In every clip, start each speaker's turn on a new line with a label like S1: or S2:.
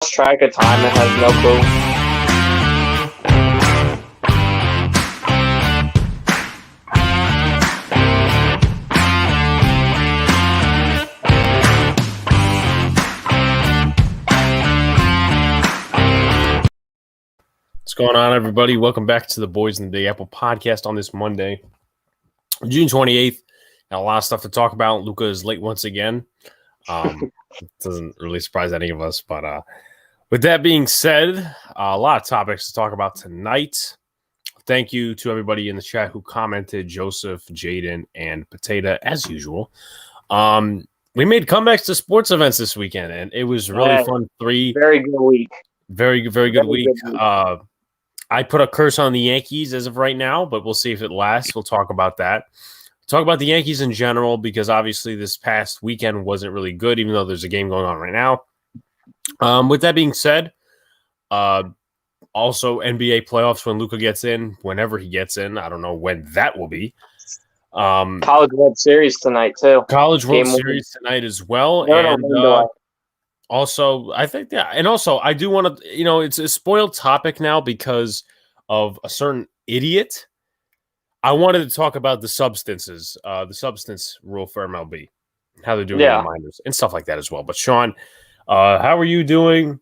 S1: track of time and has no clue.
S2: What's going on, everybody? Welcome back to the Boys in the Big Apple podcast on this Monday, June 28th. Got a lot of stuff to talk about. Luca is late once again. Doesn't really surprise any of us. But with that being said, a lot of topics to talk about tonight. Thank you to everybody in the chat who commented, Joseph, Jaden, and Potato, as usual. We made comebacks to sports events this weekend, and it was really fun.
S1: Very good week.
S2: Very good week. I put a curse on the Yankees as of right now, but we'll see if it lasts. We'll talk about that. Talk about the Yankees in general, because obviously this past weekend wasn't really good, even though there's a game going on right now. With that being said, also NBA playoffs when Luca gets in, whenever he gets in. I don't know when that will be.
S1: College World Series tonight, too.
S2: College World Series tonight as well. Also, I think, and also I do want to, it's a spoiled topic now because of a certain idiot. I wanted to talk about the substance rule for MLB, how they're doing the minors and stuff like that as well. But Sean, how are you doing?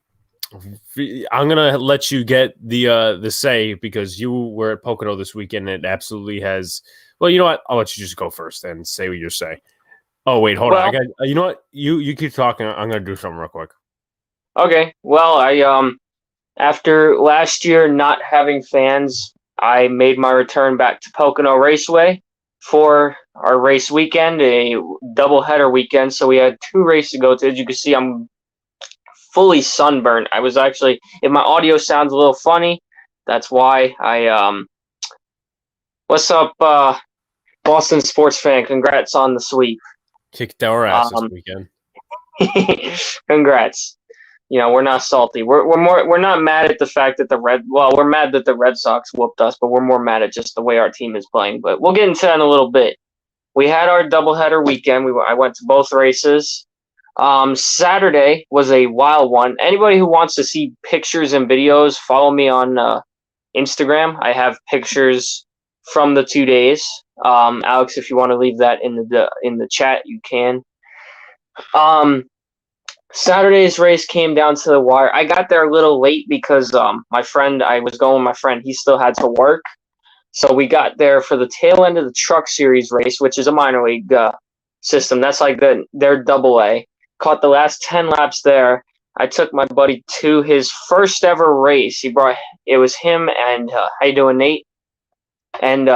S2: I'm gonna let you get the say, because you were at Pocono this weekend. And it absolutely has. Well, you know what? I'll let you just go first and say what you're saying. Oh, wait, hold on. I got, you know what? You keep talking. I'm going to do something real quick.
S1: Okay. Well, after last year not having fans, I made my return back to Pocono Raceway for our race weekend, a doubleheader weekend. So we had two races to go to. As you can see, I'm fully sunburned. I was actually, if my audio sounds a little funny, that's why. What's up, Boston sports fan? Congrats on the sweep.
S2: Kicked our ass this weekend.
S1: Congrats. We're not salty. We're not mad at the fact that we're mad that the Red Sox whooped us, but we're more mad at just the way our team is playing. But we'll get into that in a little bit. We had our doubleheader weekend. I went to both races. Saturday was a wild one. Anybody who wants to see pictures and videos, follow me on Instagram. I have pictures from the 2 days. Alex, if you want to leave that in the chat, you can. Saturday's race came down to the wire. I got there a little late because I was going with my friend. He still had to work. So we got there for the tail end of the Truck Series race, which is a minor league system. That's like their AA. Caught the last 10 laps there. I took my buddy to his first ever race. It was him and how you doing, Nate? And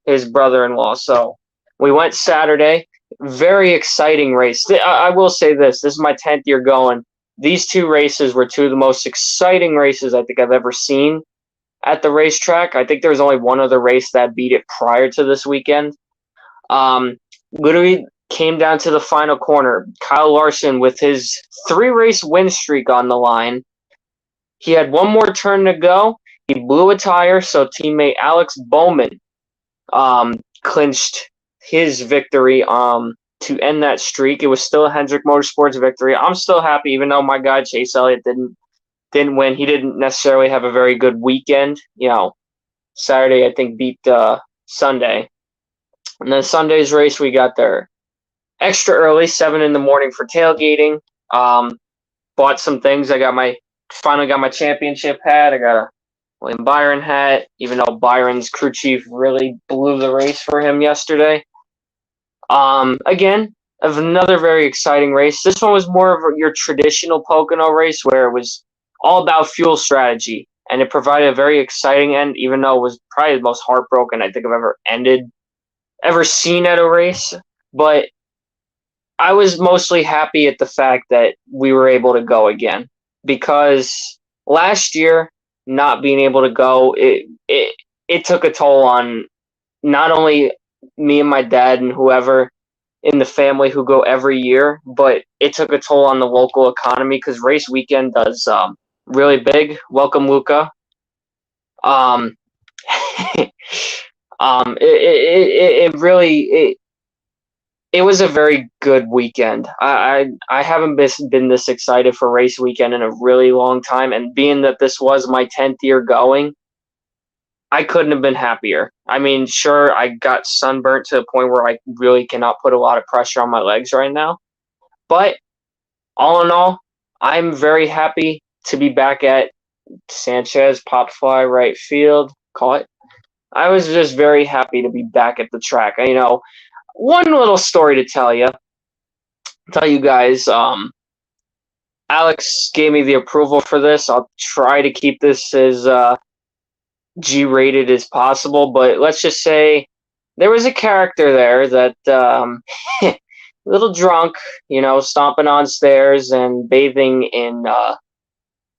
S1: his brother-in-law. So we went Saturday. Very exciting race. I will say this is my 10th year going. These two races were two of the most exciting races I think I've ever seen at the racetrack. I think there was only one other race that beat it prior to this weekend. Literally came down to the final corner. Kyle Larson with his 3-race win streak on the line. He had one more turn to go. He blew a tire, so teammate Alex Bowman clinched his victory to end that streak. It was still a Hendrick Motorsports victory. I'm still happy, even though my guy Chase Elliott didn't win. He didn't necessarily have a very good weekend. Saturday I think beat Sunday, and then Sunday's race we got there extra early, 7 a.m. for tailgating. Bought some things. Finally got my championship hat. I got a William Byron hat, even though Byron's crew chief really blew the race for him yesterday. Again, of another very exciting race. This one was more of your traditional Pocono race where it was all about fuel strategy, and it provided a very exciting end, even though it was probably the most heartbroken I think I've ever seen at a race. But I was mostly happy at the fact that we were able to go again, because last year, not being able to go, it took a toll on not only me and my dad and whoever in the family who go every year, but it took a toll on the local economy, because race weekend does really big. Welcome, Luca. It really It was a very good weekend. I haven't been this excited for race weekend in a really long time, and being that this was my 10th year going, I couldn't have been happier. I mean, sure, I got sunburnt to the point where I really cannot put a lot of pressure on my legs right now, but all in all, I'm very happy to be back at Sanchez pop fly right field. Call it. I was just very happy to be back at the track. One little story to tell you guys. Alex gave me the approval for this. I'll try to keep this as G-rated as possible, but let's just say there was a character there that a little drunk, stomping on stairs and bathing in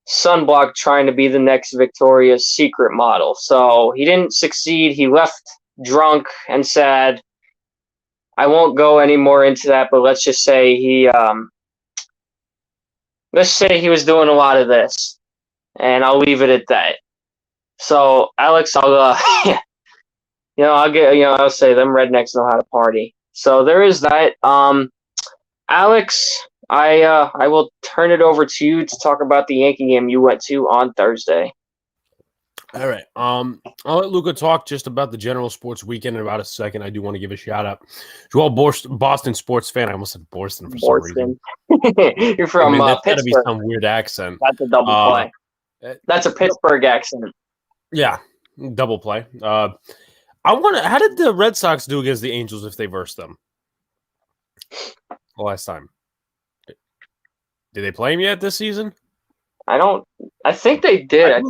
S1: sunblock, trying to be the next Victoria's Secret model. So he didn't succeed. He left drunk and sad. I won't go any more into that, but let's just say he was doing a lot of this, and I'll leave it at that. So Alex, I'll I'll say them rednecks know how to party. So there is that. Alex, I will turn it over to you to talk about the Yankee game you went to on Thursday.
S2: All right. I'll let Luca talk just about the general sports weekend in about a second. I do want to give a shout out to all Boston sports fan. I almost said Boston for some reason.
S1: You're from
S2: that's
S1: Pittsburgh.
S2: Gotta be some weird accent.
S1: That's a double play. That's a Pittsburgh accent.
S2: Yeah, double play. How did the Red Sox do against the Angels if they versed them the last time? Did they play him yet this season?
S1: I think they did.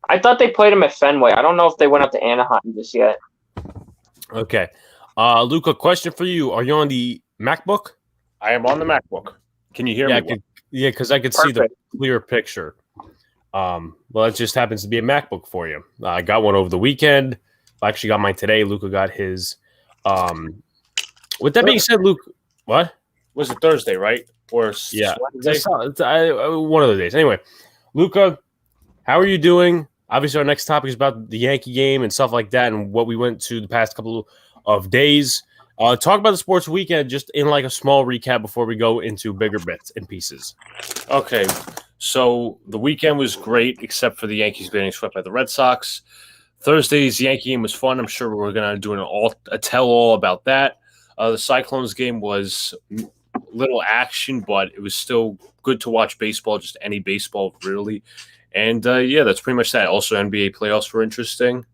S1: I thought they played him at Fenway. I don't know if they went up to Anaheim just yet.
S2: Okay. Luca, question for you. Are you on the MacBook?
S3: I am on the MacBook. Can you hear me?
S2: Because I could see the clear picture. Well, it just happens to be a MacBook for you. I got one over the weekend. I actually got mine today. Luca got his. With that being said, Luke, what?
S3: Was it Thursday, right? Or
S2: Wednesday? One of the days. Anyway, Luca, how are you doing? Obviously, our next topic is about the Yankee game and stuff like that and what we went to the past couple of days. Talk about the sports weekend just in like a small recap before we go into bigger bits and pieces.
S3: Okay, so the weekend was great except for the Yankees getting swept by the Red Sox. Thursday's Yankee game was fun. I'm sure we're going to do a tell-all about that. The Cyclones game was little action, but it was still good to watch baseball, just any baseball, really. And, that's pretty much that. Also, NBA playoffs were interesting.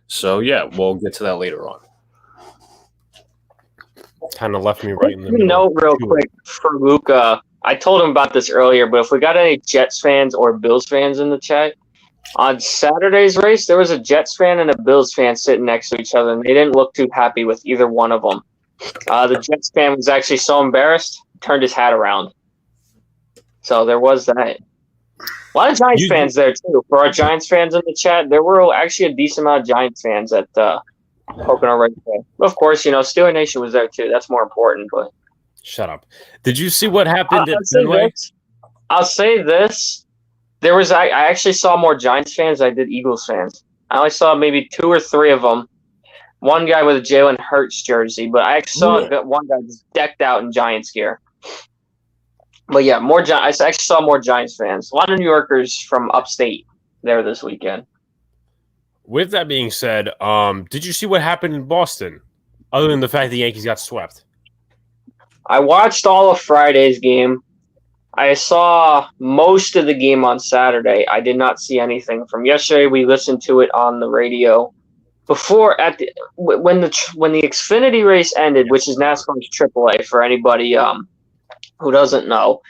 S3: So, yeah, we'll get to that later on.
S2: Kind of left me right in the middle.
S1: Note real quick for Luca. I told him about this earlier, but if we got any Jets fans or Bills fans in the chat, on Saturday's race, there was a Jets fan and a Bills fan sitting next to each other, and they didn't look too happy with either one of them. The Jets fan was actually so embarrassed, turned his hat around. So there was that. A lot of Giants fans there, too. For our Giants fans in the chat, there were actually a decent amount of Giants fans at Pocono Raceway. Of course, Steeler Nation was there, too. That's more important. But
S2: shut up. Did you see what happened at
S1: Fenway? I'll say this. I actually saw more Giants fans than I did Eagles fans. I only saw maybe 2 or 3 of them. One guy with a Jalen Hurts jersey, but I saw one guy just decked out in Giants gear. But yeah, I actually saw more Giants fans. A lot of New Yorkers from upstate there this weekend.
S2: With that being said, did you see what happened in Boston, other than the fact the Yankees got swept?
S1: I watched all of Friday's game. I saw most of the game on Saturday. I did not see anything from yesterday. We listened to it on the radio. When the Xfinity race ended, which is NASCAR's AAA for anybody who doesn't know,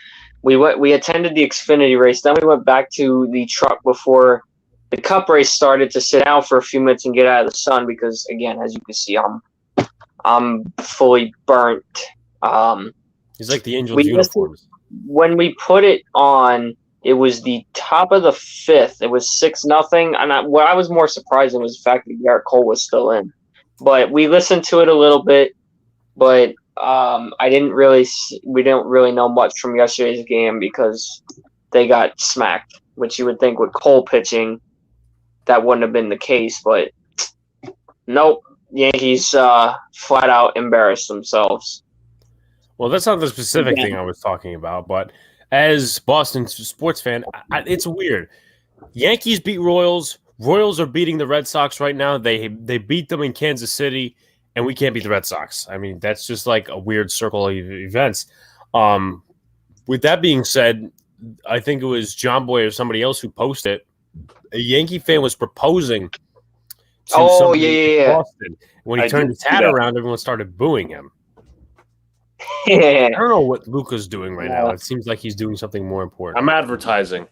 S1: we attended the Xfinity race. Then we went back to the truck before the Cup race started to sit down for a few minutes and get out of the sun because, again, as you can see, I'm fully burnt.
S2: He's like the Angels uniforms.
S1: When we put it on, it was the top of the 5th. It was 6-0. And what I was more surprised in was the fact that Garrett Cole was still in. But we listened to it a little bit. But we didn't really know much from yesterday's game because they got smacked, which you would think with Cole pitching, that wouldn't have been the case. But nope. Yankees flat out embarrassed themselves.
S2: Well, that's not the specific thing I was talking about, but as Boston sports fan, it's weird. Yankees beat Royals. Royals are beating the Red Sox right now. They beat them in Kansas City, and we can't beat the Red Sox. I mean, that's just like a weird circle of events. With that being said, I think it was John Boy or somebody else who posted. A Yankee fan was proposing to somebody in Boston. When he turned his hat around, everyone started booing him. I don't know what Luca's doing right now. It seems like he's doing something more important.
S3: I'm advertising.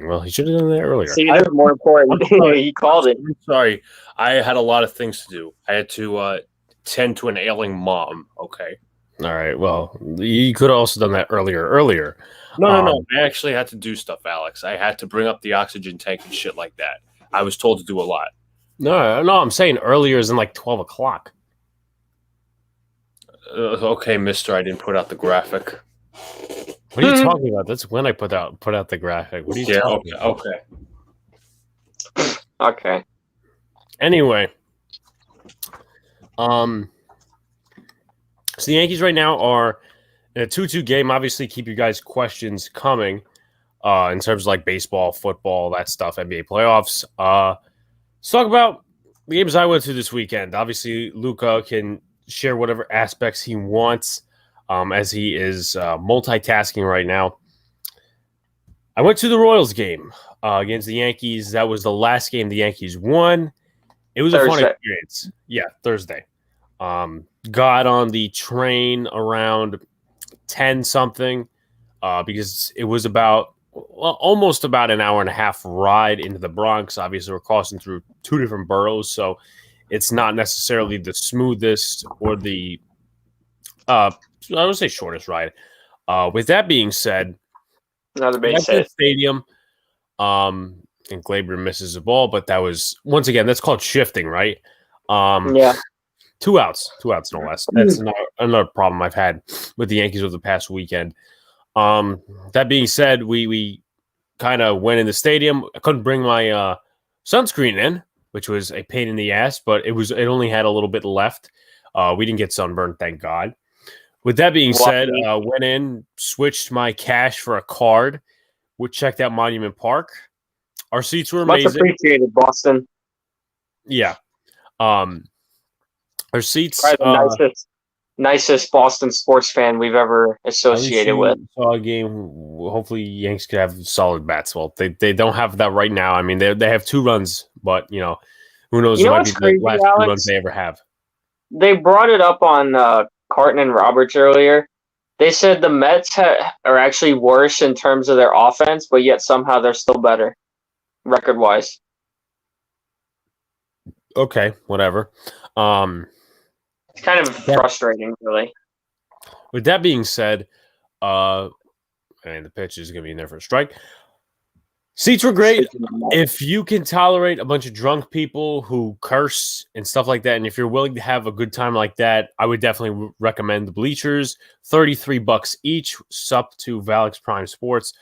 S2: Well, he should have done that earlier.
S1: See, that's more important. He called it.
S3: I'm sorry. I had a lot of things to do. I had to tend to an ailing mom. Okay.
S2: All right. Well, you could have also done that earlier.
S3: No. I actually had to do stuff, Alex. I had to bring up the oxygen tank and shit like that. I was told to do a lot.
S2: No, I'm saying earlier is in like 12 o'clock.
S3: Okay, mister, I didn't put out the graphic.
S2: What are you talking about? That's when I put out the graphic. What are you talking about?
S1: Okay.
S2: Anyway, so the Yankees right now are in a 2-2 game. Obviously, keep you guys' questions coming in terms of like baseball, football, that stuff, NBA playoffs. Let's talk about the games I went to this weekend. Obviously, Luca can share whatever aspects he wants as he is multitasking right now. I went to the Royals game against the Yankees. That was the last game the Yankees won. It was a fun experience. Yeah, Thursday. Got on the train around 10-something because it was almost about an hour and a half ride into the Bronx. Obviously, we're crossing through two different boroughs, so it's not necessarily the smoothest or the I would say shortest ride. With that being said,
S1: another base hit.
S2: Stadium. And Glaber misses a ball, but that was once again that's called shifting, right?
S1: Yeah.
S2: 2 outs, no less. That's another problem I've had with the Yankees over the past weekend. That being said, we kind of went in the stadium. I couldn't bring my sunscreen in, which was a pain in the ass, but it only had a little bit left. We didn't get sunburned, thank God. With that being said, went in, switched my cash for a card, checked out Monument Park. Our seats were amazing.
S1: Much appreciated, Boston.
S2: Yeah. Our seats.
S1: Probably the nicest Boston sports fan we've ever associated with.
S2: Saw a game. Hopefully, Yanks could have solid bats. Well, they don't have that right now. I mean, they have 2 runs, but who knows? It might be the last 2 runs they ever have.
S1: They brought it up on Carton and Roberts earlier. They said the Mets are actually worse in terms of their offense, but yet somehow they're still better, record-wise.
S2: Okay, whatever.
S1: It's kind of frustrating, really.
S2: With that being said, and the pitch is going to be in there for a strike. Seats were great. If you can tolerate a bunch of drunk people who curse and stuff like that, and if you're willing to have a good time like that, I would definitely recommend the bleachers. $33 each. Sup to Valix Prime Sports.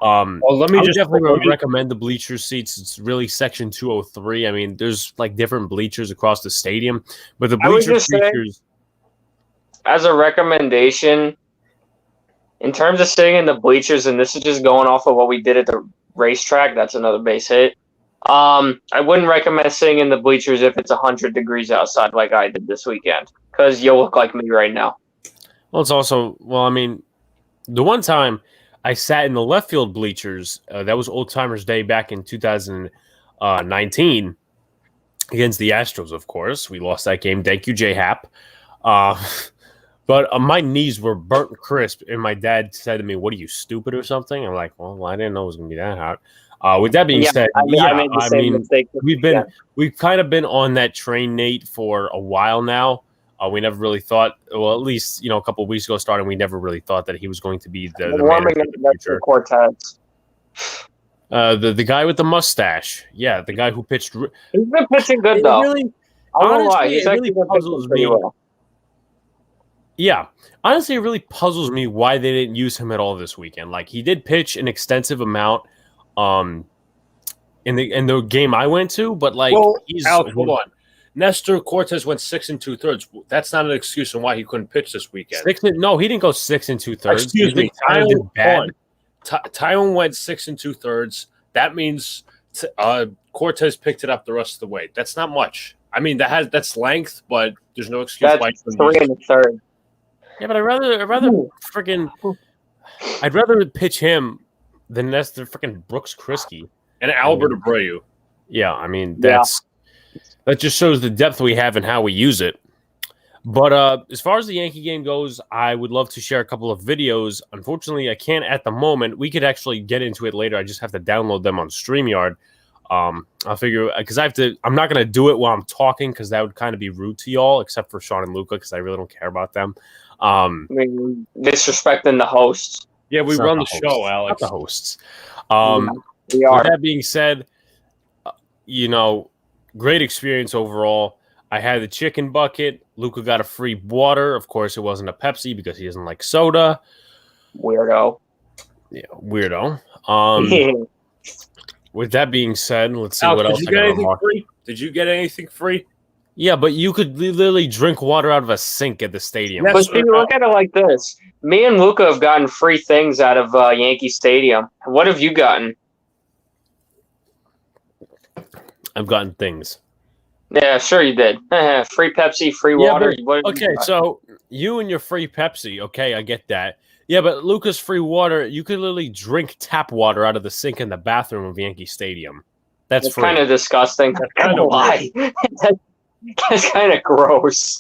S3: Let me
S2: definitely recommend the bleacher seats. It's really section 203. I mean, there's like different bleachers across the stadium, but the bleachers,
S1: as a recommendation, in terms of sitting in the bleachers, and this is just going off of what we did at the racetrack, that's another base hit. I wouldn't recommend sitting in the bleachers if it's 100 degrees outside like I did this weekend, because you'll look like me right now.
S2: Well, it's also, the one time I sat in the left field bleachers, that was Old Timers Day back in 2019 against the Astros, of course. We lost that game. Thank you, J-Hap. But my knees were burnt crisp, and my dad said to me, "What are you, stupid or something?" I'm like, "Well, I didn't know it was going to be that hot." With that being said, we've kind of been on that train, Nate, for a while now. We never really thought, well, at least a couple of weeks ago starting, we never really thought that he was going to be the manager of the future.
S1: Cortez.
S2: The guy with the mustache, yeah, the guy who pitched.
S1: He's been pitching good though.
S2: Honestly, it really puzzles me. Well. Yeah, honestly, it really puzzles me why they didn't use him at all this weekend. Like, he did pitch an extensive amount in the game I went to, but like,
S3: Alex, hold on. Nestor Cortez went 6 2/3. That's not an excuse on why he couldn't pitch this weekend.
S2: No, he didn't go 6 2/3.
S3: Excuse me, Tyon went 6 2/3. That means Cortez picked it up the rest of the way. That's not much. I mean, that's length, but there's no excuse why.
S1: That's 3 1/3.
S2: Yeah, but I'd rather pitch him than Nestor freaking Brooks Kriske
S3: and Albert Abreu.
S2: Yeah, I mean that just shows the depth we have and how we use it. But as far as the Yankee game goes, I would love to share a couple of videos. Unfortunately, I can't at the moment. We could actually get into it later. I just have to download them on StreamYard. I'll figure because I'm not going to do it while I'm talking because that would kind of be rude to y'all, except for Sean and Luca because I really don't care about them.
S1: I mean, disrespecting the hosts.
S3: Yeah, we run the show, Alex.
S2: Not the hosts.
S1: We are.
S2: With that being said, great experience overall. I had the chicken bucket. Luca got a free water. Of course, it wasn't a Pepsi because he doesn't like soda.
S1: Weirdo.
S2: Yeah, weirdo. With that being said, let's see what else I got on mark.
S3: Did you get anything free?
S2: Yeah, but you could literally drink water out of a sink at the stadium.
S1: But see, look at it like this. Me and Luca have gotten free things out of Yankee Stadium. What have you gotten?
S2: I've gotten things.
S1: Yeah, sure you did. Free Pepsi, free water.
S2: Okay, so you and your free Pepsi, okay, I get that. Yeah, but Luca's free water, you could literally drink tap water out of the sink in the bathroom of Yankee Stadium. That's
S1: kind of disgusting. That's kind of lie. That's kind of gross.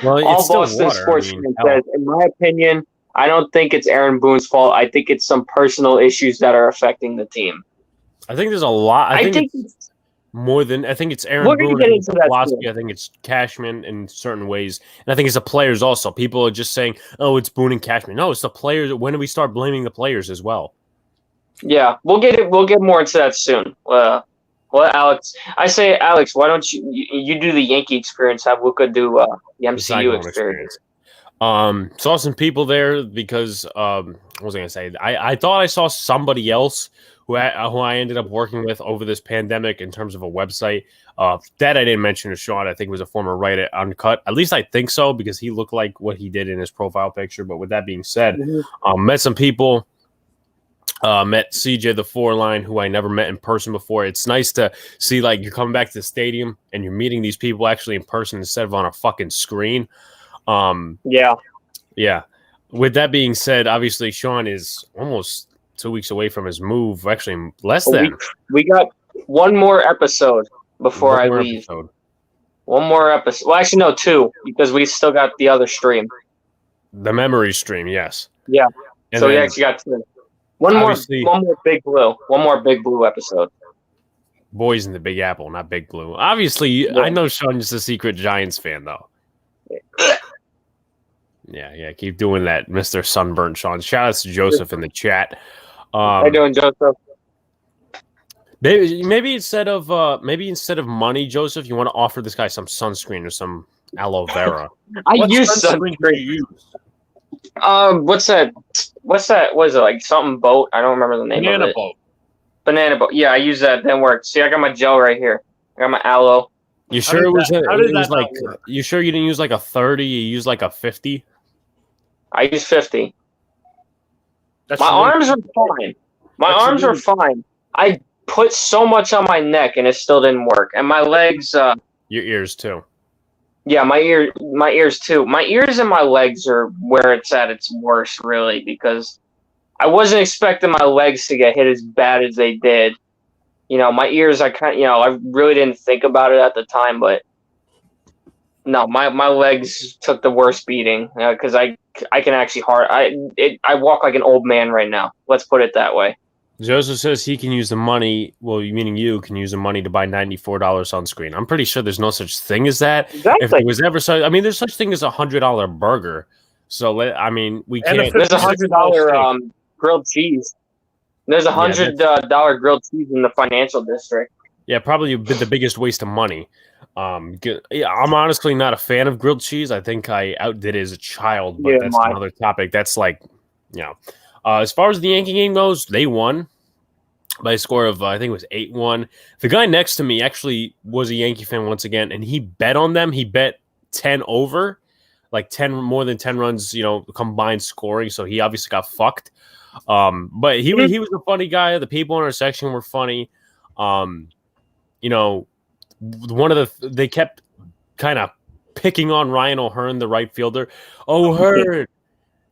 S2: Well,
S1: all Boston sportsmen says, in my opinion, I don't think it's Aaron Boone's fault. I think it's some personal issues that are affecting the team.
S2: I think there's a lot. I think it's more than I think it's Aaron Boone and his philosophy. I think it's Cashman in certain ways, and I think it's the players also. People are just saying, "Oh, it's Boone and Cashman." No, it's the players. When do we start blaming the players as well?
S1: Yeah, we'll get it. We'll get more into that soon. Well, Alex, I say, Alex, why don't you do the Yankee experience? Have Luca do the MCU experience.
S2: Saw some people there because what was I gonna say? I thought I saw somebody else who I ended up working with over this pandemic in terms of a website. That I didn't mention to Sean. I think was a former writer at Uncut. At least I think so because he looked like what he did in his profile picture. But with that being said, met some people. Met CJ the 4-line, who I never met in person before. It's nice to see like you're coming back to the stadium and you're meeting these people actually in person instead of on a fucking screen. Yeah. With that being said, obviously Sean is almost 2 weeks away from his move. Actually, less than.
S1: We got one more episode before I leave. One more episode. Well, actually, no, 2 because we still got the other stream.
S2: The memory stream, yes.
S1: Yeah. And so we actually got 2. One more Big Blue. One more Big Blue episode.
S2: Boys in the Big Apple, not Big Blue. Obviously, I know Sean's a secret Giants fan, though. Yeah, keep doing that, Mr. Sunburnt Sean. Shout out to Joseph in the chat.
S1: How you doing, Joseph?
S2: Maybe instead of money, Joseph, you want to offer this guy some sunscreen or some aloe vera.
S1: I use sunscreen. What's that? What is it, like something boat? I don't remember the name of it. Banana boat. Yeah, I use that. That works. See, I got my gel right here. I got my aloe.
S2: You sure you sure you didn't use like a 30? You used like a 50?
S1: I use 50. My arms are fine. My arms are fine. I put so much on my neck and it still didn't work. And my legs.
S2: Your ears too.
S1: Yeah, my ears too. My ears and my legs are where it's at its worst, really, because I wasn't expecting my legs to get hit as bad as they did. My ears, I really didn't think about it at the time, but no, my legs took the worst beating because I can actually I walk like an old man right now. Let's put it that way.
S2: Joseph says he can use the money. Well, meaning you can use the money to buy $94 sunscreen. I'm pretty sure there's no such thing as that.
S1: Exactly.
S2: If there was ever there's such thing as $100 burger. So we can't.
S1: There's $100 grilled cheese. There's $100 grilled cheese in the financial district.
S2: Yeah, probably the biggest waste of money. I'm honestly not a fan of grilled cheese. I think I outdid it as a child, but that's another topic. That's like, as far as the Yankee game goes, they won. by a score of I think it was 8-1. The guy next to me actually was a Yankee fan once again, and he bet on them. He bet 10 over, like 10 more than 10 runs, combined scoring. So he obviously got fucked. But he was a funny guy. The people in our section were funny. They kept kind of picking on Ryan O'Hearn, the right fielder. O'Hearn,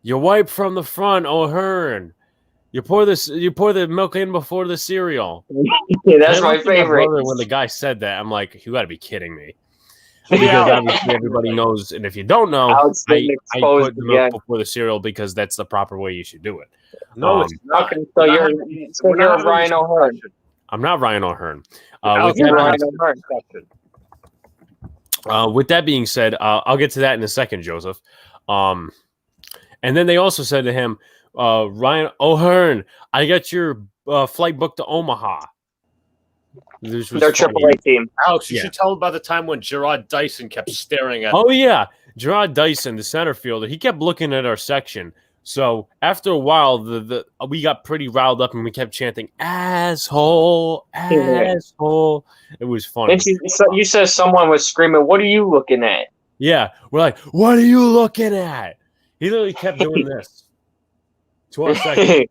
S2: you wipe from the front, O'Hearn. You pour the milk in before the cereal.
S1: Yeah, that's my favorite.
S2: When the guy said that, I'm like, you got to be kidding me. Because obviously everybody knows, and if you don't know, I put the milk before the cereal because that's the proper way you should do it.
S3: No, it's not.
S1: Okay, so you're Ryan O'Hearn.
S2: I'm not Ryan O'Hearn. With that being said, I'll get to that in a second, Joseph. And then they also said to him, Ryan O'Hearn, I got your flight booked to Omaha.
S1: Their AAA team.
S3: Alex, you should tell them about the time when Gerard Dyson kept staring at.
S2: Oh yeah, Gerard Dyson, the center fielder, he kept looking at our section. So after a while, we got pretty riled up and we kept chanting "asshole, asshole." It was funny.
S1: And you said someone was screaming, "What are you looking at?"
S2: Yeah, we're like, "What are you looking at?" He literally kept doing this to our section.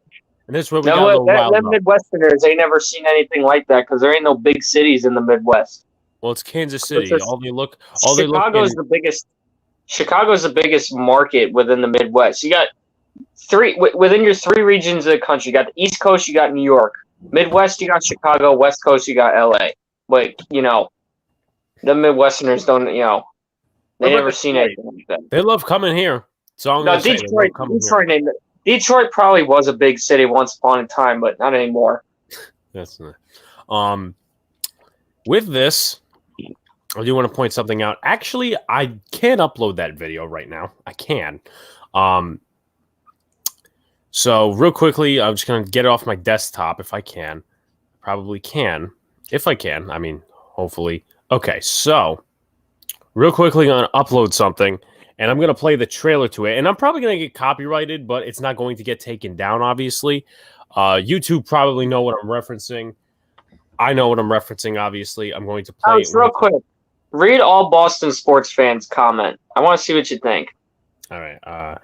S2: And that's where we got a little wild.
S1: Them Midwesterners, they never seen anything like that because there ain't no big cities in the Midwest.
S2: Well, it's Kansas City.
S1: Chicago's the biggest market within the Midwest. You got within your 3 regions of the country. You got the East Coast, you got New York. Midwest, you got Chicago. West Coast, you got LA. But the Midwesterners don't. They never seen anything like that.
S2: They love coming here. So
S1: Detroit probably was a big city once upon a time, but not anymore.
S2: That's not. With this, I do want to point something out. Actually, I can't upload that video right now. I can. So real quickly, I'm just going to get it off my desktop if I can. Probably can. If I can. I mean, hopefully. Okay, so real quickly, I'm going to upload something. And I'm going to play the trailer to it. And I'm probably going to get copyrighted, but it's not going to get taken down, obviously. YouTube probably know what I'm referencing. I know what I'm referencing, obviously. I'm going to play it.
S1: Real quick. Read all Boston sports fans' comment. I want to see what you think.
S2: All right.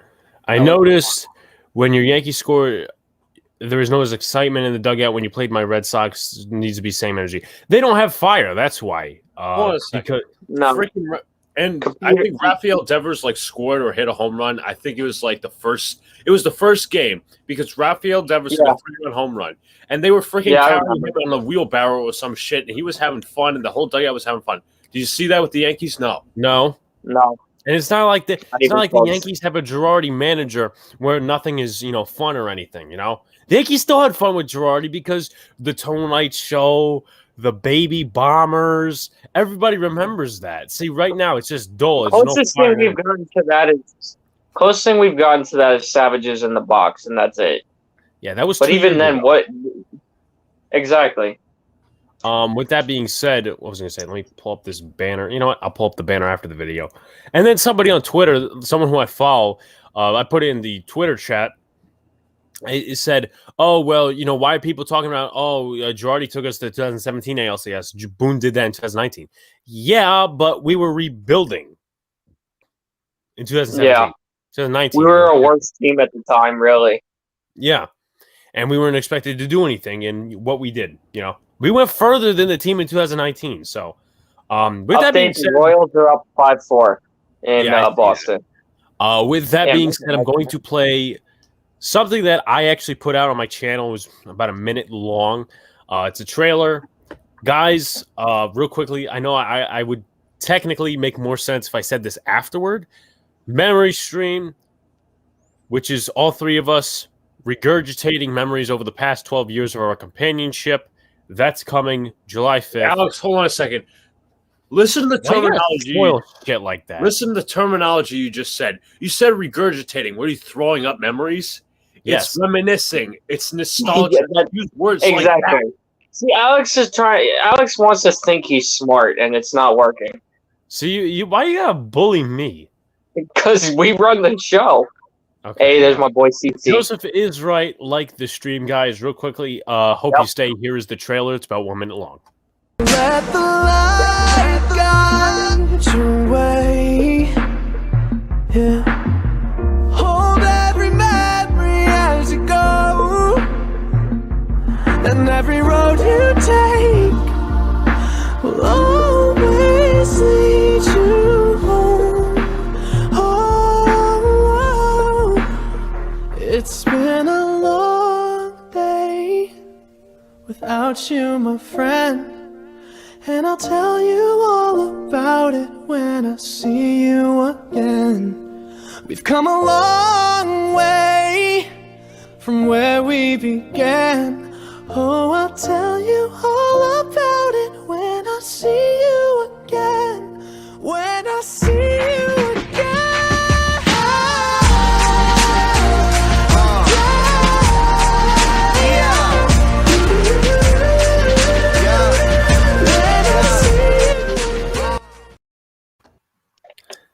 S2: I noticed when your Yankees score, there was no excitement in the dugout when you played my Red Sox. Needs to be same energy. They don't have fire. That's why.
S3: And I think Rafael Devers scored or hit a home run. I think it was the first game because Rafael Devers hit a 3-run home run. And they were freaking carrying him on a wheelbarrow or some shit. And he was having fun and the whole dugout was having fun. Did you see that with the Yankees? No.
S2: And it's not like the Yankees have a Girardi manager where nothing is, fun or anything, The Yankees still had fun with Girardi because the Tonight Show, the baby bombers, everybody remembers that. See, right now it's just dull.
S1: Closest thing we've gotten to that is Savages in the Box, and that's it.
S2: Yeah, that was.
S1: But even then, what? Exactly.
S2: With that being said, what was I going to say? Let me pull up this banner. You know what? I'll pull up the banner after the video. And then somebody on Twitter, someone who I follow, I put it in the Twitter chat. It said, "Oh well, why are people talking about? Girardi took us to 2017 ALCS. Boone did that in 2019. Yeah, but we were rebuilding in 2017. Yeah, 2019.
S1: We were a worse team at the time, really.
S2: Yeah, and we weren't expected to do anything. And what we did, we went further than the team in 2019. So, with that being said,
S1: Royals are up 5-4 in Boston.
S2: With that being said, I'm going to play." Something that I actually put out on my channel was about a minute long. It's a trailer. Guys, real quickly, I know I would technically make more sense if I said this afterward. Memory stream, which is all 3 of us regurgitating memories over the past 12 years of our companionship. That's coming July 5th.
S3: Alex, hold on a second. Listen to the terminology.
S2: Shit like that.
S3: Listen to the terminology you just said. You said regurgitating. What are you throwing up memories?
S2: Yes.
S3: It's reminiscing. It's nostalgia. Use words
S1: exactly.
S3: like that.
S1: See, Alex wants to think he's smart, and it's not working.
S2: See, why you gotta bully me?
S1: Because we run the show.
S2: Okay.
S1: Hey, there's my boy CT.
S2: Joseph is right. Like the stream, guys. Real quickly, hope you stay. Here is the trailer. It's about 1 minute long.
S4: Let the light guide your way. Yeah. Hold every memory as you go, and every road you take will always lead you home. Oh, it's been a long day without you, my friend. And I'll tell you all about it when I see you again. We've come a long way from where we began. Oh, I'll tell you all about it when I see you again. When I see you again.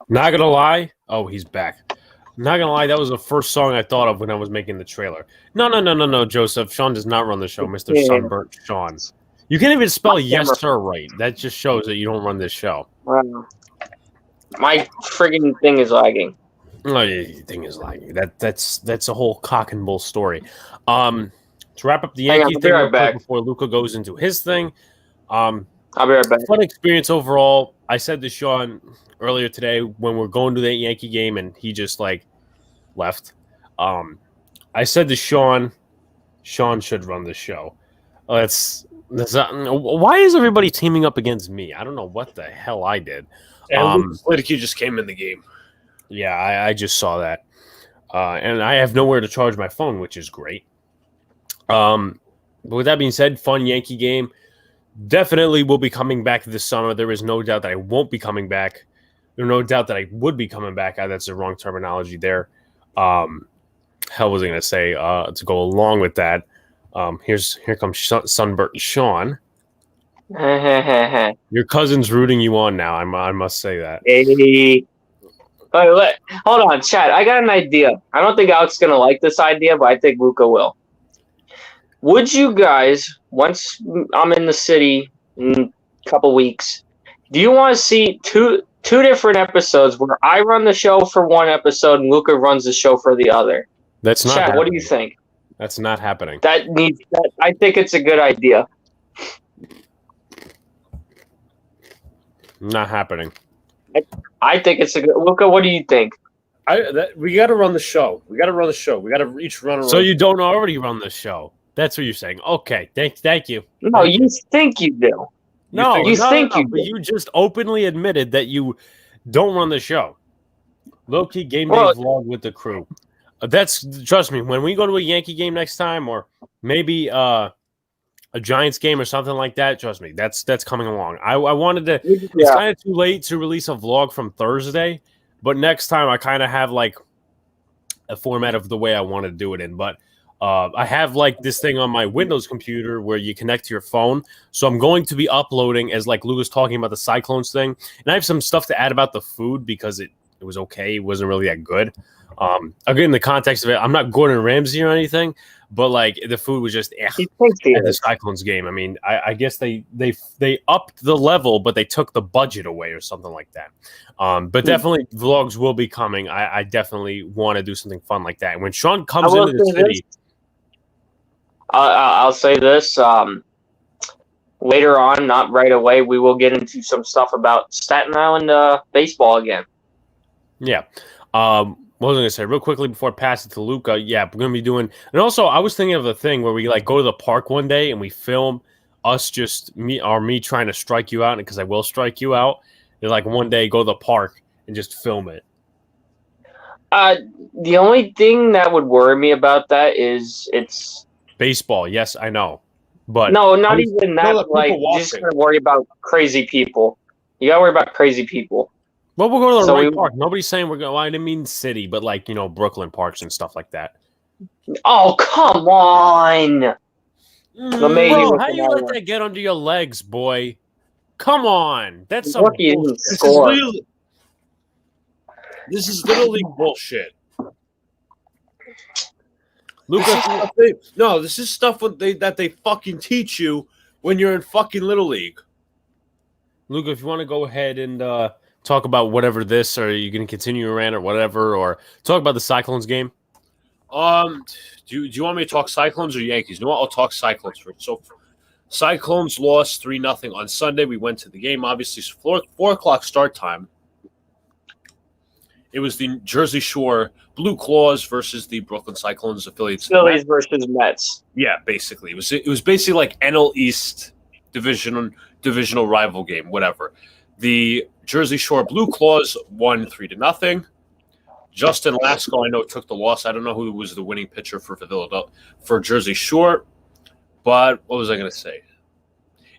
S2: Not gonna lie. Oh, he's back. Not gonna lie, that was the first song I thought of when I was making the trailer. No, Joseph. Sean does not run the show, Mr. Sunburnt Sean. You can't even spell yes sir right. That just shows that you don't run this show.
S1: My friggin' thing is lagging.
S2: Oh, yeah, your thing is lagging. That's a whole cock and bull story. To wrap up the Yankees thing real quick before Luca goes into his thing.
S1: I'll be right back.
S2: Fun experience overall. I said to Sean earlier today when we're going to that Yankee game and he just like left. I said to Sean should run the show. That's why is everybody teaming up against me? I don't know what the hell I did.
S3: And Luca just came in the game.
S2: Yeah, I just saw that. And I have nowhere to charge my phone, which is great. But with that being said, fun Yankee game. Definitely will be coming back this summer. There is no doubt that I won't be coming back. There's no doubt that I would be coming back. That's the wrong terminology there. Hell was I going to say to go along with that? Here comes Sunburnt Sean. Your cousin's rooting you on now. I must say that.
S1: Hey. Hold on, chat. I got an idea. I don't think Alex is going to like this idea, but I think Luca will. Would you guys, once I'm in the city in a couple weeks, do you want to see two different episodes where I run the show for one episode and Luca runs the show for the other?
S2: That's not
S1: Chat,
S2: happening.
S1: what do you think?
S2: That's not happening.
S1: I think it's a good idea.
S2: Not happening.
S1: I think it's a good. Luca, what do you think?
S3: We got to run the show. We got to each run around.
S2: So you don't already run the show. That's what you're saying. Okay, thank you.
S1: No, you think you do.
S2: No,
S1: you think you do.
S2: But you just openly admitted that you don't run the show. Low-key game day vlog with the crew. Trust me, when we go to a Yankee game next time, or maybe a Giants game or something like that, trust me, that's coming along. I wanted to. Yeah. It's kind of too late to release a vlog from Thursday, but next time I kind of have like a format of the way I want to do it in. But I have like this thing on my Windows computer where you connect to your phone. So I'm going to be uploading as like Lou was talking about the Cyclones thing. And I have some stuff to add about the food because it was okay. It wasn't really that good. Again, in the context of it, I'm not Gordon Ramsay or anything, but like the food was just at the Cyclones game. I mean, I guess they upped the level, but they took the budget away or something like that. But definitely vlogs will be coming. I definitely want to do something fun like that. And when Sean comes into the city,
S1: I'll say this. Later on, not right away, we will get into some stuff about Staten Island baseball again.
S2: Yeah. What was I going to say real quickly before I pass it to Luca? Yeah, we're going to be doing, and also I was thinking of a thing where we like go to the park one day and we film us me trying to strike you out, because I will strike you out. And like one day go to the park and just film it.
S1: The only thing that would worry me about that is it's
S2: baseball. Yes, I know, but
S1: no, not even that. Like, you just gotta worry about crazy people. You gotta worry about crazy people.
S2: Well, we'll go to the right park. Nobody's saying we're going. Well, I didn't mean city, but like Brooklyn parks and stuff like that.
S1: Oh, come on!
S2: Bro, how you let that get under your legs, boy? Come on, that's some
S3: This is literally bullshit.
S2: Luca,
S3: No, this is stuff that they fucking teach you when you're in fucking Little League.
S2: Luca, if you want to go ahead and talk about whatever this, or are you going to continue your rant or whatever, or talk about the Cyclones game?
S3: Do you want me to talk Cyclones or Yankees? No, I'll talk Cyclones first. So, Cyclones lost 3-0 on Sunday. We went to the game. Obviously, 4 o'clock start time. It was the Jersey Shore Blue Claws versus the Brooklyn Cyclones affiliates.
S1: Phillies versus Mets.
S3: Yeah, basically. It was basically like NL East divisional rival game, whatever. The Jersey Shore Blue Claws won 3-0. Justin Lasco, I know, took the loss. I don't know who was the winning pitcher for Jersey Shore. But what was I going to say?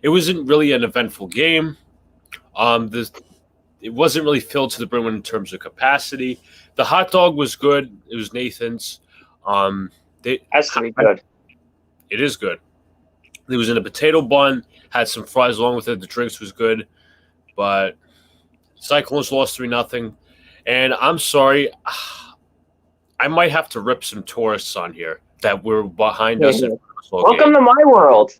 S3: It wasn't really an eventful game. It wasn't really filled to the brim in terms of capacity. The hot dog was good. It was Nathan's.
S1: That's pretty good.
S3: It is good. It was in a potato bun. Had some fries along with it. The drinks was good. But Cyclones lost 3-0. And I'm sorry. I might have to rip some tourists on here that were behind us.
S1: Welcome to my world.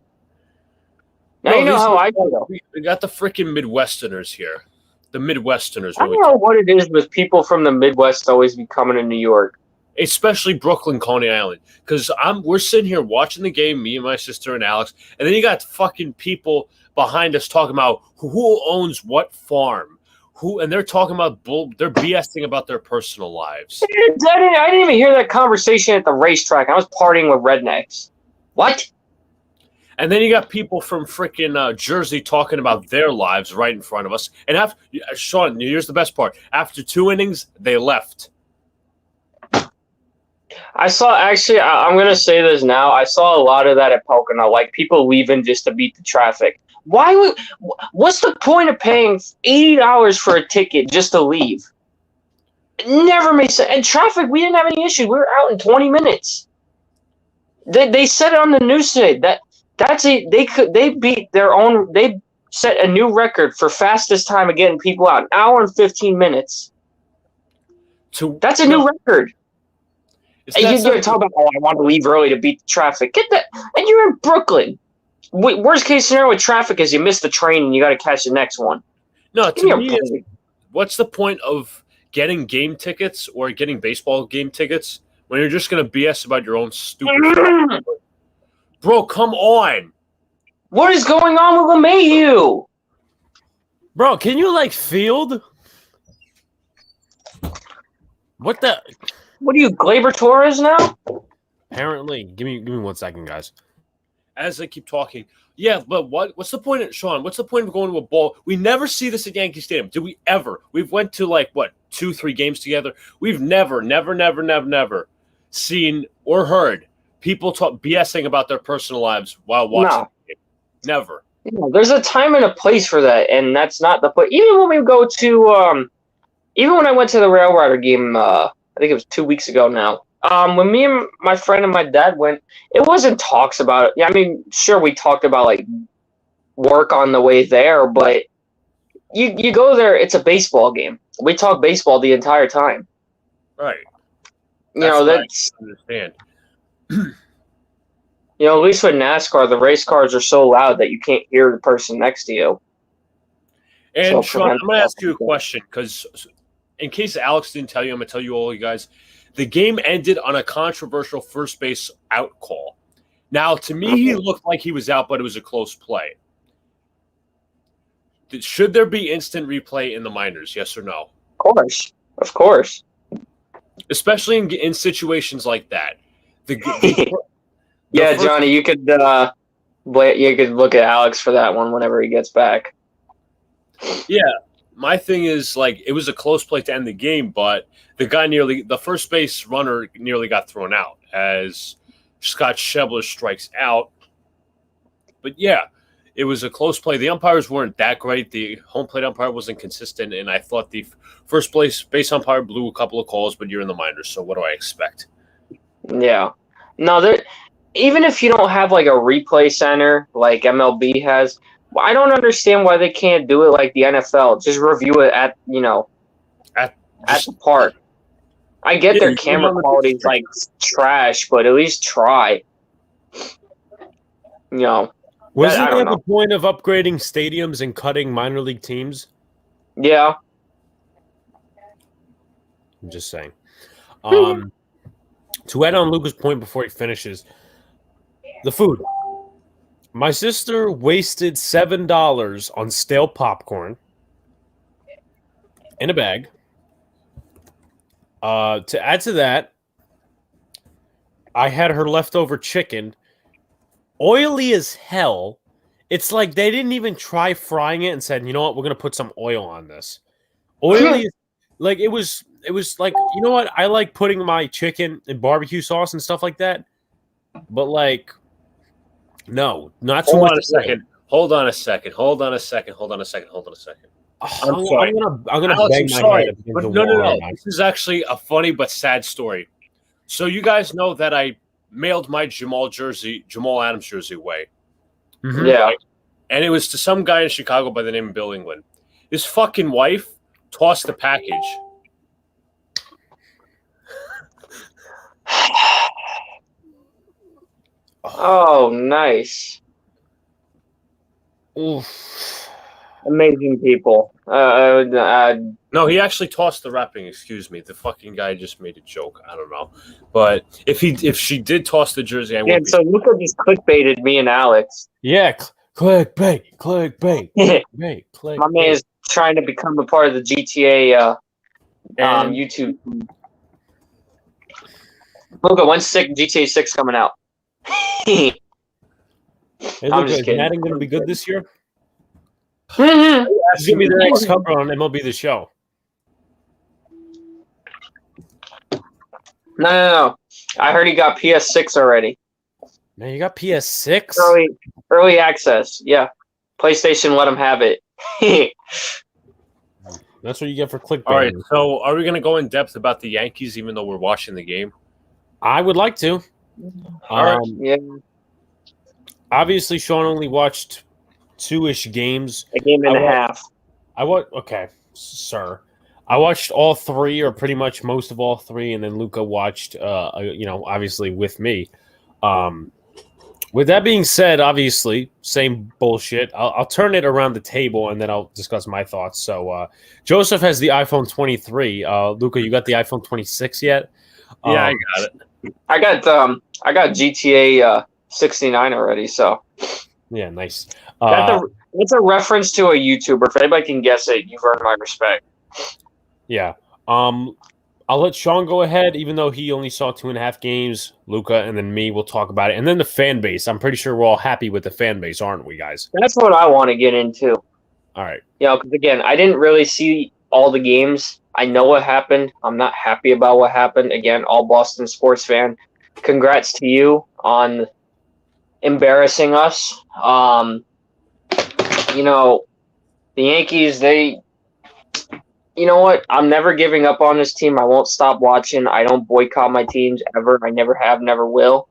S1: Now you know how I feel.
S3: We got the freaking Midwesterners here. The Midwesterners.
S1: I don't know what it is with people from the Midwest always be coming to New York.
S3: Especially Brooklyn, Coney Island. Because we're sitting here watching the game, me and my sister and Alex, and then you got fucking people behind us talking about who owns what farm. And they're talking about they're BSing about their personal lives.
S1: I didn't even hear that conversation at the racetrack. I was partying with rednecks. What?
S3: And then you got people from freaking Jersey talking about their lives right in front of us. And Sean, here's the best part. After 2 innings, they left.
S1: I saw, actually, I'm going to say this now. I saw a lot of that at Pocono, like people leaving just to beat the traffic. What's the point of paying $80 for a ticket just to leave? It never made sense. And traffic, we didn't have any issue. We were out in 20 minutes. They said it on the news today they beat their own. They set a new record for fastest time of getting people out, 1 hour and 15 minutes. That's a new record. And you're talking about, I want to leave early to beat the traffic. Get that, and you're in Brooklyn. Worst case scenario with traffic is you miss the train and you got to catch the next one.
S3: No, to me, what's the point of getting game tickets or getting baseball game tickets when you're just going to BS about your own stupid stuff? Bro, come on.
S1: What is going on with LeMahieu?
S2: Bro, can you, field? What the?
S1: What are you, Gleyber Torres now?
S2: Apparently. Give me 1 second, guys.
S3: As I keep talking. Yeah, but what's the point, Sean? What's the point of going to a ball? We never see this at Yankee Stadium. Did we ever? We've went to 2-3 games together. We've never seen or heard people talk BSing about their personal lives while watching the game. Never.
S1: Yeah, there's a time and a place for that, and that's not the place. Even when we go to, even when I went to the Rail Rider game, I think it was 2 weeks ago now. When me and my friend and my dad went, it wasn't talks about it. Yeah, I mean, sure, we talked about work on the way there, but you go there, it's a baseball game. We talk baseball the entire time.
S3: Right.
S1: That's
S3: I understand.
S1: At least with NASCAR, the race cars are so loud that you can't hear the person next to you.
S3: And Sean, I'm going to ask you a question because in case Alex didn't tell you, I'm going to tell you all, you guys. The game ended on a controversial first base out call. Now, to me, he looked like he was out, but it was a close play. Should there be instant replay in the minors, yes or no?
S1: Of course.
S3: Especially in situations like that.
S1: Yeah, Johnny, you could look at Alex for that one whenever he gets back.
S3: Yeah. My thing is, it was a close play to end the game, but the first base runner nearly got thrown out as Scott Schebler strikes out. But yeah, it was a close play. The umpires weren't that great. The home plate umpire wasn't consistent, and I thought the first base umpire blew a couple of calls, but you're in the minors, so what do I expect?
S1: Yeah. No, even if you don't have a replay center like MLB has, I don't understand why they can't do it like the NFL. Just review it at the park. I get
S3: Yeah,
S1: their
S3: you
S1: camera
S3: know,
S1: quality is like trash, but at least try. You know,
S2: Wasn't
S1: I
S2: that
S1: don't
S2: the
S1: know.
S2: point of upgrading stadiums and cutting minor league teams?
S1: Yeah.
S2: I'm just saying. To add on Luca's point before he finishes, the food. My sister wasted $7 on stale popcorn in a bag. To add to that, I had her leftover chicken, oily as hell. It's like they didn't even try frying it and said, you know what, we're gonna put some oil on this. Oily, like it was like, you know what, I like putting my chicken in barbecue sauce and stuff like that, but like, no, not so
S3: Hold
S2: much.
S3: on a second. Hold on a second. I'm sorry.
S2: I'm gonna
S3: Alex,
S2: bang
S3: I'm
S2: my
S3: sorry.
S2: head against
S3: But
S2: the
S3: no.
S2: wall.
S3: This is actually a funny but sad story. So you guys know that I mailed my Jamal Adams jersey away.
S2: Mhm.
S1: Yeah.
S3: And it was to some guy in Chicago by the name of Bill England. His fucking wife tossed the package.
S1: Oh, nice.
S2: Oof.
S1: Amazing people.
S3: No, he actually tossed the wrapping. Excuse me. The fucking guy just made a joke. I don't know, but if she did toss the jersey, I
S1: yeah,
S3: wouldn't be.
S1: so Luca just clickbaited me and Alex.
S2: Yeah, clickbait.
S1: My man is trying to become a part of the GTA
S3: And
S1: YouTube. Luca, when's GTA 6 coming out?
S2: Hey,
S1: I'm
S2: Luca,
S1: just
S2: is
S1: kidding.
S2: Madden going to be good this year?
S1: No,
S2: This is going to be the next cover on MLB The Show.
S1: no. I heard he got PS6 already.
S2: Man, you got PS6?
S1: Early access. Yeah. PlayStation let him have it.
S2: That's what you get for clickbait.
S3: all right, so are we going to go in depth about the Yankees, even though we're watching the game?
S2: I would like to.
S3: All right.
S1: Yeah.
S2: Obviously, Sean only watched 2-ish games.
S1: A game and a half.
S2: Okay, sir. I watched all three, or pretty much most of all three, and then Luca watched, obviously with me. With that being said, obviously, same bullshit. I'll turn it around the table, and then I'll discuss my thoughts. So, Joseph has the iPhone 23. Luca, you got the iPhone 26 yet?
S3: Yeah, I got it.
S1: I got GTA 69 already, so
S2: Yeah, nice.
S1: it's a reference to a YouTuber. If anybody can guess it, you've earned my respect.
S2: Yeah. I'll let Sean go ahead, even though he only saw 2.5 games. Luca and then me will talk about it. And then the fan base. I'm pretty sure we're all happy with the fan base, aren't we, guys?
S1: That's what I want to get into.
S2: All right.
S1: Because again, I didn't really see all the games. I know what happened. I'm not happy about what happened. Again, all Boston sports fan. Congrats to you on embarrassing us. The Yankees, you know what? I'm never giving up on this team. I won't stop watching. I don't boycott my teams ever. I never have, never will.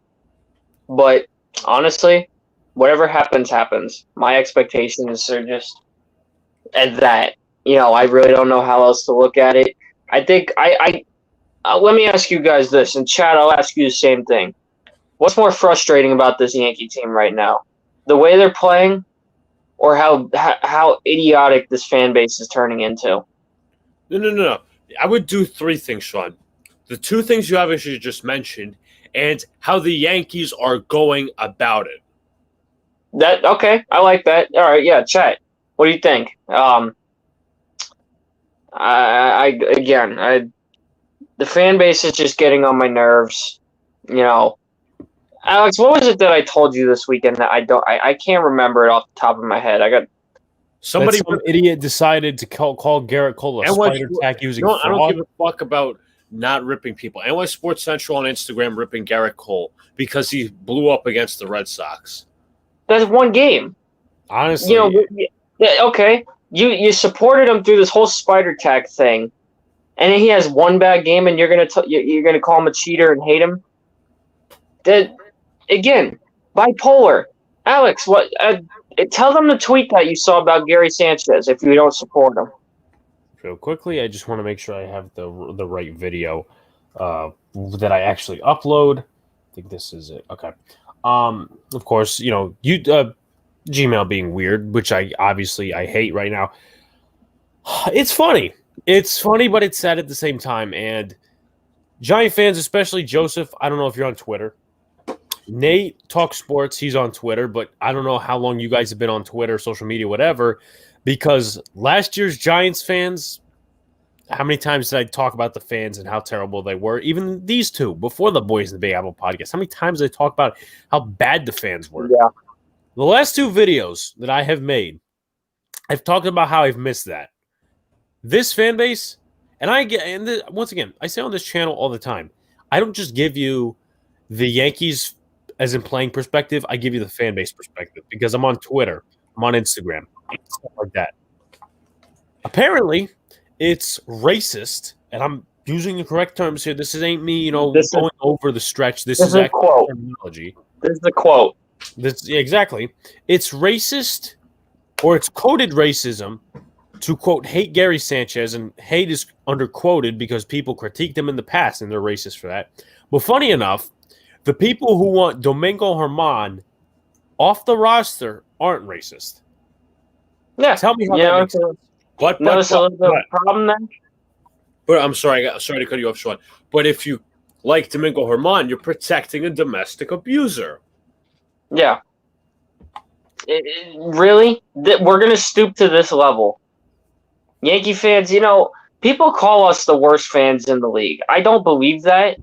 S1: But honestly, whatever happens, happens. My expectations are just at that. I really don't know how else to look at it. I think let me ask you guys this, and Chad, I'll ask you the same thing. What's more frustrating about this Yankee team right now? The way they're playing, or how idiotic this fan base is turning into?
S3: No. I would do three things, Sean. The two things you obviously just mentioned, and how the Yankees are going about it.
S1: Okay, I like that. All right, yeah, Chat. What do you think? The fan base is just getting on my nerves. Alex, what was it that I told you this weekend that I can't remember it off the top of my head.
S2: Some idiot decided to call Garrett Cole a spider tack using fraud.
S3: I don't give a fuck about not ripping people. NY Sports Central on Instagram ripping Garrett Cole because he blew up against the Red Sox.
S1: That's one game.
S2: Honestly.
S1: Okay. You supported him through this whole spider tack thing, and then he has one bad game, and you're gonna call him a cheater and hate him. Again, bipolar. Alex, what? Tell them the tweet that you saw about Gary Sanchez if you don't support him.
S2: Real quickly, I just want to make sure I have the right video. that I actually upload. I think this is it. Okay. Of course, Gmail being weird, which I hate right now. It's funny. It's funny, but it's sad at the same time. And Giant fans, especially Joseph, I don't know if you're on Twitter. Nate talks sports. He's on Twitter, but I don't know how long you guys have been on Twitter, social media, whatever, because last year's Giants fans, how many times did I talk about the fans and how terrible they were? Even these two, before the Boys in the Big Apple podcast, how many times did I talk about how bad the fans were?
S1: Yeah.
S2: The last two videos that I have made, I've talked about how I've missed that. This fan base, once again, I say on this channel all the time, I don't just give you the Yankees as in playing perspective, I give you the fan base perspective because I'm on Twitter, I'm on Instagram, stuff like that. Apparently, it's racist, and I'm using the correct terms here. This ain't me, going over the stretch. This is actual terminology.
S1: This is the quote.
S2: Exactly. It's racist, or it's coded racism to, quote, hate Gary Sanchez, and hate is underquoted because people critiqued him in the past, and they're racist for that. But funny enough, the people who want Domingo Germán off the roster aren't racist.
S1: Yeah.
S2: Tell me how that makes sense.
S3: But
S1: the problem then?
S3: But I'm sorry to cut you off, Sean. But if you like Domingo Germán, you're protecting a domestic abuser.
S1: Yeah. Really? We're going to stoop to this level. Yankee fans, people call us the worst fans in the league. I don't believe that.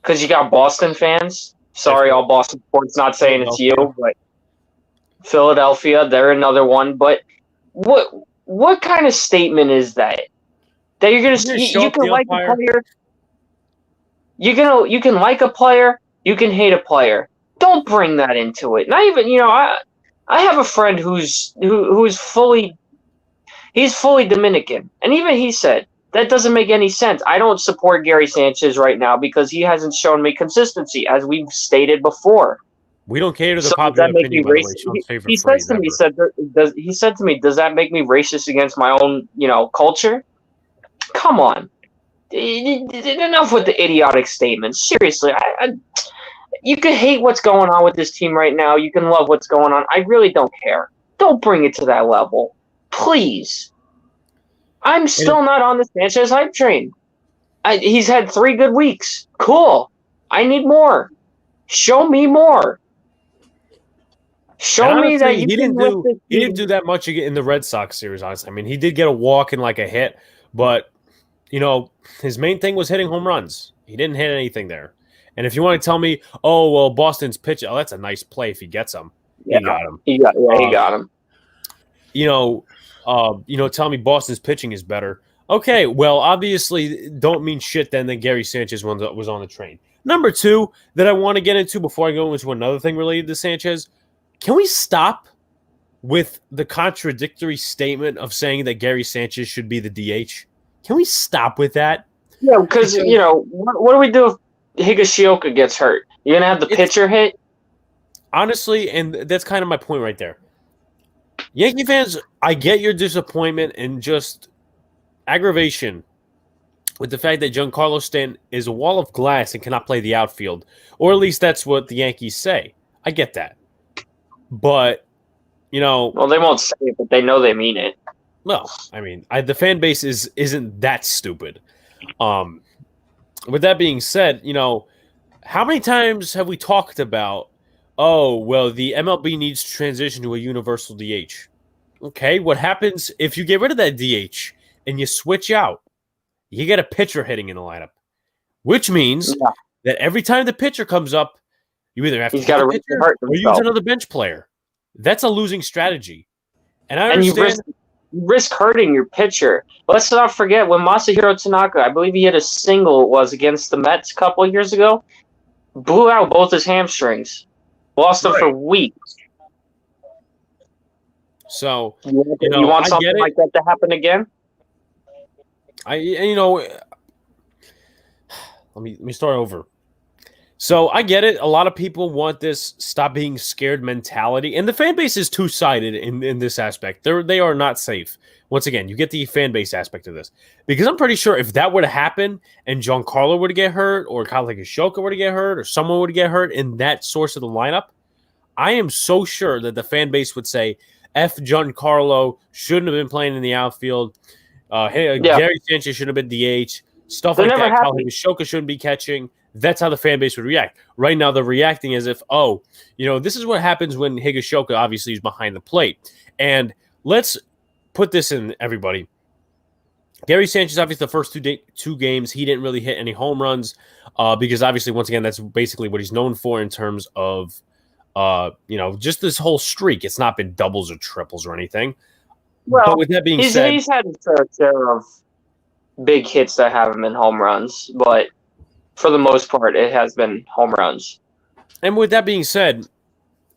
S1: Because you got Boston fans. Sorry, all Boston sports, not saying it's you, but Philadelphia, they're another one. But what kind of statement is that? That you're gonna you can like a player. You can like a player, you can hate a player. Don't bring that into it. Not even I have a friend who's fully Dominican, and even he said, that doesn't make any sense. I don't support Gary Sanchez right now because he hasn't shown me consistency, as we've stated before.
S2: We don't cater to the popular opinion, by the way. Sean's favorite phrase ever.
S1: He said to me, does that make me racist against my own, culture? Come on. Enough with the idiotic statements. Seriously, you can hate what's going on with this team right now. You can love what's going on. I really don't care. Don't bring it to that level. Please. I'm still not on the Sanchez hype train. He's had 3 good weeks. Cool. I need more. Show me more. Show me that you can lift this team.
S2: He didn't do that much in the Red Sox series, honestly. I mean, he did get a walk and like a hit, but his main thing was hitting home runs. He didn't hit anything there. And if you want to tell me, oh well, Boston's pitch, that's a nice play if he gets him.
S1: Yeah,
S2: he got him.
S1: He got him.
S2: Tell me Boston's pitching is better. Okay, well, obviously, don't mean shit then that Gary Sanchez was on the train. Number 2 that I want to get into before I go into another thing related to Sanchez, can we stop with the contradictory statement of saying that Gary Sanchez should be the DH? Can we stop with that?
S1: Yeah, because, what do we do if Higashioka gets hurt? You're going to have the pitcher hit?
S2: Honestly, and that's kind of my point right there. Yankee fans, I get your disappointment and just aggravation with the fact that Giancarlo Stanton is a wall of glass and cannot play the outfield. Or at least that's what the Yankees say. I get that. But,
S1: well, they won't say it, but they know they mean it.
S2: Well, I mean, the fan base isn't that stupid. With that being said, how many times have we talked about, oh, well, the MLB needs to transition to a universal DH? Okay, what happens if you get rid of that DH and you switch out? You get a pitcher hitting in the lineup, which means that every time the pitcher comes up, you either have to hit the pitcher or use another bench player. That's a losing strategy. And I understand.
S1: You risk hurting your pitcher. Let's not forget when Masahiro Tanaka, I believe he hit a single, against the Mets a couple of years ago, blew out both his hamstrings. Lost them for weeks.
S2: So,
S1: you want something like that to happen again?
S2: Let me start over. So I get it. A lot of people want this stop being scared mentality. And the fan base is two-sided in this aspect. They are not safe. Once again, you get the fan base aspect of this. Because I'm pretty sure if that were to happen and Giancarlo were to get hurt or Alex-GajovichProtich were to get hurt or someone were to get hurt in that source of the lineup, I am so sure that the fan base would say, F Giancarlo shouldn't have been playing in the outfield. Gary Sanchez should have been DH. Stuff
S1: They're
S2: like
S1: never
S2: that.
S1: happy.
S2: Alex-GajovichProtich shouldn't be catching. That's how the fan base would react. Right now, they're reacting as if, this is what happens when Higashioka obviously is behind the plate. And let's put this in, everybody. Gary Sanchez, obviously, the first two games, he didn't really hit any home runs because obviously, once again, that's basically what he's known for in terms of, just this whole streak. It's not been doubles or triples or anything.
S1: Well,
S2: but with that being said,
S1: he's had his fair share of big hits that haven't been home runs, but for the most part, it has been home runs.
S2: And with that being said,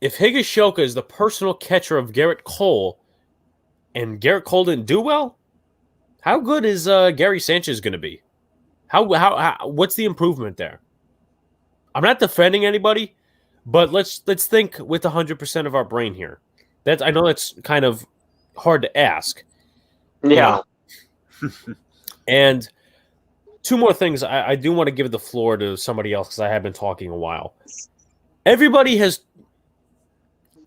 S2: if Higashioka is the personal catcher of Garrett Cole, and Garrett Cole didn't do well, how good is Gary Sanchez going to be? How what's the improvement there? I'm not defending anybody, but let's think with 100% of our brain here. I know that's kind of hard to ask.
S1: Yeah.
S2: And two more things. I do want to give the floor to somebody else because I have been talking a while. Everybody has.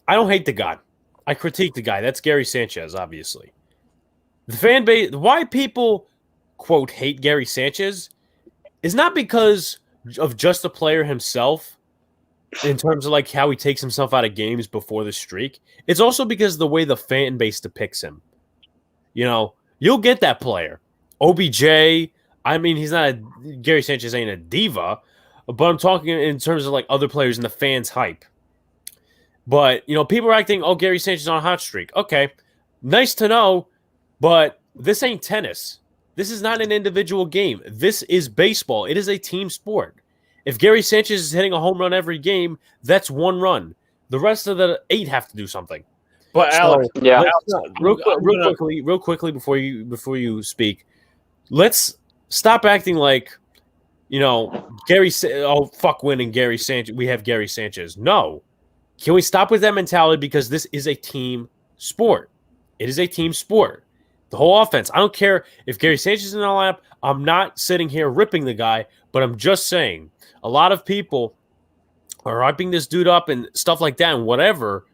S2: I don't hate the guy. I critique the guy. That's Gary Sanchez, obviously. The fan base. Why people, quote, hate Gary Sanchez is not because of just the player himself in terms of like how he takes himself out of games before the streak. It's also because of the way the fan base depicts him. You'll get that player. OBJ. I mean, Gary Sanchez ain't a diva, but I'm talking in terms of like other players and the fans' hype. But, people are acting, Gary Sanchez on a hot streak. Okay, nice to know, but this ain't tennis. This is not an individual game. This is baseball. It is a team sport. If Gary Sanchez is hitting a home run every game, that's one run. The rest of the 8 have to do something.
S3: But Alex,
S2: real quickly before you speak, let's stop acting like, fuck winning Gary Sanchez. We have Gary Sanchez. No. Can we stop with that mentality? Because this is a team sport. It is a team sport. The whole offense. I don't care if Gary Sanchez is in the lineup. I'm not sitting here ripping the guy, but I'm just saying a lot of people are hyping this dude up and stuff like that and whatever.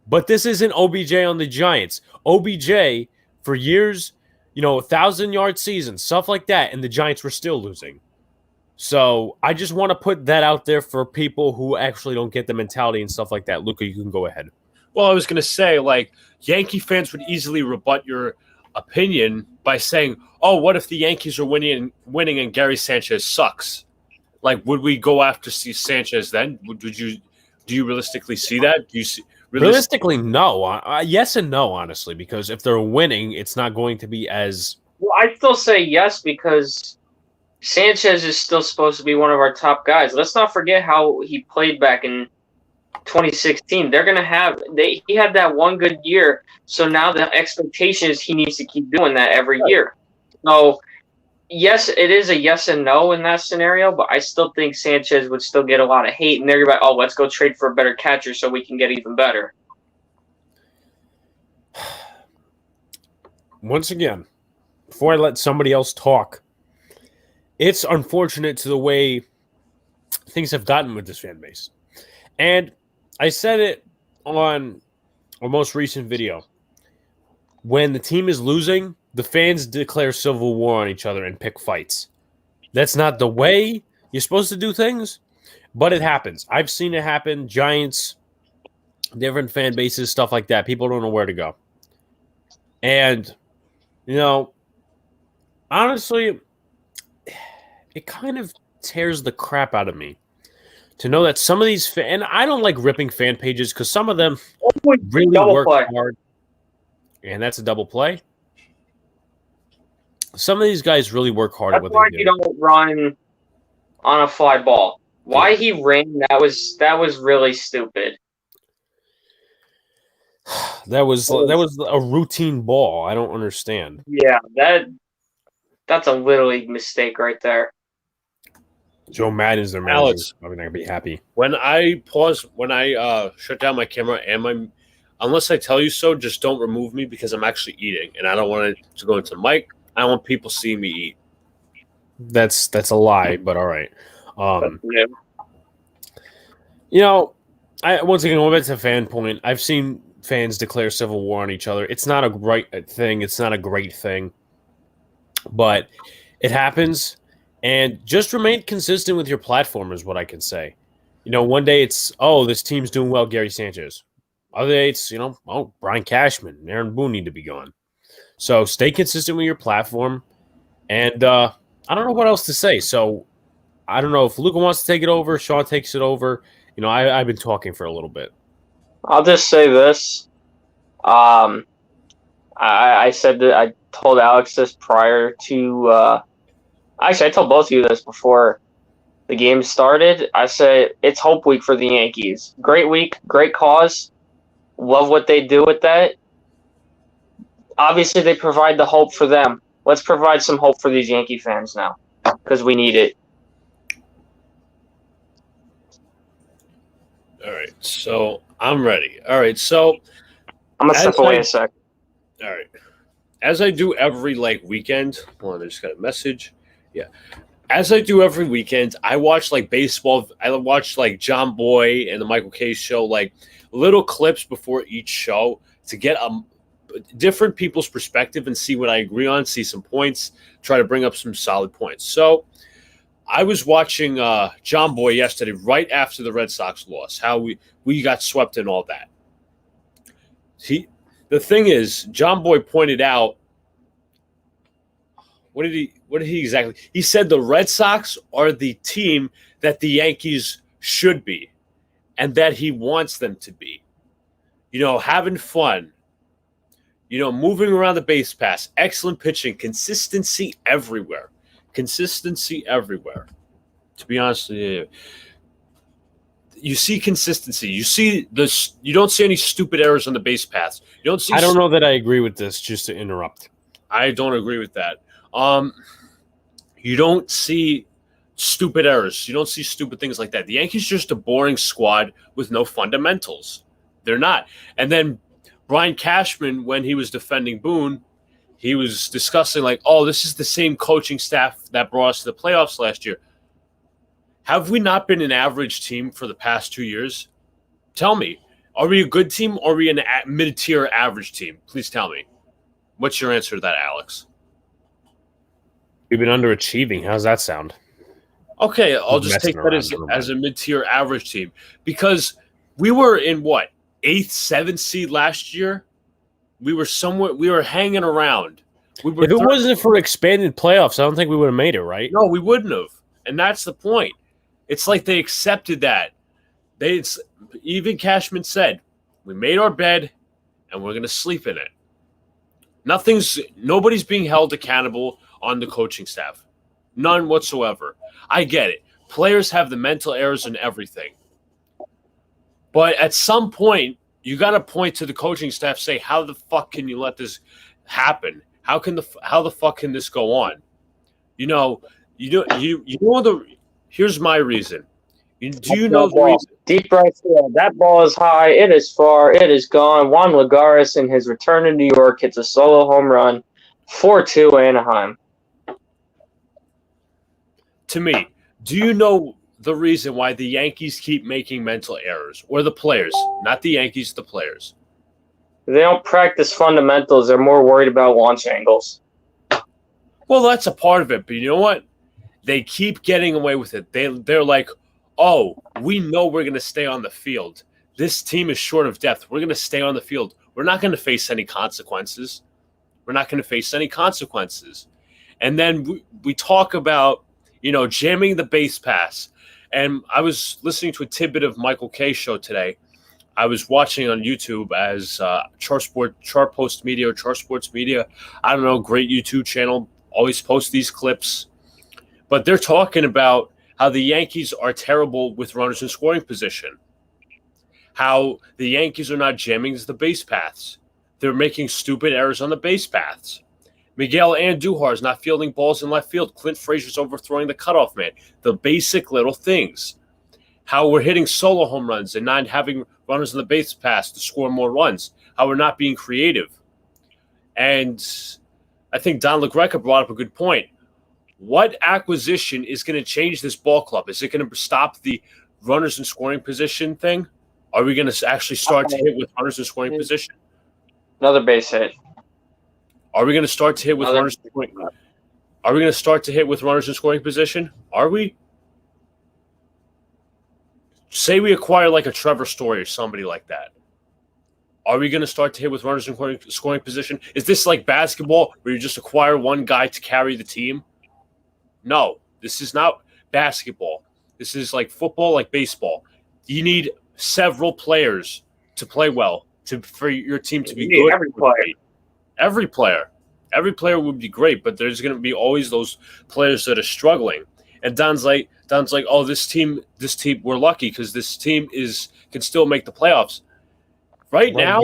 S2: But this isn't OBJ on the Giants. OBJ, for years, 1,000-yard seasons, stuff like that, and the Giants were still losing. So I just want to put that out there for people who actually don't get the mentality and stuff like that. Luca, you can go ahead.
S3: Well, I was going to say, Yankee fans would easily rebut your opinion by saying, oh, what if the Yankees are winning and Gary Sanchez sucks? Would we go after Sanchez then? Do you realistically see that? Do you see
S2: realistically? No. Yes and no, honestly, because if they're winning, it's not going to be as.
S1: Well, I still say yes because Sanchez is still supposed to be one of our top guys. Let's not forget how he played back in 2016. They're going to have he had that one good year, so now the expectation is he needs to keep doing that every year. So, yes, it is a yes and no in that scenario, but I still think Sanchez would still get a lot of hate, and they're going to be let's go trade for a better catcher so we can get even better.
S2: Once again, before I let somebody else talk, it's unfortunate to the way things have gotten with this fan base. And I said it on our most recent video. When the team is losing, the fans declare civil war on each other and pick fights. That's not the way you're supposed to do things, but it happens. I've seen it happen. Giants, different fan bases, stuff like that. People don't know where to go. And, honestly, it kind of tears the crap out of me to know that some of these and I don't like ripping fan pages because some of them really work hard. And that's a double play. Some of these guys really work hard at what they do.
S1: That's why you don't run on a fly ball. Why he ran, that was really stupid.
S2: That was a routine ball. I don't understand.
S1: Yeah, that's a little league mistake right there.
S2: Joe Madden's their manager.
S3: Alex,
S2: Probably not gonna be happy.
S3: when I shut down my camera and unless I tell you so, just don't remove me because I'm actually eating and I don't want it to go into the mic. I don't want people seeing me eat.
S2: That's a lie, but all right.
S1: Yeah.
S2: You know, once again going back to the fan point, I've seen fans declare civil war on each other. It's not a right thing. It's not a great thing, but it happens. And just remain consistent with your platform is what I can say. You know, one day it's, this team's doing well, Gary Sanchez. Other day it's, Brian Cashman and Aaron Boone need to be gone. So stay consistent with your platform. And I don't know what else to say. So I don't know if Luca wants to take it over, Sean takes it over. I've been talking for a little bit.
S1: I'll just say this. I said that I told Alex this prior to. Actually, I told both of you this before the game started. I said it's Hope Week for the Yankees. Great week, great cause. Love what they do with that. Obviously, they provide the hope for them. Let's provide some hope for these Yankee fans now because we need it.
S3: All right, so I'm ready. All right, so
S1: I'm gonna step away a sec.
S3: All right, as I do every weekend. Hold on, I just got a message. Yeah, as I do every weekend, I watch baseball. I watch John Boy and the Michael K show, little clips before each show to get different people's perspective and see what I agree on, see some points, try to bring up some solid points. So I was watching John Boy yesterday, right after the Red Sox loss, how we got swept and all that. The thing is, John Boy pointed out, what did he exactly? He said the Red Sox are the team that the Yankees should be, and that he wants them to be. Having fun. Moving around the base pass, excellent pitching, consistency everywhere. Consistency everywhere. To be honest with you, you see consistency. You don't see any stupid errors on the base paths. You don't see.
S2: I don't know that I agree with this. Just to interrupt,
S3: I don't agree with that. You don't see stupid errors. You don't see stupid things like that. The Yankees are just a boring squad with no fundamentals. They're not. And then Brian Cashman, when he was defending Boone, he was discussing this is the same coaching staff that brought us to the playoffs last year. Have we not been an average team for the past 2 years? Tell me. Are we a good team or are we a mid-tier average team? Please tell me. What's your answer to that, Alex?
S2: We've been underachieving. How's that sound?
S3: Okay, I'll just take that as a mid-tier average team. Because we were in 8th, 7th seed last year? We were hanging around. If
S2: it wasn't for expanded playoffs, I don't think we would have made it, right?
S3: No, we wouldn't have. And that's the point. It's like they accepted that. Even Cashman said, we made our bed and we're going to sleep in it. Nobody's being held accountable on the coaching staff. None whatsoever. I get it. Players have the mental errors and everything. But at some point, you got to point to the coaching staff, say, how the fuck can you let this happen? How the fuck can this go on? Here's my reason. Do you know the reason?
S1: Deep right field. That ball is high. It is far. It is gone. Juan Lagares, in his return to New York, hits a solo home run. 4-2 Anaheim.
S3: To me, do you know the reason why the Yankees keep making mental errors? Or the players, not the Yankees, the players.
S1: They don't practice fundamentals. They're more worried about launch angles.
S3: Well, that's a part of it. But you know what? They keep getting away with it. They're like, oh, we know we're going to stay on the field. This team is short of depth. We're going to stay on the field. We're not going to face any consequences. And then we talk about, jamming the base pass. And I was listening to a tidbit of Michael K show today. I was watching on YouTube as Char Sports Media, I don't know, great YouTube channel, always post these clips. But they're talking about how the Yankees are terrible with runners in scoring position. How the Yankees are not jamming the base paths. They're making stupid errors on the base paths. Miguel Andujar is not fielding balls in left field. Clint Frazier's overthrowing the cutoff man. The basic little things. How we're hitting solo home runs and not having runners in the base pass to score more runs. How we're not being creative. And I think Don LaGreca brought up a good point. What acquisition is going to change this ball club? Is it going to stop the runners in scoring position thing? Are we going to actually start to hit with runners in scoring position?
S1: Another base hit.
S3: Are we going to start to hit with runners in scoring? Are we going to start to hit with runners in scoring position? Are we? Say we acquire like a Trevor Story or somebody like that. Are we going to start to hit with runners in scoring position? Is this like basketball where you just acquire one guy to carry the team? No, this is not basketball. This is like football, like baseball. You need several players to play well, for your team to be good. Every player would be great, but there's going to be always those players that are struggling. And Don's like, oh, this team, we're lucky because this team can still make the playoffs. Right now,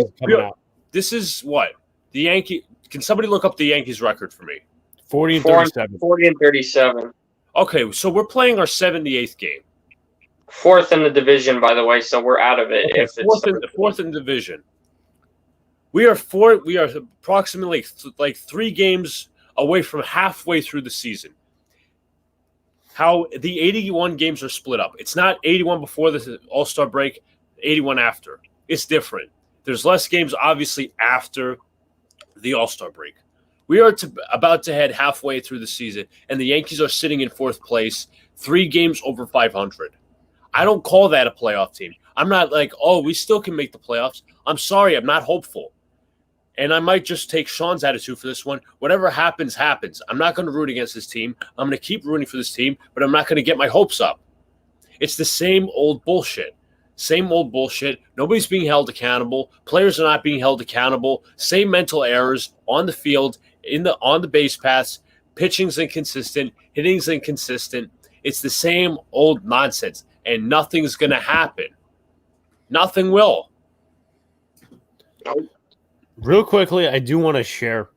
S3: this is what the Yankee. Can somebody look up the Yankees record for me?
S2: 40 and 37.
S1: 40 and 37.
S3: Okay, so we're playing our 78th game.
S1: Fourth in the division, by the way, so we're out of it.
S3: Okay, fourth in the division. We are approximately like 3 games away from halfway through the season. How the 81 games are split up. It's not 81 before the All-Star break, 81 after. It's different. There's less games, obviously, after the All-Star break. We are about to head halfway through the season, and the Yankees are sitting in 4th place, 3 games over 500. I don't call that a playoff team. I'm not like, oh, we still can make the playoffs. I'm sorry, I'm not hopeful. And I might just take Sean's attitude for this one. Whatever happens, happens. I'm not going to root against this team. I'm going to keep rooting for this team, but I'm not going to get my hopes up. It's the same old bullshit. Same old bullshit. Nobody's being held accountable. Players are not being held accountable. Same mental errors on the field, on the base paths. Pitching's inconsistent. Hitting's inconsistent. It's the same old nonsense, and nothing's going to happen. Nothing will.
S2: Real quickly, I do want to share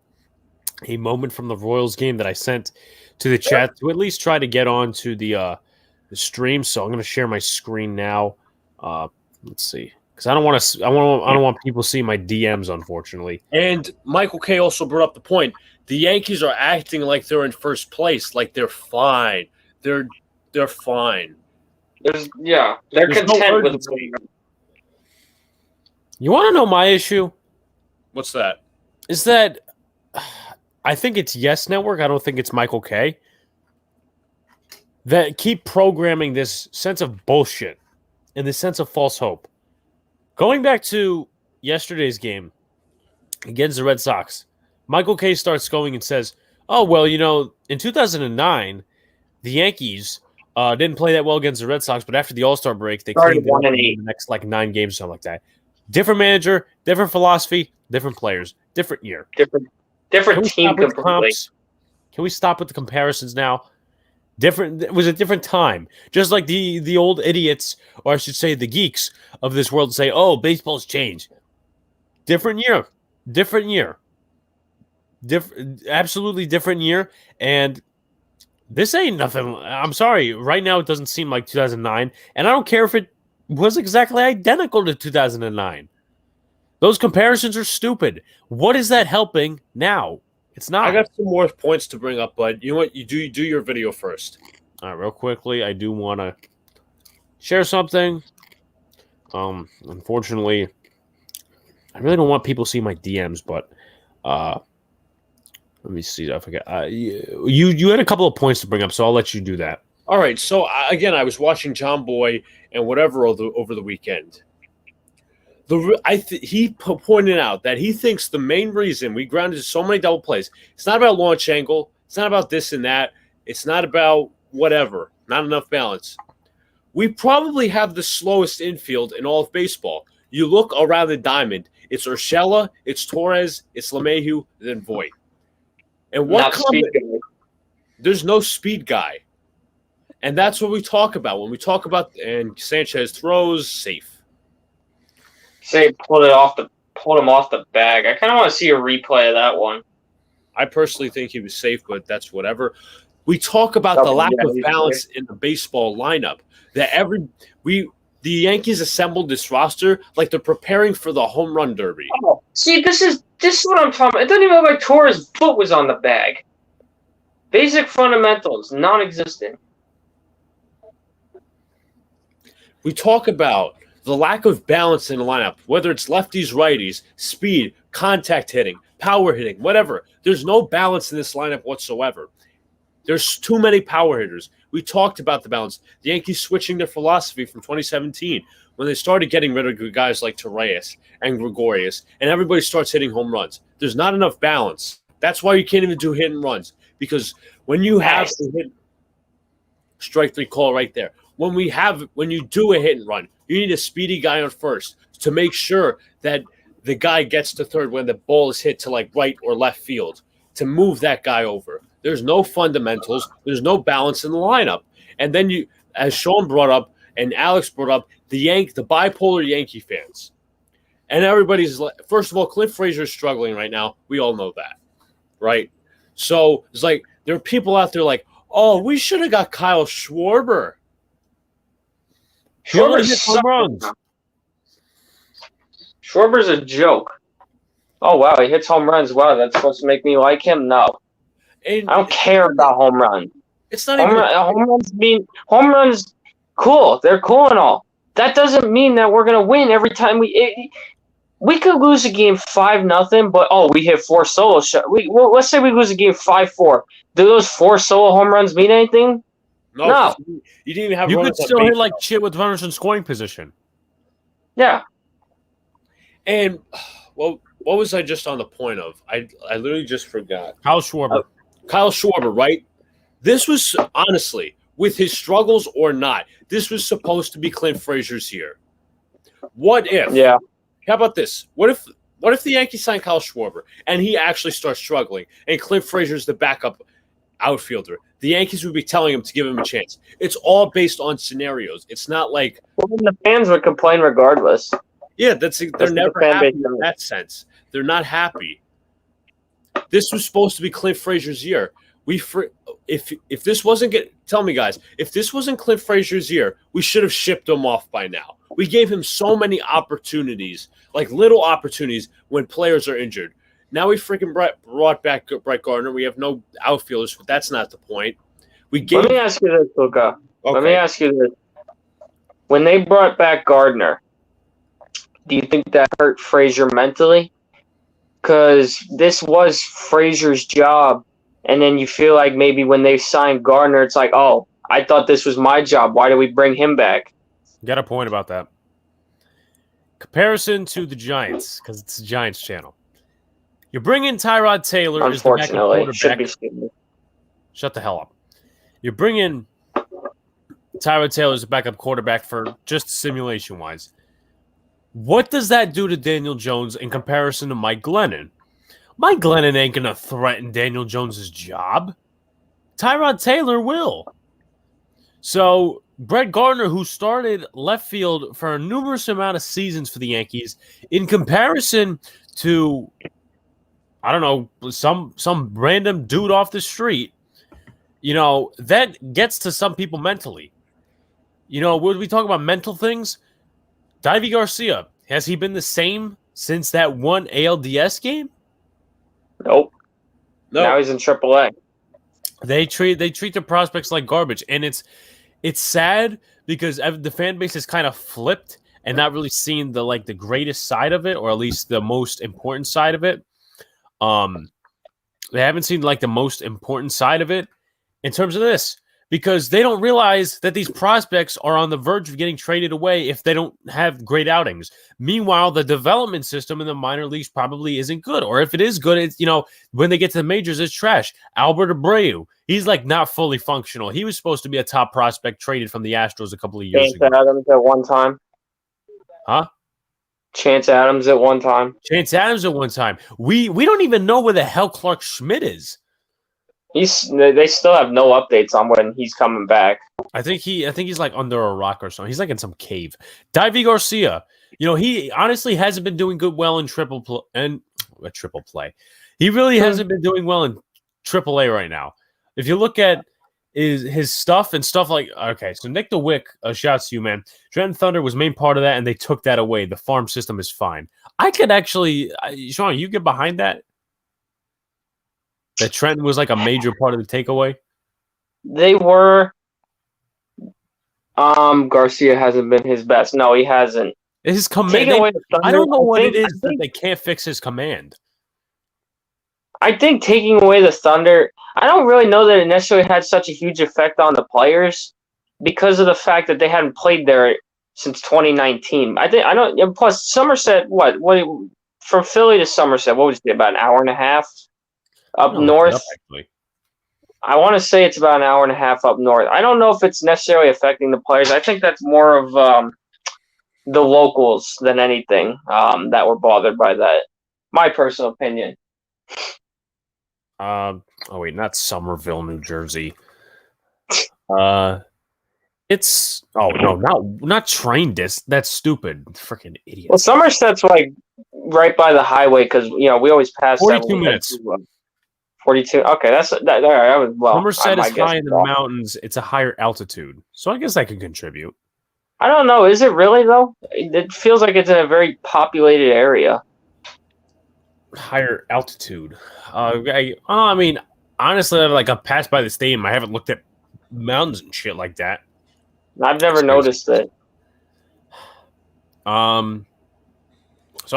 S2: a moment from the Royals game that I sent to the chat to at least try to get on to the stream. So I'm going to share my screen now. Let's see, because I don't want people to see my DMs, unfortunately.
S3: And Michael K also brought up the point: the Yankees are acting like they're in first place, like they're fine. They're fine.
S1: There's content with winning.
S2: You want to know my issue?
S3: What's that?
S2: Is that I think it's Yes Network. I don't think it's Michael K. That keep programming this sense of bullshit and this sense of false hope. Going back to yesterday's game against the Red Sox, Michael K starts going and says, oh, well, in 2009, the Yankees didn't play that well against the Red Sox, but after the All-Star break, they cleaned it up in the next 9 games or something like that. Different manager, different philosophy, different players, different year.
S1: Different team completely.
S2: Can we stop with the comparisons now? It was a different time. Just like the old idiots, or I should say the geeks of this world say, oh, baseball's changed. Different year. Absolutely different year. And this ain't nothing. I'm sorry. Right now, it doesn't seem like 2009. And I don't care if it was exactly identical to 2009. Those comparisons are stupid. What is that helping now? It's not.
S3: I got some more points to bring up, but you know what? You do your video first.
S2: All right, real quickly, I do want to share something. Unfortunately, I really don't want people to see my DMs, but let me see. I forgot. You had a couple of points to bring up, so I'll let you do that.
S3: All right. So again, I was watching John Boy and whatever over the weekend. He pointed out that he thinks the main reason we grounded so many double plays, it's not about launch angle, it's not about this and that, it's not about whatever, not enough balance. We probably have the slowest infield in all of baseball. You look around the diamond, it's Urshela, it's Torres, it's LeMahieu, then Voit. And there's no speed guy. And that's what we talk about. When we talk about, and Sanchez throws, safe.
S1: Say pulled him off the bag. I kind of want to see a replay of that one.
S3: I personally think he was safe, but that's whatever. We talk about the lack of balance in the baseball lineup. The Yankees assembled this roster like they're preparing for the home run derby.
S1: Oh, see, this is what I'm talking about. It doesn't even look like Torres' foot was on the bag. Basic fundamentals, non-existent.
S3: We talk about the lack of balance in the lineup, whether it's lefties, righties, speed, contact hitting, power hitting, whatever. There's no balance in this lineup whatsoever. There's too many power hitters. We talked about the balance. The Yankees switching their philosophy from 2017 when they started getting rid of guys like Torres and Gregorius, and everybody starts hitting home runs. There's not enough balance. That's why you can't even do hit and runs, because when you have to hit strike three call right there. When you do a hit and run, you need a speedy guy on first to make sure that the guy gets to third when the ball is hit to like right or left field to move that guy over. There's no fundamentals. There's no balance in the lineup. And then you, as Sean brought up and Alex brought up, the bipolar Yankee fans. And everybody's like, first of all, Clint Frazier is struggling right now. We all know that, right? So it's like there are people out there like, oh, we should have got Kyle Schwarber.
S1: Schwarber's a joke. Oh, wow, he hits home runs. Wow, that's supposed to make me like him? No.
S3: And
S1: I don't care about home runs.
S3: It's not even
S1: home runs. Cool, they're cool and all. That doesn't mean that we're gonna win every time we could lose a game 5-0, but we hit 4 solo shots. Let's say we lose a game 5-4. Do those 4 solo home runs mean anything? No.
S3: You didn't even have.
S2: You could still hit like shit with runners in scoring position.
S1: Yeah.
S3: And what was I just on the point of? I literally just forgot.
S2: Kyle Schwarber, right?
S3: This was honestly, with his struggles or not, this was supposed to be Clint Frazier's year. What if?
S1: Yeah.
S3: How about this? What if the Yankees sign Kyle Schwarber and he actually starts struggling and Clint Frazier's the backup outfielder? The Yankees would be telling him to give him a chance. It's all based on scenarios. It's not like
S1: the fans would complain regardless.
S3: Yeah, they're never happy in that sense. They're not happy. This was supposed to be Clint Frazier's year. If this wasn't tell me guys, if this wasn't Clint Frazier's year, we should have shipped him off by now. We gave him so many opportunities, like little opportunities when players are injured. Now we freaking brought back Brett Gardner. We have no outfielders, but that's not the point.
S1: Let me ask you this, Luca.
S3: Okay.
S1: Let me ask you this. When they brought back Gardner, do you think that hurt Frazier mentally? Because this was Frazier's job, and then you feel like maybe when they signed Gardner, it's like, oh, I thought this was my job. Why did we bring him back?
S2: Got a point about that. Comparison to the Giants, because it's the Giants channel. You bring in Tyrod Taylor as the backup quarterback. Shut the hell up. You bring in Tyrod Taylor as a backup quarterback for just simulation-wise. What does that do to Daniel Jones in comparison to Mike Glennon? Mike Glennon ain't going to threaten Daniel Jones' job. Tyrod Taylor will. So Brett Gardner, who started left field for a numerous amount of seasons for the Yankees, in comparison to, I don't know, some random dude off the street, that gets to some people mentally. When we talk about mental things, Deivi Garcia, has he been the same since that one ALDS game?
S1: Nope. No. Now he's in AAA.
S2: They treat the prospects like garbage, and it's sad because the fan base has kind of flipped and not really seen the greatest side of it, or at least the most important side of it. They haven't seen the most important side of it in terms of this, because they don't realize that these prospects are on the verge of getting traded away if they don't have great outings. Meanwhile, the development system in the minor leagues probably isn't good. Or if it is good, it's, when they get to the majors, it's trash. Albert Abreu, he's not fully functional. He was supposed to be a top prospect traded from the Astros a couple of years ago.
S1: Chance Adams at one time.
S2: Huh?
S1: Chance Adams at one time.
S2: Chance Adams at one time. We don't even know where the hell Clark Schmidt is.
S1: They still have no updates on when he's coming back.
S2: I think he's under a rock or something. He's in some cave. Deivi Garcia, he honestly hasn't been doing well in triple play. He really hasn't been doing well in AAA right now. If you look at his stuff and stuff like, okay, so Nick DeWick, shouts to you, man. Trenton Thunder was main part of that, and they took that away. The farm system is fine. I could actually, Sean, you get behind that? That Trenton was like a major part of the takeaway?
S1: They were. Garcia hasn't been his best. No, he hasn't.
S2: His command. I don't know what it is that they can't fix his command.
S1: I think taking away the Thunder, I don't really know that it necessarily had such a huge effect on the players because of the fact that they hadn't played there since 2019. Plus Somerset, what from Philly to Somerset, what was it, about an hour and a half up north? I want to say it's about an hour and a half up north. I don't know if it's necessarily affecting the players. I think that's more of the locals than anything that were bothered by that. My personal opinion.
S2: Not Somerville, New Jersey. It's not train dis. That's stupid. Freaking idiot.
S1: Well, Somerset's like right by the highway because we always pass
S2: 42 minutes.
S1: 42. Okay, that was well.
S2: Somerset is high in the mountains. It's a higher altitude, so I guess that could contribute.
S1: I don't know. Is it really though? It feels like it's in a very populated area.
S2: Higher altitude. I mean, honestly, I've passed by the stadium. I haven't looked at mountains and shit like that.
S1: I've never noticed it.
S2: So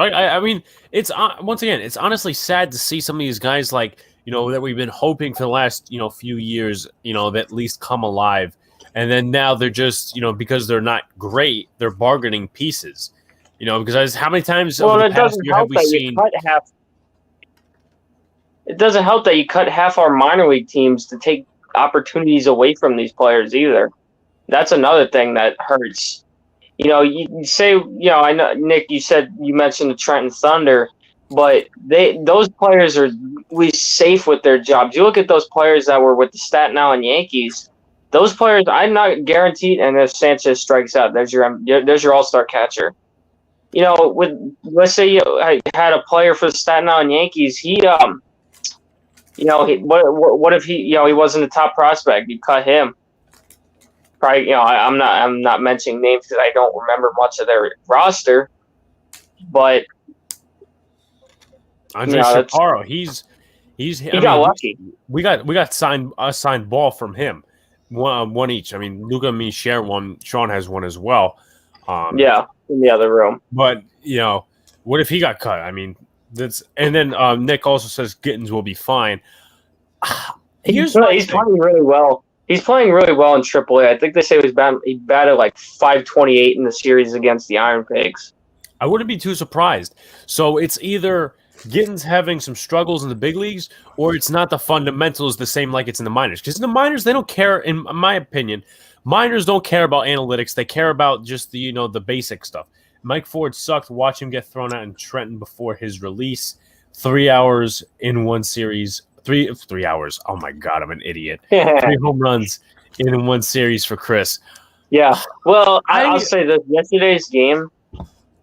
S2: I mean, it's once again, it's honestly sad to see some of these guys that we've been hoping for the last few years, that at least come alive, and then now they're just because they're not great, they're bargaining pieces. Because how many times over the past year have we seen?
S1: It doesn't help that you cut half our minor league teams to take opportunities away from these players either. That's another thing that hurts. You say, I know, Nick, you mentioned the Trenton Thunder, but those players are at least safe with their jobs. You look at those players that were with the Staten Island Yankees, those players, I'm not guaranteed, and if Sanchez strikes out, there's your all-star catcher. Let's say you had a player for the Staten Island Yankees, what if he wasn't a top prospect? You cut him. Probably, I'm not mentioning names because I don't remember much of their roster. But
S2: Andre Shapiro, he got
S1: lucky.
S2: We got signed ball from him, one each. I mean, Luca and me share one. Sean has one as well.
S1: In the other room.
S2: But what if he got cut? I mean. And then Nick also says Gittins will be fine.
S1: He's playing really well. He's playing really well in AAA. I think they say he batted like .528 in the series against the Iron Pigs.
S2: I wouldn't be too surprised. So it's either Gittins having some struggles in the big leagues, or it's not the fundamentals the same like it's in the minors. Because in the minors, they don't care. In my opinion, minors don't care about analytics. They care about just the basic stuff. Mike Ford sucked. Watch him get thrown out in Trenton before his release. 3 hours in one series. 3 hours. Oh my God, I'm an idiot. 3 home runs in one series for Chris.
S1: Yeah. Well, I'll say this: yesterday's game.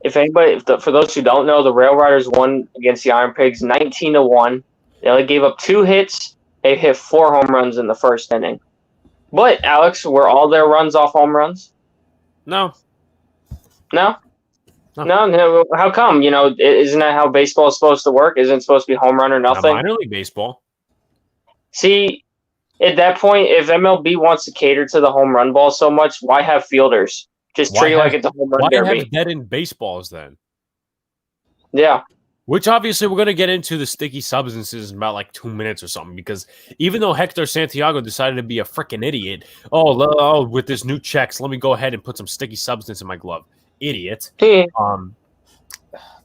S1: For those who don't know, the Rail Riders won against the Iron Pigs 19-1. They only gave up 2 hits. They hit 4 home runs in the first inning. But Alex, were all their runs off home runs?
S2: No.
S1: No. How come? Isn't that how baseball is supposed to work? Isn't it supposed to be home run or nothing?
S2: Not minor league baseball.
S1: See, at that point, if MLB wants to cater to the home run ball so much, why have fielders? Just treat it like it's a home run derby.
S2: Why have dead-end baseballs then?
S1: Yeah.
S2: Which obviously we're going to get into the sticky substances in about 2 minutes or something, because even though Hector Santiago decided to be a freaking idiot, with this new checks, let me go ahead and put some sticky substance in my glove. Idiot.
S1: And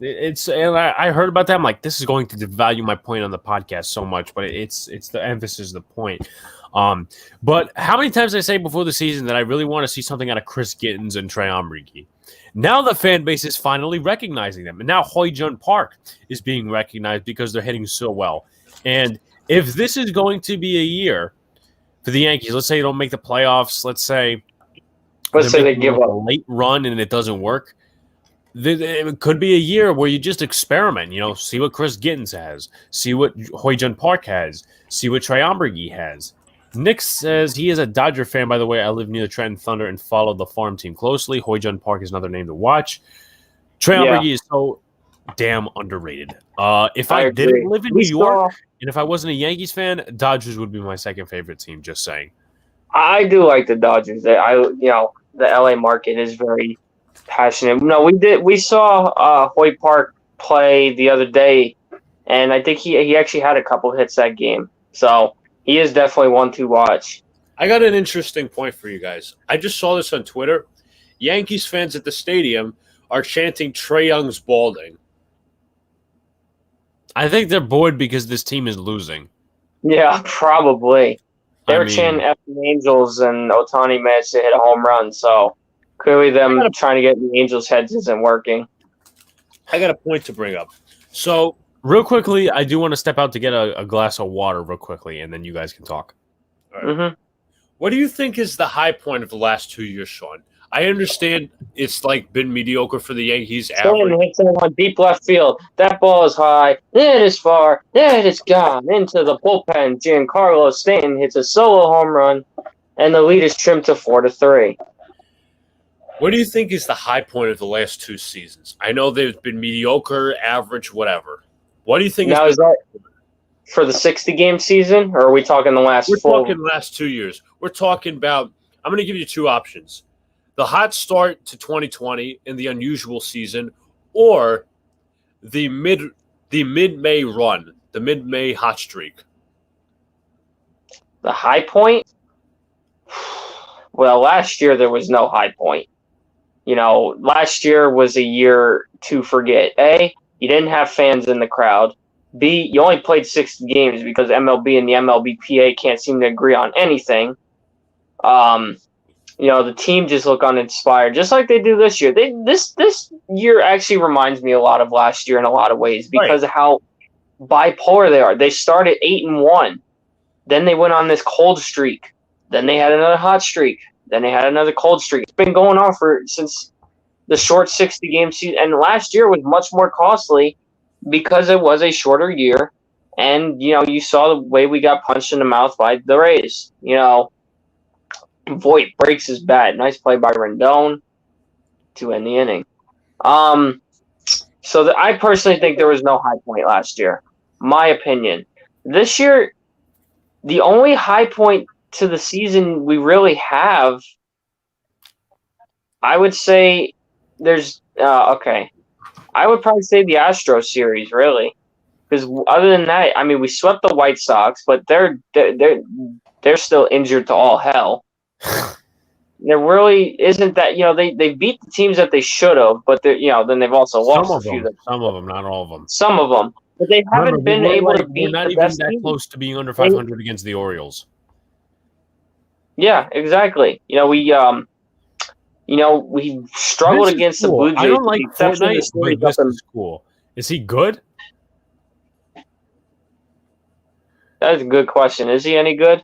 S2: I heard about that. I'm like, this is going to devalue my point on the podcast so much, but it's the emphasis of the point. But how many times did I say before the season that I really want to see something out of Chris Gittins and Trey Omrigi? Now the fan base is finally recognizing them, and now Hoy-Jun Park is being recognized because they're hitting so well. And if this is going to be a year for the Yankees, let's say they don't make the playoffs, let's say they give up a late run and it doesn't work. It could be a year where you just experiment, see what Chris Gittins has, see what Hoijun Park has, see what Trey Ombergy has. Nick says he is a Dodger fan, by the way. I live near the Trenton Thunder and follow the farm team closely. Hoijun Park is another name to watch. Trey Ombergy is so damn underrated. If I didn't live in New York and if I wasn't a Yankees fan, Dodgers would be my second favorite team, just saying.
S1: I do like the Dodgers. The LA market is very passionate. No, we saw Hoy Park play the other day, and I think he actually had a couple hits that game. So he is definitely one to watch.
S3: I got an interesting point for you guys. I just saw this on Twitter. Yankees fans at the stadium are chanting Trae Young's balding.
S2: I think they're bored because this team is losing.
S1: Yeah, probably. They were chanting F the Angels, and Ohtani managed to hit a home run. So clearly them trying to get in the Angels' heads isn't working.
S3: I got a point to bring up. So
S2: real quickly, I do want to step out to get a glass of water real quickly, and then you guys can talk.
S3: All right. Mm-hmm. What do you think is the high point of the last 2 years, Sean? I understand it's been mediocre for the Yankees.
S1: Stanton hits on deep left field. That ball is high. It is far. It is gone into the bullpen. Giancarlo Stanton hits a solo home run, and the lead is trimmed to 4-3.
S3: What do you think is the high point of the last 2 seasons? I know they've been mediocre, average, whatever. What do you think?
S1: Now, is that for the 60-game season, or are we talking the last?
S3: We're talking the last 2 years. We're talking about. I'm going to give you 2 options. The hot start to 2020 in the unusual season, or the mid-May run, the mid-May hot streak.
S1: The high point? Well, last year there was no high point. Last year was a year to forget. A, you didn't have fans in the crowd. B, you only played 60 games because MLB and the MLBPA can't seem to agree on anything. The team just look uninspired, just like they do this year. This year actually reminds me a lot of last year in a lot of ways because of how bipolar they are. They started 8-1, then they went on this cold streak, then they had another hot streak, then they had another cold streak. It's been going on since the short 60-game season, and last year was much more costly because it was a shorter year, and you saw the way we got punched in the mouth by the Rays. Voit breaks his bat. Nice play by Rendon to end the inning. So I personally think there was no high point last year. My opinion. This year, the only high point to the season we really have, I would say there's okay. I would probably say the Astros series, really. Because other than that, we swept the White Sox, but they're still injured to all hell. There really isn't that. They beat the teams that they should have, but then they've also lost a few.
S2: Some of them, not all of them.
S1: Some of them, but they haven't been able to beat.
S2: We're not even that close to being under 500 against the Orioles.
S1: Yeah, exactly. We struggled against the Blue Jays.
S2: I don't like Fortnite, but this is cool. Is he good?
S1: That's a good question. Is he any good?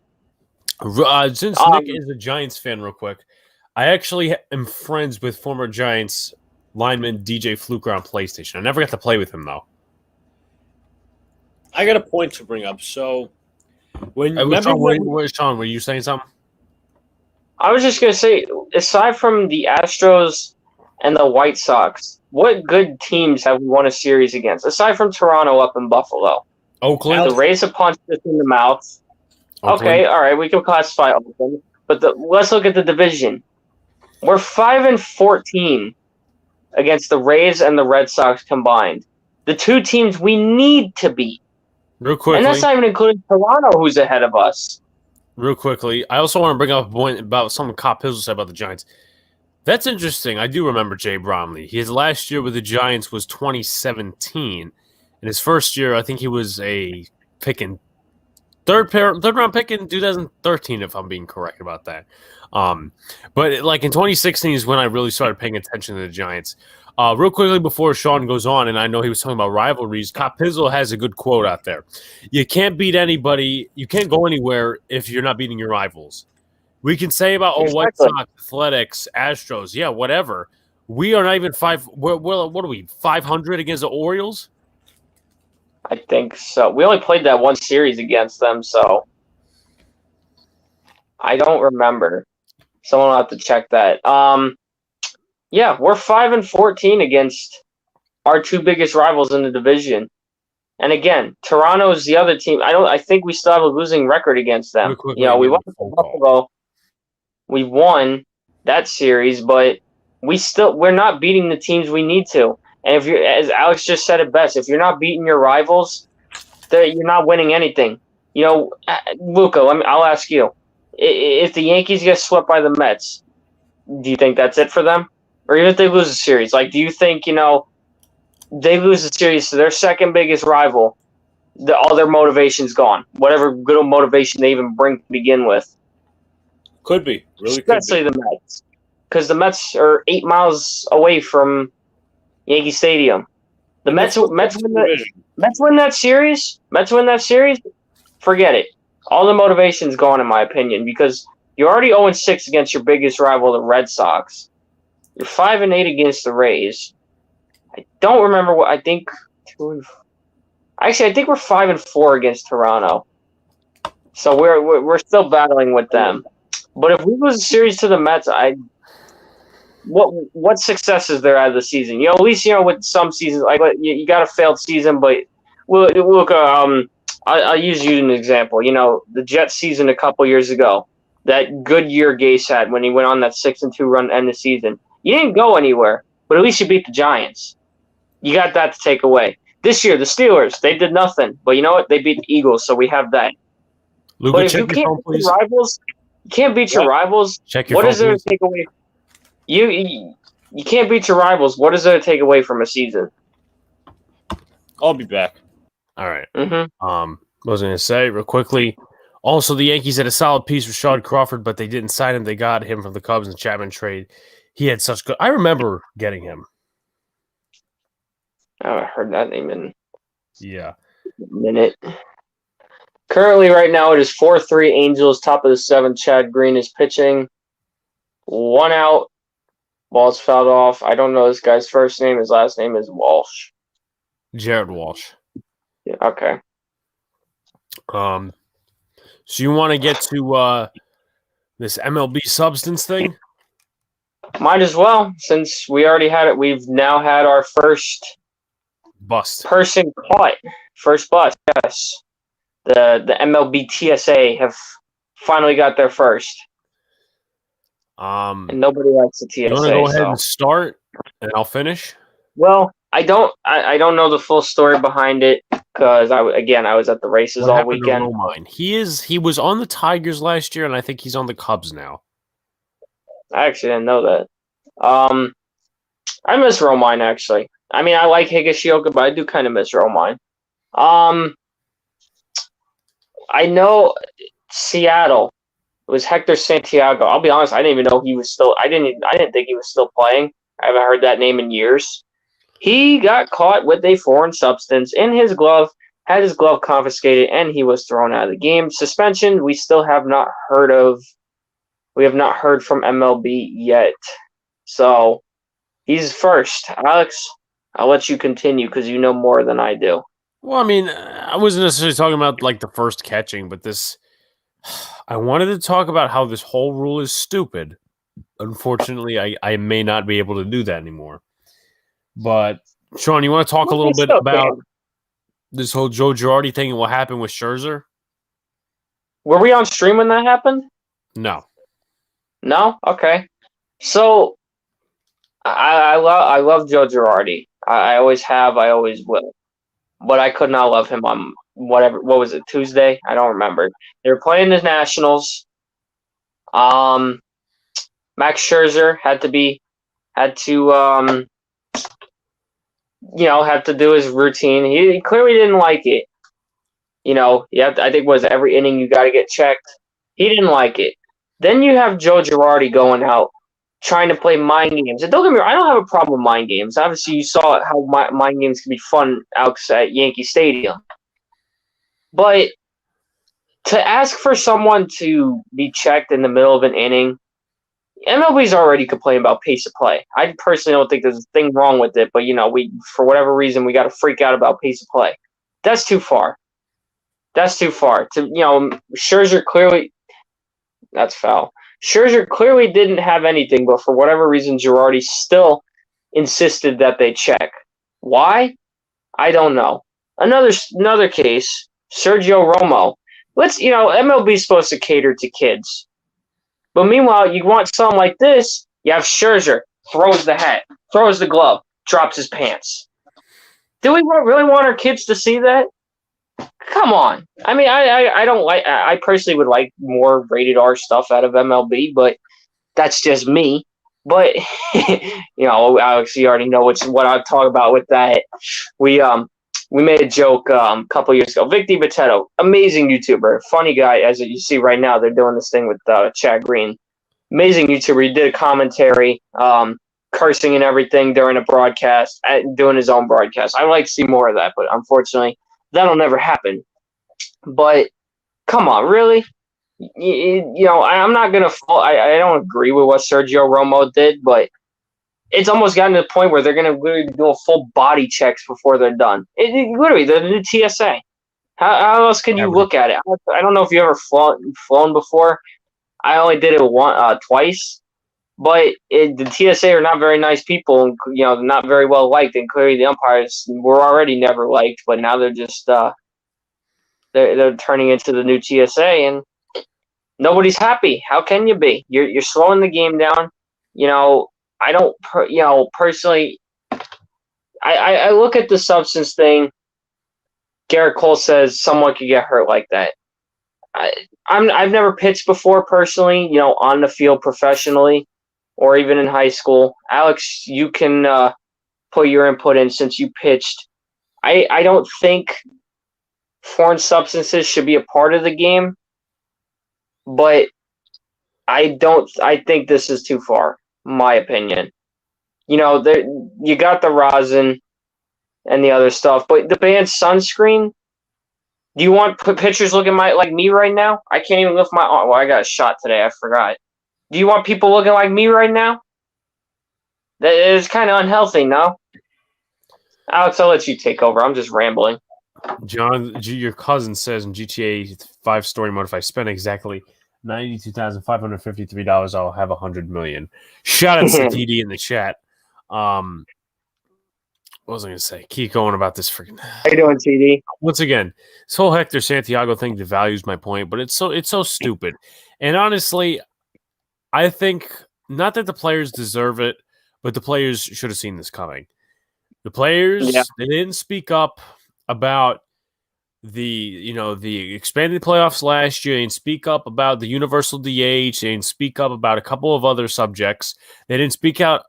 S2: Since Nick is a Giants fan, real quick, I actually am friends with former Giants lineman DJ Fluker on PlayStation. I never got to play with him, though.
S3: I got a point to bring up. So,
S2: Sean, were you saying something?
S1: I was just going to say, aside from the Astros and the White Sox, what good teams have we won a series against? Aside from Toronto up in Buffalo.
S2: Oakland.
S1: The Rays have punched us in the mouth. Oakland. Okay, all right, we can classify Oakland. But let's look at the division. We're 5-14 against the Rays and the Red Sox combined. The two teams we need to beat.
S2: Real quickly.
S1: And that's not even including Toronto, who's ahead of us.
S2: Real quickly, I also want to bring up a point about something Cop Pizzle said about the Giants. That's interesting. I do remember Jay Bromley. His last year with the Giants was 2017. In his first year, I think he was a third round pick in 2013, if I'm being correct about that. But in 2016 is when I really started paying attention to the Giants. Real quickly before Sean goes on, and I know he was talking about rivalries, Cop Pizzle has a good quote out there. You can't beat anybody. You can't go anywhere if you're not beating your rivals. We can say about White Sox, Athletics, Astros, yeah, whatever. We are not even what are we, 500 against the Orioles?
S1: I think so. We only played that one series against them, so I don't remember. Someone will have to check that. Yeah, we're 5-14 against our two biggest rivals in the division. And again, Toronto is the other team. I think we still have a losing record against them.
S2: Quickly,
S1: You know, we won Buffalo. We won that series, but we're not beating the teams we need to. And if you're, as Alex just said it best, if you're not beating your rivals, you're not winning anything. You know, Luca, I'll ask you: if the Yankees get swept by the Mets, do you think that's it for them? Or even if they lose a series, like, do you think, they lose a series to their second biggest rival, all their motivation's gone? Whatever good motivation they even bring to begin with.
S3: Could be. Really
S1: Especially
S3: could be.
S1: the Mets. Because the Mets are 8 miles away from Yankee Stadium. The Mets win that series. Forget it. All the motivation's gone, in my opinion, because you're already 0-6 against your biggest rival, the Red Sox. You're 5-8 against the Rays. I don't remember what I think. Actually, I think we're 5-4 against Toronto. So we're still battling with them. But if we lose a series to the Mets, what success is there out of the season? At least with some seasons, like you got a failed season, but look, I'll use you as an example. The Jets season a couple years ago, that good year Gase had when he went on that 6-2 run to end the season. You didn't go anywhere, but at least you beat the Giants. You got that to take away. This year, the Steelers, they did nothing, but you know what? They beat the Eagles, so we have that.
S2: Luca,
S1: but if you can't beat your rivals,
S2: Check your
S1: what
S2: phone,
S1: is there to take away? You can't beat your rivals. What is there to take away from a season?
S3: I'll be back.
S2: All right.
S1: Mm-hmm.
S2: What was I going to say real quickly? Also, the Yankees had a solid piece with Sean Crawford, but they didn't sign him. They got him from the Cubs in the Chapman trade. He had such good. I remember getting him.
S1: I haven't heard that name in
S2: a
S1: minute. Currently, right now, it is 4-3 Angels, top of the 7th. Chad Green is pitching. 1 out. Ball's fouled off. I don't know this guy's first name. His last name is Walsh.
S2: Jared Walsh.
S1: Yeah, okay.
S2: So you want to get to this MLB substance thing?
S1: Might as well, since we already had it. We've now had our first
S2: bust
S1: person caught. First bust, yes. The MLB TSA have finally got their first. And nobody likes the TSA.
S2: You want to go ahead and start, and I'll finish?
S1: Well, I don't know the full story behind it because I was at the races all weekend.
S2: He was on the Tigers last year, and I think he's on the Cubs now.
S1: I actually didn't know that. I miss Romine, actually. I mean, I like Higashioka, but I do kind of miss Romine. I know Seattle. It was Hector Santiago. I'll be honest, I didn't even know he was still. I didn't think he was still playing. I haven't heard that name in years. He got caught with a foreign substance in his glove, had his glove confiscated, and he was thrown out of the game. Suspension, we still have not heard of. We have not heard from MLB yet. So, he's first. Alex, I'll let you continue because you know more than I do.
S2: Well, I mean, I wasn't necessarily talking about like the first catching, but this. I wanted to talk about how this whole rule is stupid. Unfortunately, I may not be able to do that anymore. But, Sean, you want to talk a little bit about this whole Joe Girardi thing and what happened with Scherzer?
S1: Were we on stream when that happened?
S2: No.
S1: No? Okay. So, I love Joe Girardi. I always have. I always will. But I could not love him on what was it, Tuesday? I don't remember. They were playing the Nationals. Max Scherzer had to do his routine. He clearly didn't like it. I think every inning you got to get checked. He didn't like it. Then you have Joe Girardi going out trying to play mind games. And don't get me wrong, I don't have a problem with mind games. Obviously, you saw how mind games can be fun out at Yankee Stadium. But to ask for someone to be checked in the middle of an inning, MLB's already complaining about pace of play. I personally don't think there's a thing wrong with it, but we for whatever reason we got to freak out about pace of play. That's too far. That's too far. Scherzer clearly, that's foul. Scherzer clearly didn't have anything, but for whatever reason, Girardi still insisted that they check. Why? I don't know. Another case, Sergio Romo. MLB is supposed to cater to kids. But meanwhile, you want something like this, you have Scherzer, throws the hat, throws the glove, drops his pants. Do we really want our kids to see that? Come on. I mean, I personally would like more rated R stuff out of MLB, but that's just me. But, Alex, you already know what I'm talking about with that. We made a joke a couple years ago. Vic DiBattista, amazing YouTuber, funny guy. As you see right now, they're doing this thing with Chad Green. Amazing YouTuber. He did a commentary, cursing and everything during a broadcast, doing his own broadcast. I would like to see more of that, but unfortunately, that'll never happen. But come on, really? I'm not gonna. I don't agree with what Sergio Romo did, but it's almost gotten to the point where they're gonna literally do a full body checks before they're done. Literally, the new TSA. How else can you look at it? I don't know if you ever flown before. I only did it twice, but the TSA are not very nice people, and not very well liked. And clearly, the umpires were already never liked, but now they're just they're turning into the new TSA, and nobody's happy. How can you be? You're slowing the game down. I don't. Personally, I look at the substance thing. Garrett Cole says someone could get hurt like that. I've never pitched before personally, on the field professionally or even in high school. Alex, you can put your input in since you pitched. I don't think foreign substances should be a part of the game, but I think this is too far, in my opinion. You got the rosin and the other stuff, but the banned sunscreen. Do you want pitchers looking like me right now? I can't even lift my arm. Well, I got a shot today. I forgot. Do you want people looking like me right now? That is kind of unhealthy, no? Alex, I'll let you take over. I'm just rambling.
S2: John, your cousin says in GTA 5 story mode, if I spend exactly $92,553, I'll have $100 million. Shout out to TD in the chat. What was I going to say? Keep going about this freaking.
S1: How you doing, TD?
S2: Once again, this whole Hector Santiago thing devalues my point, but it's so stupid. And honestly, I think not that the players deserve it, but the players should have seen this coming. The players, They didn't speak up about the expanded playoffs last year. They didn't speak up about the universal DH. They didn't speak up about a couple of other subjects. They didn't speak out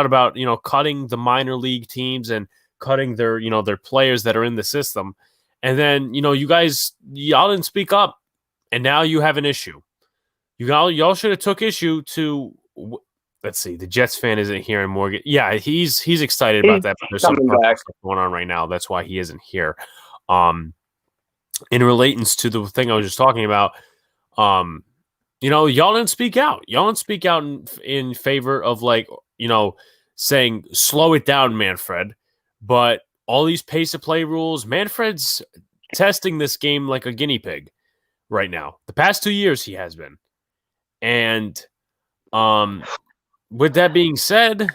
S2: about cutting the minor league teams and cutting their players that are in the system. And then y'all didn't speak up, and now you have an issue. Y'all should have took issue to. Let's see. The Jets fan isn't here in Morgan. Yeah, he's excited about that. But there's some stuff going on right now. That's why he isn't here. In relatance to the thing I was just talking about, y'all didn't speak out. Y'all didn't speak out in favor of saying slow it down, Manfred. But all these pace of play rules, Manfred's testing this game like a guinea pig right now. The past 2 years he has been. And with that being said,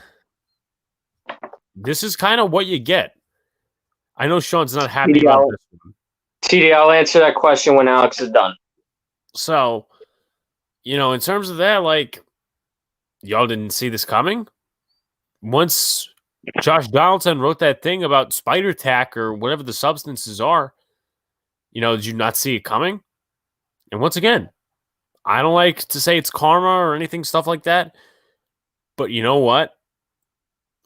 S2: this is kind of what you get. I know Sean's not happy about this one.
S1: TD, I'll answer that question when Alex is done.
S2: So, in terms of that, y'all didn't see this coming? Once Josh Donaldson wrote that thing about spider tack or whatever the substances are, did you not see it coming? And once again, I don't like to say it's karma or anything, stuff like that. But you know what?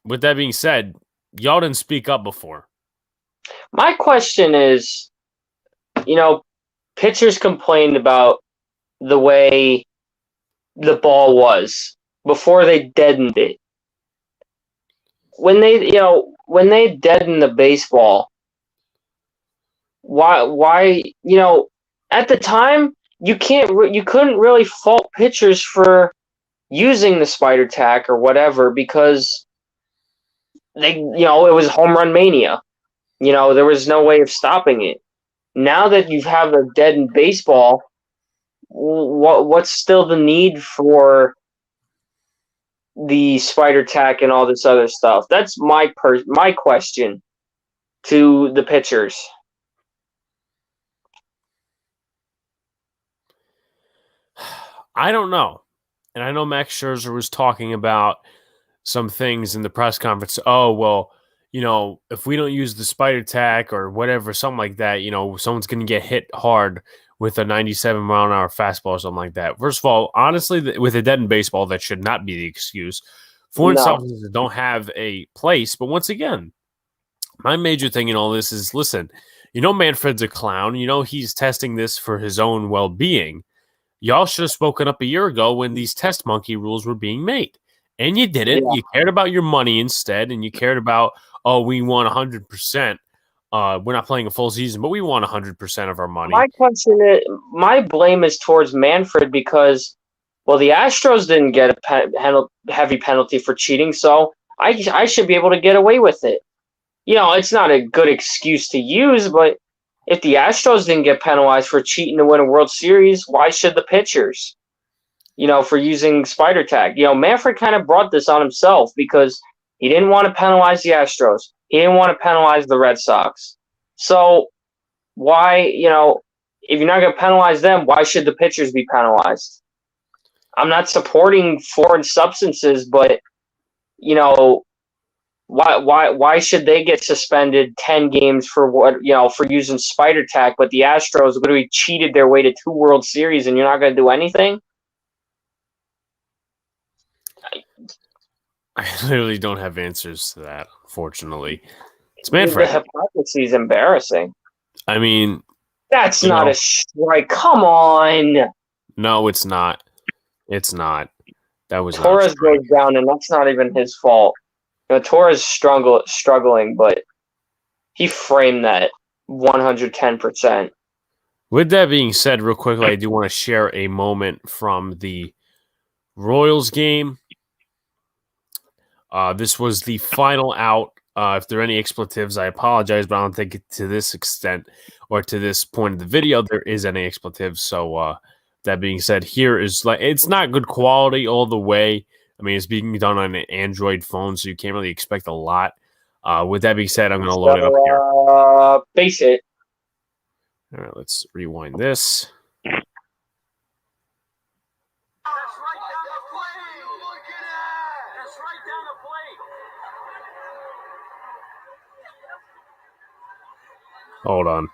S2: With that being said, y'all didn't speak up before.
S1: My question is, pitchers complained about the way the ball was before they deadened it. When they deadened the baseball, why at the time you couldn't really fault pitchers for using the spider tack or whatever because it was home run mania. There was no way of stopping it. Now that you have a dead in baseball, what's still the need for the spider tack and all this other stuff? That's my question to the pitchers.
S2: I don't know. And I know Max Scherzer was talking about some things in the press conference. Oh, well, if we don't use the spider tack or whatever, something like that, someone's going to get hit hard with a 97-mile-an-hour fastball or something like that. First of all, honestly, with a dead in baseball, that should not be the excuse. Foreign substances don't have a place. But once again, my major thing in all this is, listen, Manfred's a clown. He's testing this for his own well-being. Y'all should have spoken up a year ago when these test monkey rules were being made. And you didn't. Yeah. You cared about your money instead, and you cared about, we want 100%. We're not playing a full season, but we want 100% of our money.
S1: My blame is towards Manfred because, the Astros didn't get a heavy penalty for cheating, so I should be able to get away with it. It's not a good excuse to use, but if the Astros didn't get penalized for cheating to win a World Series, why should the pitchers? For using spider tack. Manfred kind of brought this on himself because he didn't want to penalize the Astros. He didn't want to penalize the Red Sox. So why, if you're not going to penalize them, why should the pitchers be penalized? I'm not supporting foreign substances, but, why should they get suspended 10 games for for using spider tack, but the Astros literally cheated their way to 2 World Series and you're not going to do anything?
S2: I literally don't have answers to that, unfortunately. It's Manfred.
S1: The hypocrisy is embarrassing.
S2: I mean...
S1: That's not a strike. Come on!
S2: No, it's not. It's not. That was
S1: Torres goes down, and that's not even his fault. Torres struggling, but he framed that 110%.
S2: With that being said, real quickly, I do want to share a moment from the Royals game. This was the final out. If there are any expletives, I apologize, but I don't think to this extent or to this point of the video there is any expletives. So that being said, here is it's not good quality all the way. I mean, it's being done on an Android phone, so you can't really expect a lot. With that being said, I'm going to load it up here.
S1: Base it.
S2: All right, let's rewind this. Hold on.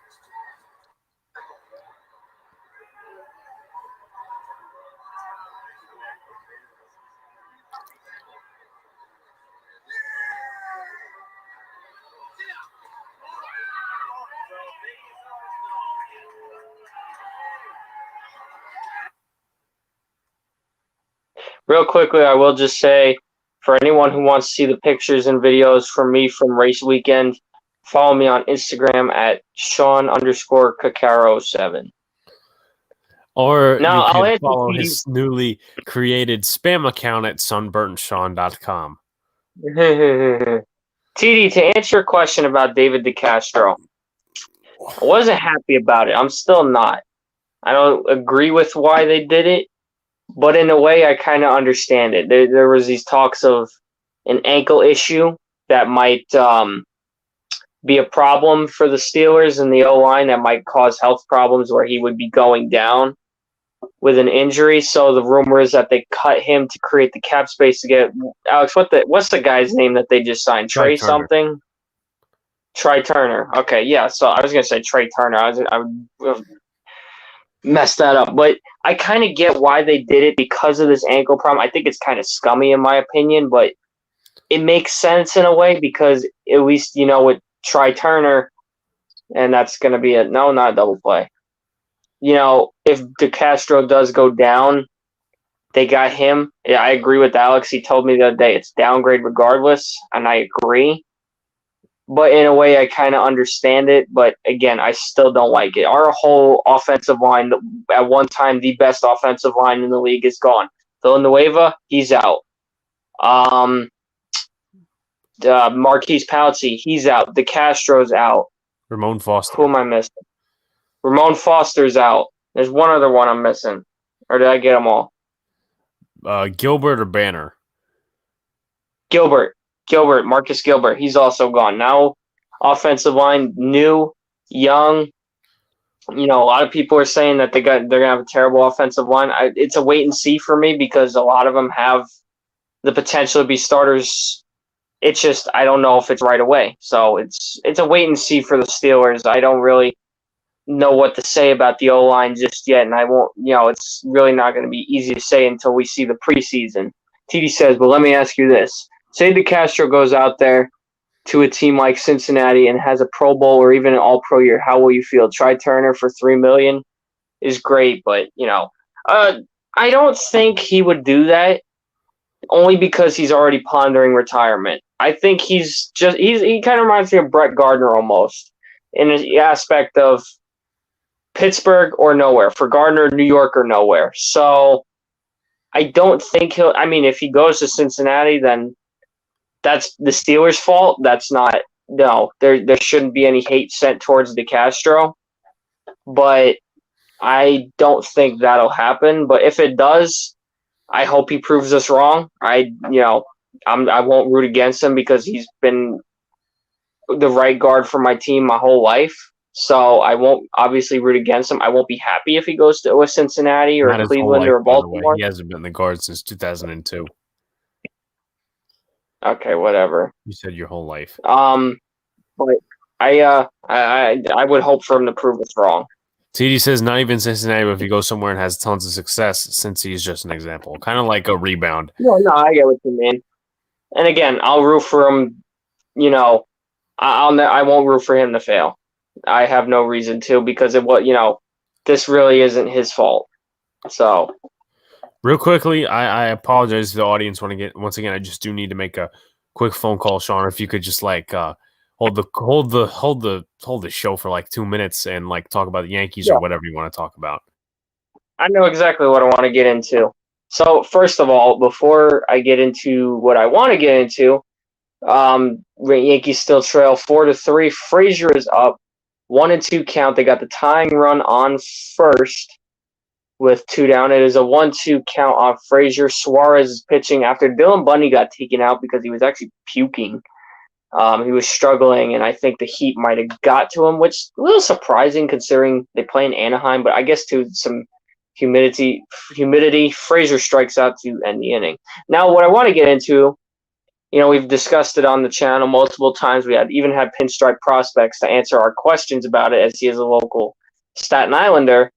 S1: Real quickly, I will just say, for anyone who wants to see the pictures and videos from me from race weekend, follow me on Instagram at Sean_Cacaro7.
S2: Or now, you can follow his newly created spam account at sunburnsean.com.
S1: TD, to answer your question about David DeCastro, I wasn't happy about it. I'm still not. I don't agree with why they did it, but in a way, I kind of understand it. There was these talks of an ankle issue that might be a problem for the Steelers and the O-line that might cause health problems where he would be going down with an injury. So the rumor is that they cut him to create the cap space to get Alex. What's the guy's name that they just signed? Trey something. Trey Turner. Okay, yeah. So I was gonna say Trey Turner. I would messed that up, but I kind of get why they did it because of this ankle problem. I think it's kind of scummy in my opinion, but it makes sense in a way because at least with Trey Turner, and that's gonna be not a double play. If DeCastro does go down, they got him. Yeah, I agree with Alex. He told me the other day it's downgrade regardless, and I agree. But in a way, I kind of understand it. But again, I still don't like it. Our whole offensive line, at one time the best offensive line in the league, is gone. Villanueva, he's out. Marquise Pouncey, he's out. De Castro's out.
S2: Ramon Foster.
S1: Who am I missing? Ramon Foster's out. There's one other one I'm missing. Or did I get them all?
S2: Gilbert or Banner?
S1: Gilbert, Marcus Gilbert, he's also gone. Now, offensive line, new, young. A lot of people are saying that they're gonna have a terrible offensive line. It's a wait and see for me because a lot of them have the potential to be starters. It's just I don't know if it's right away. So it's a wait and see for the Steelers. I don't really know what to say about the O-line just yet, and I won't. It's really not going to be easy to say until we see the preseason. TD says, but let me ask you this. Say De Castro goes out there to a team like Cincinnati and has a Pro Bowl or even an All-Pro year. How will you feel? Try Turner for $3 million is great, but I don't think he would do that only because he's already pondering retirement. I think he kind of reminds me of Brett Gardner almost in the aspect of Pittsburgh or nowhere. For Gardner, New York or nowhere. So I don't think he'll. I mean, if he goes to Cincinnati, then that's the Steelers' fault. That's not. No, there shouldn't be any hate sent towards De Castro. But I don't think that'll happen. But if it does, I hope he proves us wrong. I won't root against him because he's been the right guard for my team my whole life. So I won't obviously root against him. I won't be happy if he goes to a Cincinnati or a Cleveland or a Baltimore.
S2: He hasn't been the guard since 2002.
S1: Okay, whatever.
S2: You said your whole life.
S1: But I would hope for him to prove us wrong.
S2: TD says not even Cincinnati, but if he goes somewhere and has tons of success, since he's just an example, kind of like a rebound.
S1: No, I get what you mean. And again, I'll root for him. I won't root for him to fail. I have no reason to because this really isn't his fault. So,
S2: real quickly, I apologize to the audience once again. I just do need to make a quick phone call, Sean. If you could just hold the show for 2 minutes and talk about the Yankees or whatever you want to talk about.
S1: I know exactly what I want to get into. So first of all, before I get into what I want to get into, Yankees still trail 4-3. Frazier is up 1-2 count. They got the tying run on first with 2 down. It is a 1-2 count on Frazier. Suarez is pitching after Dylan Bundy got taken out because he was actually puking. He was struggling, and I think the heat might have got to him, which is a little surprising considering they play in Anaheim. But I guess to some humidity, Frazier strikes out to end the inning. Now, what I want to get into, we've discussed it on the channel multiple times. We even had Pinstripe Prospects to answer our questions about it, as he is a local Staten Islander.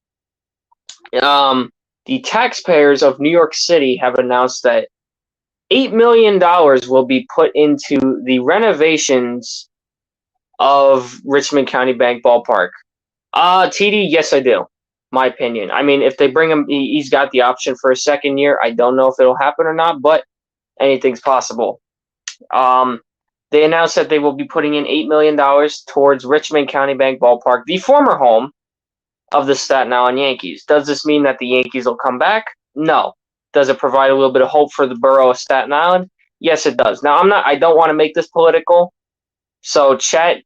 S1: The taxpayers of New York City have announced that $8 million will be put into the renovations of Richmond County Bank Ballpark. TD, yes, I do. My opinion. I mean, if they bring him, he's got the option for a second year. I don't know if it'll happen or not, but anything's possible. They announced that they will be putting in $8 million towards Richmond County Bank Ballpark, the former home of the Staten Island Yankees. Does this mean that the Yankees will come back? No. Does it provide a little bit of hope for the borough of Staten Island? Yes, it does. Now, I don't want to make this political, so chat,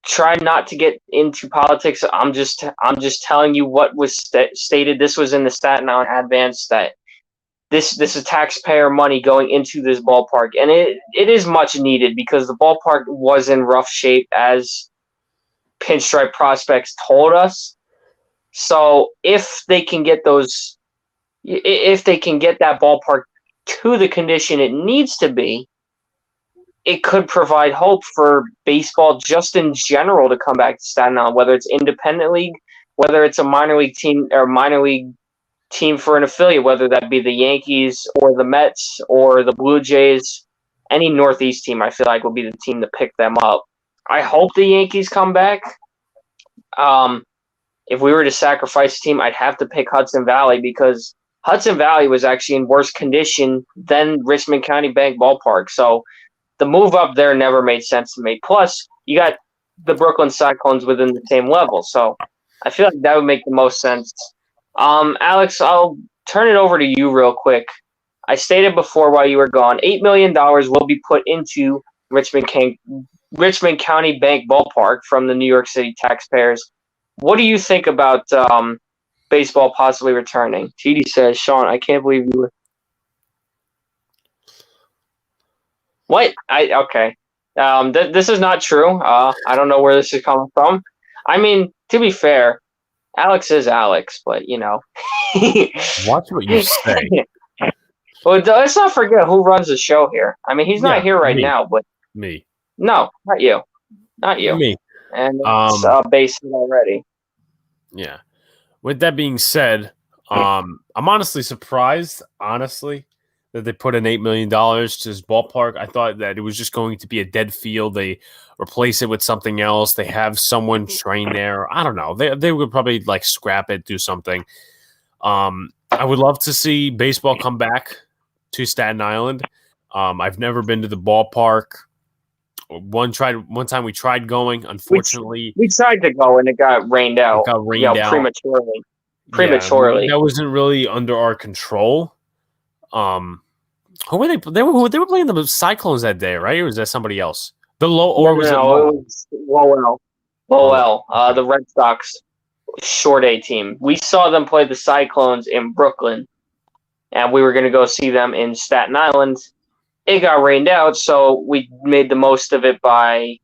S1: try not to get into politics. I'm just telling you what was stated. This was in the Staten Island Advance that this is taxpayer money going into this ballpark, and it is much needed because the ballpark was in rough shape, as Pinstripe Prospects told us. So if they can get that ballpark to the condition it needs to be, it could provide hope for baseball just in general to come back to Staten Island, whether it's independent league, whether it's a minor league team or minor league team for an affiliate, whether that be the Yankees or the Mets or the Blue Jays. Any Northeast team, I feel like, will be the team to pick them up. I hope the Yankees come back. If we were to sacrifice a team, I'd have to pick Hudson Valley because Hudson Valley was actually in worse condition than Richmond County Bank Ballpark. So the move up there never made sense to me. Plus, you got the Brooklyn Cyclones within the same level. So I feel like that would make the most sense. Alex, I'll turn it over to you real quick. I stated before while you were gone, $8 million will be put into Richmond County Bank Ballpark from the New York City taxpayers. What do you think about baseball possibly returning? TD says, Sean, I can't believe you were. What? Okay. This is not true. I don't know where this is coming from. I mean, to be fair, Alex is Alex, but you know.
S2: Watch what you say.
S1: Well, let's not forget who runs the show here. I mean, he's not here right now, but
S2: me.
S1: No, not you, not you.
S2: Me.
S1: And it's based already.
S2: Yeah. With that being said, I'm honestly surprised, that they put in $8 million to this ballpark. I thought that it was just going to be a dead field. They replace it with something else. They have someone train there. I don't know. They would probably like scrap it, do something. I would love to see baseball come back to Staten Island. I've never been to the ballpark. One time we tried going. Unfortunately,
S1: we tried to go and it got rained out. Prematurely.
S2: Yeah, that wasn't really under our control. Who were they? They were playing the Cyclones that day, right? Or was that somebody else? The low or was it
S1: Lowell? Lowell, the Red Sox short A team. We saw them play the Cyclones in Brooklyn, and we were going to go see them in Staten Island. It got rained out, so we made the most of it by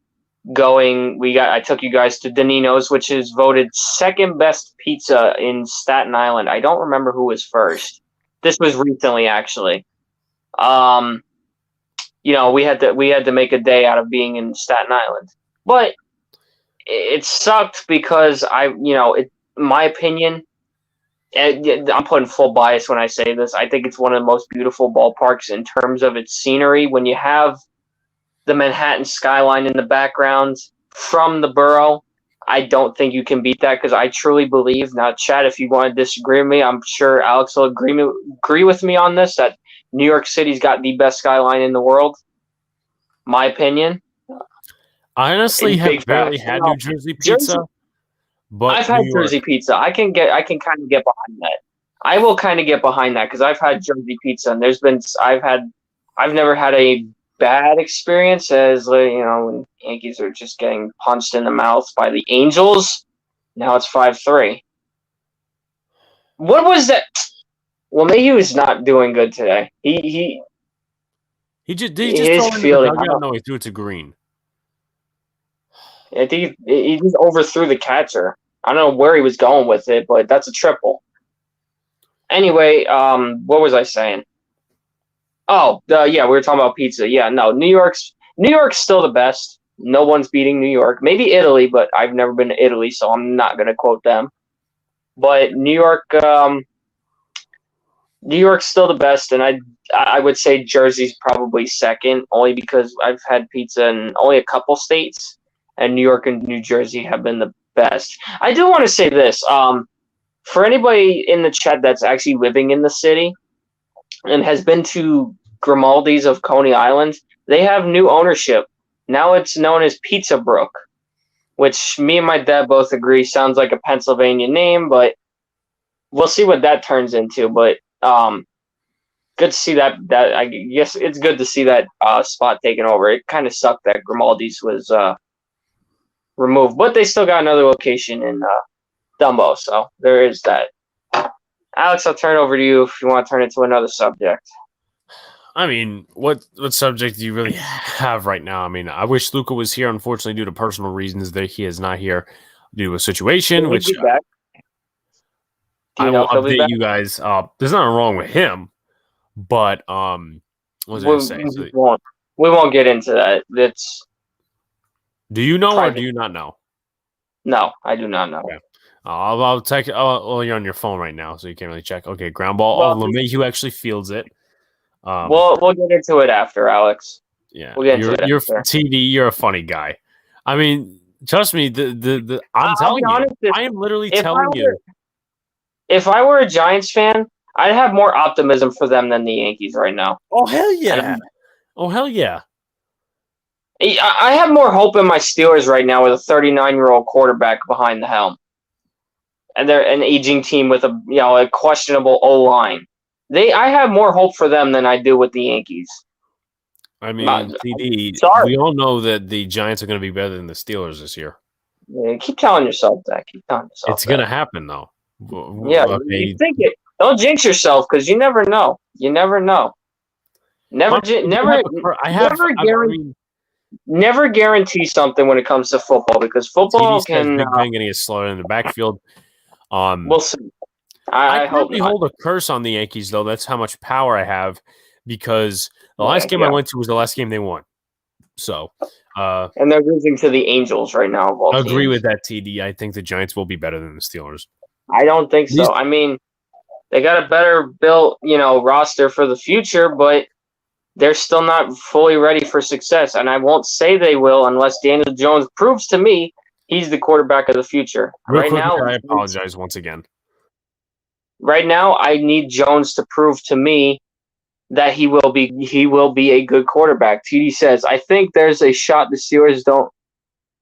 S1: going. I took you guys to Danino's, which is voted second best pizza in Staten Island. I don't remember who was first. This was recently, actually. We had to make a day out of being in Staten Island, but it sucked because in my opinion, and I'm putting full bias when I say this, I think it's one of the most beautiful ballparks in terms of its scenery. When you have the Manhattan skyline in the background from the borough, I don't think you can beat that because I truly believe, now Chad, if you want to disagree with me, I'm sure Alex will agree with me on this, that New York City's got the best skyline in the world. My opinion.
S2: I honestly have barely had New Jersey pizza. But
S1: I've had Jersey pizza. I can kind of get behind that. I will kind of get behind that because I've had Jersey pizza and I've never had a bad experience as when Yankees are just getting punched in the mouth by the Angels. Now it's 5-3. What was that? Well, maybe he was not doing good today. He
S2: just throw it. No, he threw it to Green.
S1: I think he just overthrew the catcher. I don't know where he was going with it, but that's a triple. Anyway, what was I saying? We were talking about pizza. Yeah, no, New York's still the best. No one's beating New York. Maybe Italy, but I've never been to Italy, so I'm not going to quote them. But New York's still the best, and I would say Jersey's probably second, only because I've had pizza in only a couple states, and New York and New Jersey have been the best. I do want to say this. For anybody in the chat that's actually living in the city and has been to Grimaldi's of Coney Island, they have new ownership. Now it's known as Pizza Brook, which me and my dad both agree sounds like a Pennsylvania name, but we'll see what that turns into. But good to see that I guess it's good to see that spot taken over. It kind of sucked that Grimaldi's was removed, but they still got another location in Dumbo, so there is that. Alex, I'll turn it over to you if you want to turn it to another subject.
S2: I mean, what subject do you really have right now? I mean, I wish Luca was here. Unfortunately, due to personal reasons, that he is not here due to a situation. Which I will update you guys. There's nothing wrong with him, but what was I going to say?
S1: We won't get into that.
S2: Do you know private. Or do you not know?
S1: No, I do not know.
S2: Okay. I'll take. Well, you're on your phone right now, so you can't really check. Okay, ground ball. LeMahieu actually fields it.
S1: We'll get into it after, Alex.
S2: Yeah, we'll get into it after. TD, you're a funny guy. I mean, trust me. I'm telling you, I am literally telling you.
S1: If I were a Giants fan, I'd have more optimism for them than the Yankees right now.
S2: Oh hell yeah!
S1: I have more hope in my Steelers right now with a 39-year-old quarterback behind the helm. and they're an aging team with a questionable O-line. I have more hope for them than I do with the Yankees.
S2: I mean, TD,
S1: sorry.
S2: we all know that the Giants are going to be better than the Steelers this year.
S1: Yeah, keep telling yourself that.
S2: It's going to happen, though.
S1: Yeah,
S2: Okay.
S1: you think it. Don't jinx yourself because you never know. You never know. Never guarantee something when it comes to football because football
S2: TD
S1: can.
S2: Big Ben getting a slaughtered in the backfield.
S1: We'll see.
S2: I
S1: hope
S2: probably
S1: not.
S2: hold a curse on the Yankees, though. That's how much power I have because the last game I went to was the last game they won. So,
S1: and they're losing to the Angels right now.
S2: I agree with that, TD. I think the Giants will be better than the Steelers.
S1: I don't think so. I mean, they got a better built, roster for the future, but they're still not fully ready for success. And I won't say they will unless Daniel Jones proves to me he's the quarterback of the future.
S2: Now, I apologize once again.
S1: Right now, I need Jones to prove to me that he will be a good quarterback. TD says, I think there's a shot the Steelers don't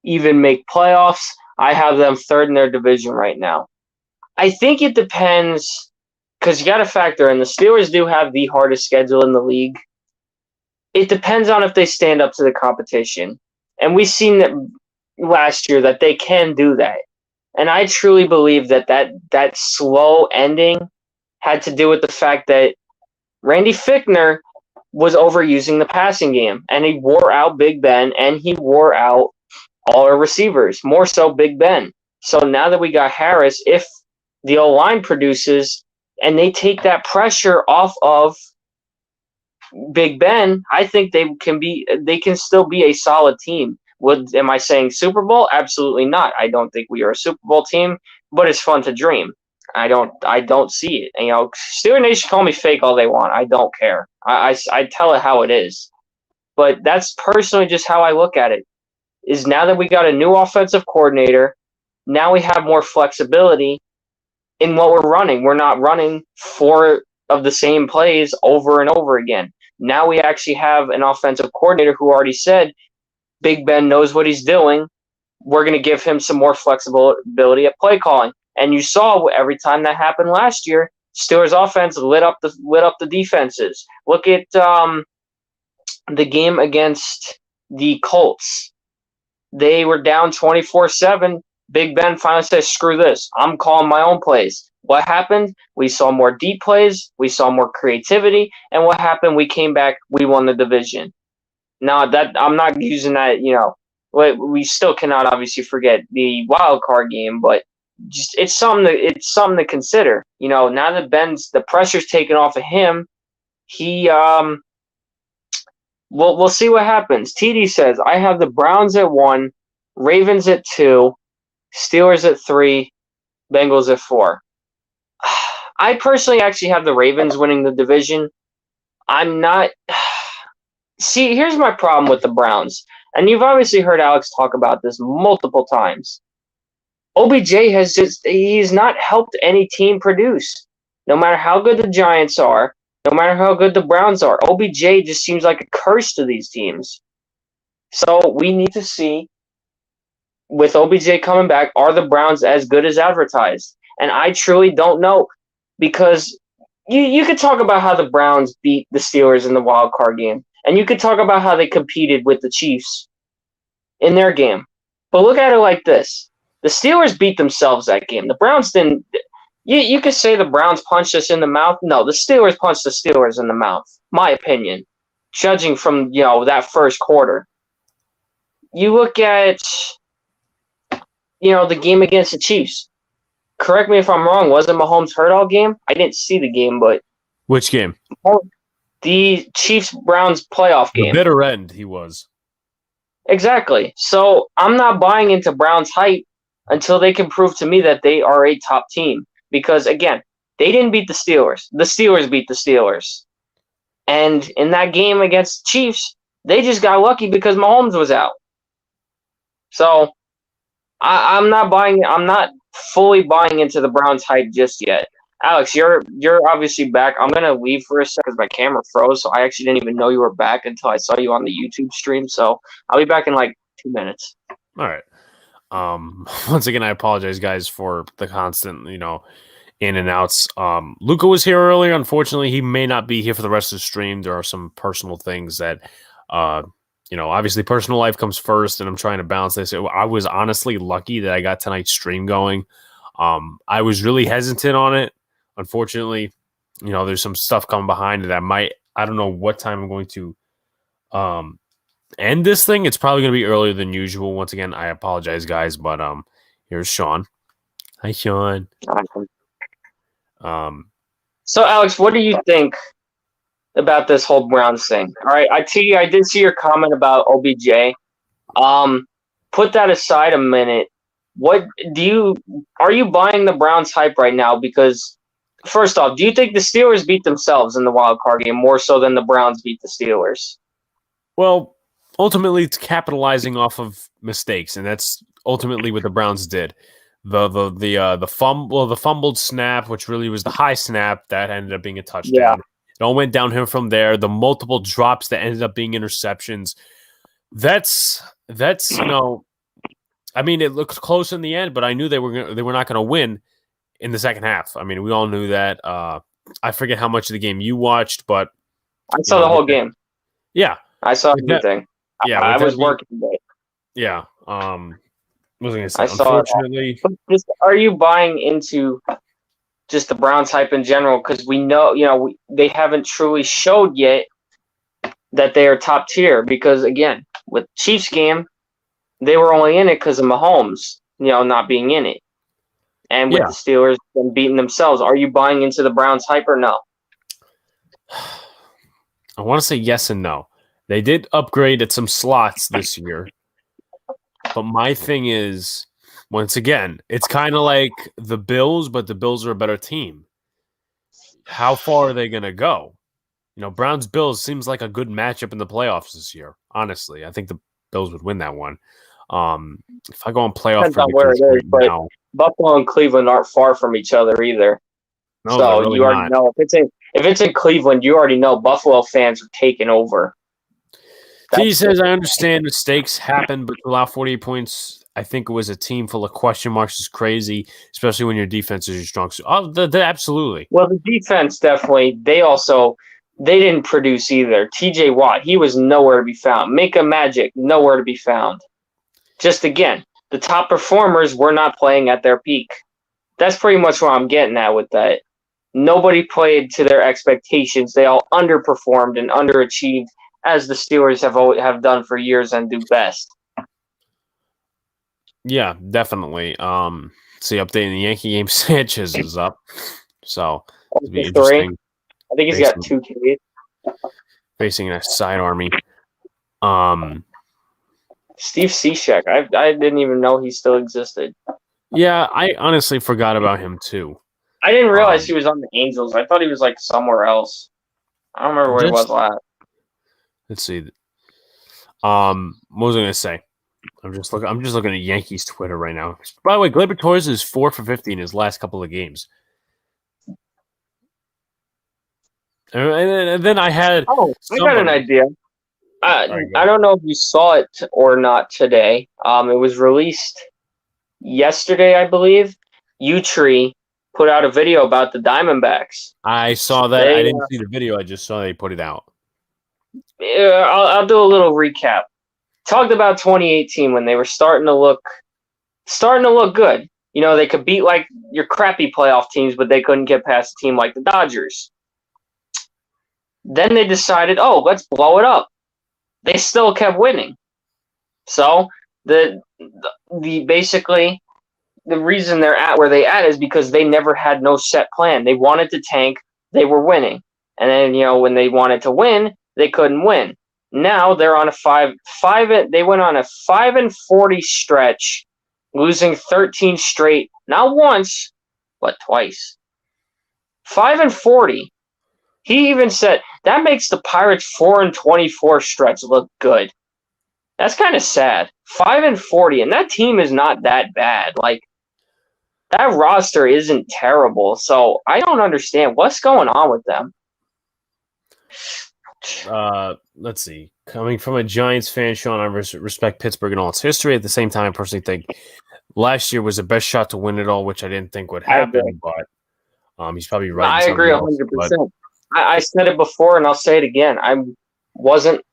S1: even make playoffs. I have them third in their division right now. I think it depends because you got to factor in the Steelers do have the hardest schedule in the league. It depends on if they stand up to the competition. And we've seen that last year that they can do that. And I truly believe that slow ending had to do with the fact that Randy Fichtner was overusing the passing game. And he wore out Big Ben and he wore out all our receivers, more so Big Ben. So now that we got Harris, if the O-line produces and they take that pressure off of Big Ben, I think they can still be a solid team. Am I saying Super Bowl? Absolutely not. I don't think we are a Super Bowl team, but it's fun to dream. I don't see it. Steeler Nation call me fake all they want. I don't care. I tell it how it is. But that's personally just how I look at it. Is now that we got a new offensive coordinator, now we have more flexibility in what we're running. We're not running 4 of the same plays over and over again. Now we actually have an offensive coordinator who already said Big Ben knows what he's doing. We're going to give him some more flexibility at play calling. And you saw every time that happened last year, Steelers offense lit up the defenses. Look at the game against the Colts. They were down 24-7. Big Ben finally says, screw this. I'm calling my own plays. What happened? We saw more deep plays. We saw more creativity. And what happened? We came back. We won the division. Now, that I'm not using that, we still cannot obviously forget the wild card game, but just it's something to consider. Now that the pressure's taken off of him, he we'll see what happens. TD says, I have the Browns at 1, Ravens at 2, Steelers at 3, Bengals at 4. I personally actually have the Ravens winning the division. I'm not. See, here's my problem with the Browns. And you've obviously heard Alex talk about this multiple times. OBJ he's not helped any team produce. No matter how good the Giants are, no matter how good the Browns are, OBJ just seems like a curse to these teams. So we need to see, with OBJ coming back, are the Browns as good as advertised? And I truly don't know, because you could talk about how the Browns beat the Steelers in the wild card game, and you could talk about how they competed with the Chiefs in their game. But look at it like this. The Steelers beat themselves that game. The Browns didn't. You could say the Browns punched us in the mouth. No, the Steelers punched the Steelers in the mouth, my opinion, judging from, that first quarter. You look at, the game against the Chiefs. Correct me if I'm wrong. Wasn't Mahomes hurt all game? I didn't see the game, but...
S2: Which game?
S1: The Chiefs-Browns playoff game.
S2: The bitter end, he was.
S1: Exactly. So I'm not buying into Browns' hype until they can prove to me that they are a top team. Because, again, they didn't beat the Steelers. The Steelers beat the Steelers. And in that game against the Chiefs, they just got lucky because Mahomes was out. So I'm not fully buying into the Browns' hype just yet. Alex, you're obviously back. I'm going to leave for a second because my camera froze, so I actually didn't even know you were back until I saw you on the YouTube stream. So I'll be back in like 2 minutes.
S2: All right. Once again, I apologize, guys, for the constant, in and outs. Luca was here earlier. Unfortunately, he may not be here for the rest of the stream. There are some personal things that, obviously personal life comes first, and I'm trying to balance this. I was honestly lucky that I got tonight's stream going. I was really hesitant on it. Unfortunately, there's some stuff coming behind it I don't know what time I'm going to end this thing. It's probably going to be earlier than usual. Once again, I apologize, guys, but here's Sean. Hi, Sean.
S1: So, Alex, what do you think about this whole Browns thing? All right, I did see your comment about OBJ. Put that aside a minute. Are you buying the Browns hype right now? Because first off, do you think the Steelers beat themselves in the wild card game more so than the Browns beat the Steelers?
S2: Well, ultimately, it's capitalizing off of mistakes, and that's ultimately what the Browns did. The fumbled snap, which really was the high snap, that ended up being a touchdown.
S1: Yeah.
S2: It all went downhill from there. The multiple drops that ended up being interceptions. That's I mean, it looked close in the end, but I knew they were not going to win in the second half. I mean, we all knew that. I forget how much of the game you watched, but
S1: I saw the whole game.
S2: Yeah,
S1: I saw everything.
S2: Yeah,
S1: I was working today.
S2: Yeah. What was I going to say?
S1: I saw
S2: Unfortunately,
S1: are you buying into just the Browns hype in general? Because we know, they haven't truly showed yet that they are top tier. Because again, with Chiefs game, they were only in it because of Mahomes, not being in it, and with the Steelers them beating themselves. Are you buying into the Browns hype or no?
S2: I want to say yes and no. They did upgrade at some slots this year. But my thing is, once again, it's kind of like the Bills, but the Bills are a better team. How far are they going to go? Browns-Bills seems like a good matchup in the playoffs this year. Honestly, I think the Bills would win that one. If I go on playoff predictions right now,
S1: Buffalo and Cleveland aren't far from each other either.
S2: No,
S1: so
S2: really
S1: you already know if it's in Cleveland, you already know Buffalo fans are taking over.
S2: T says, I understand mistakes happen, but to allow 48 points, I think it was a team full of question marks is crazy, especially when your defense is your strong suit. Absolutely.
S1: Well, the defense definitely. They didn't produce either. T.J. Watt, he was nowhere to be found. Mika Magic, nowhere to be found. Just again, the top performers were not playing at their peak. That's pretty much what I'm getting at with that. Nobody played to their expectations. They all underperformed and underachieved, as the Steelers have done for years and do best.
S2: Yeah, definitely. See, updating the Yankee game, Sanchez is up, so it'll be interesting.
S1: I think he's got 2 Ks.
S2: Facing a side army.
S1: Steve Cishek, I didn't even know he still existed.
S2: Yeah, I honestly forgot about him too.
S1: I didn't realize he was on the Angels. I thought he was like somewhere else. I don't remember where he was last.
S2: Let's see. What was I going to say? I'm just looking at Yankees Twitter right now. By the way, Gleyber Torres is 4 for 50 in his last couple of games. And then I had.
S1: I got an idea. I don't know if you saw it or not today. It was released yesterday, I believe. U-Tree put out a video about the Diamondbacks.
S2: I saw that. I didn't see the video. I just saw they put it out.
S1: Yeah, I'll do a little recap. Talked about 2018 when they were starting to look good. They could beat like your crappy playoff teams, but they couldn't get past a team like the Dodgers. Then they decided, let's blow it up. They still kept winning. So basically the reason they're at where they at is because they never had no set plan. They wanted to tank. They were winning, and then when they wanted to win, they couldn't win. Now they're on they went on a 5-40 stretch, losing 13 straight, not once, but twice. 5-40. He even said that makes the Pirates 4-24 stretch look good. That's kind of sad. 5-40, and that team is not that bad. Like, that roster isn't terrible, so I don't understand what's going on with them.
S2: Let's see. Coming from a Giants fan, Sean, I respect Pittsburgh and all its history. At the same time, I personally think last year was the best shot to win it all, which I didn't think would
S1: I agree.
S2: happen, but he's probably
S1: No,
S2: right.
S1: I agree 100%. I said it before, and I'll say it again.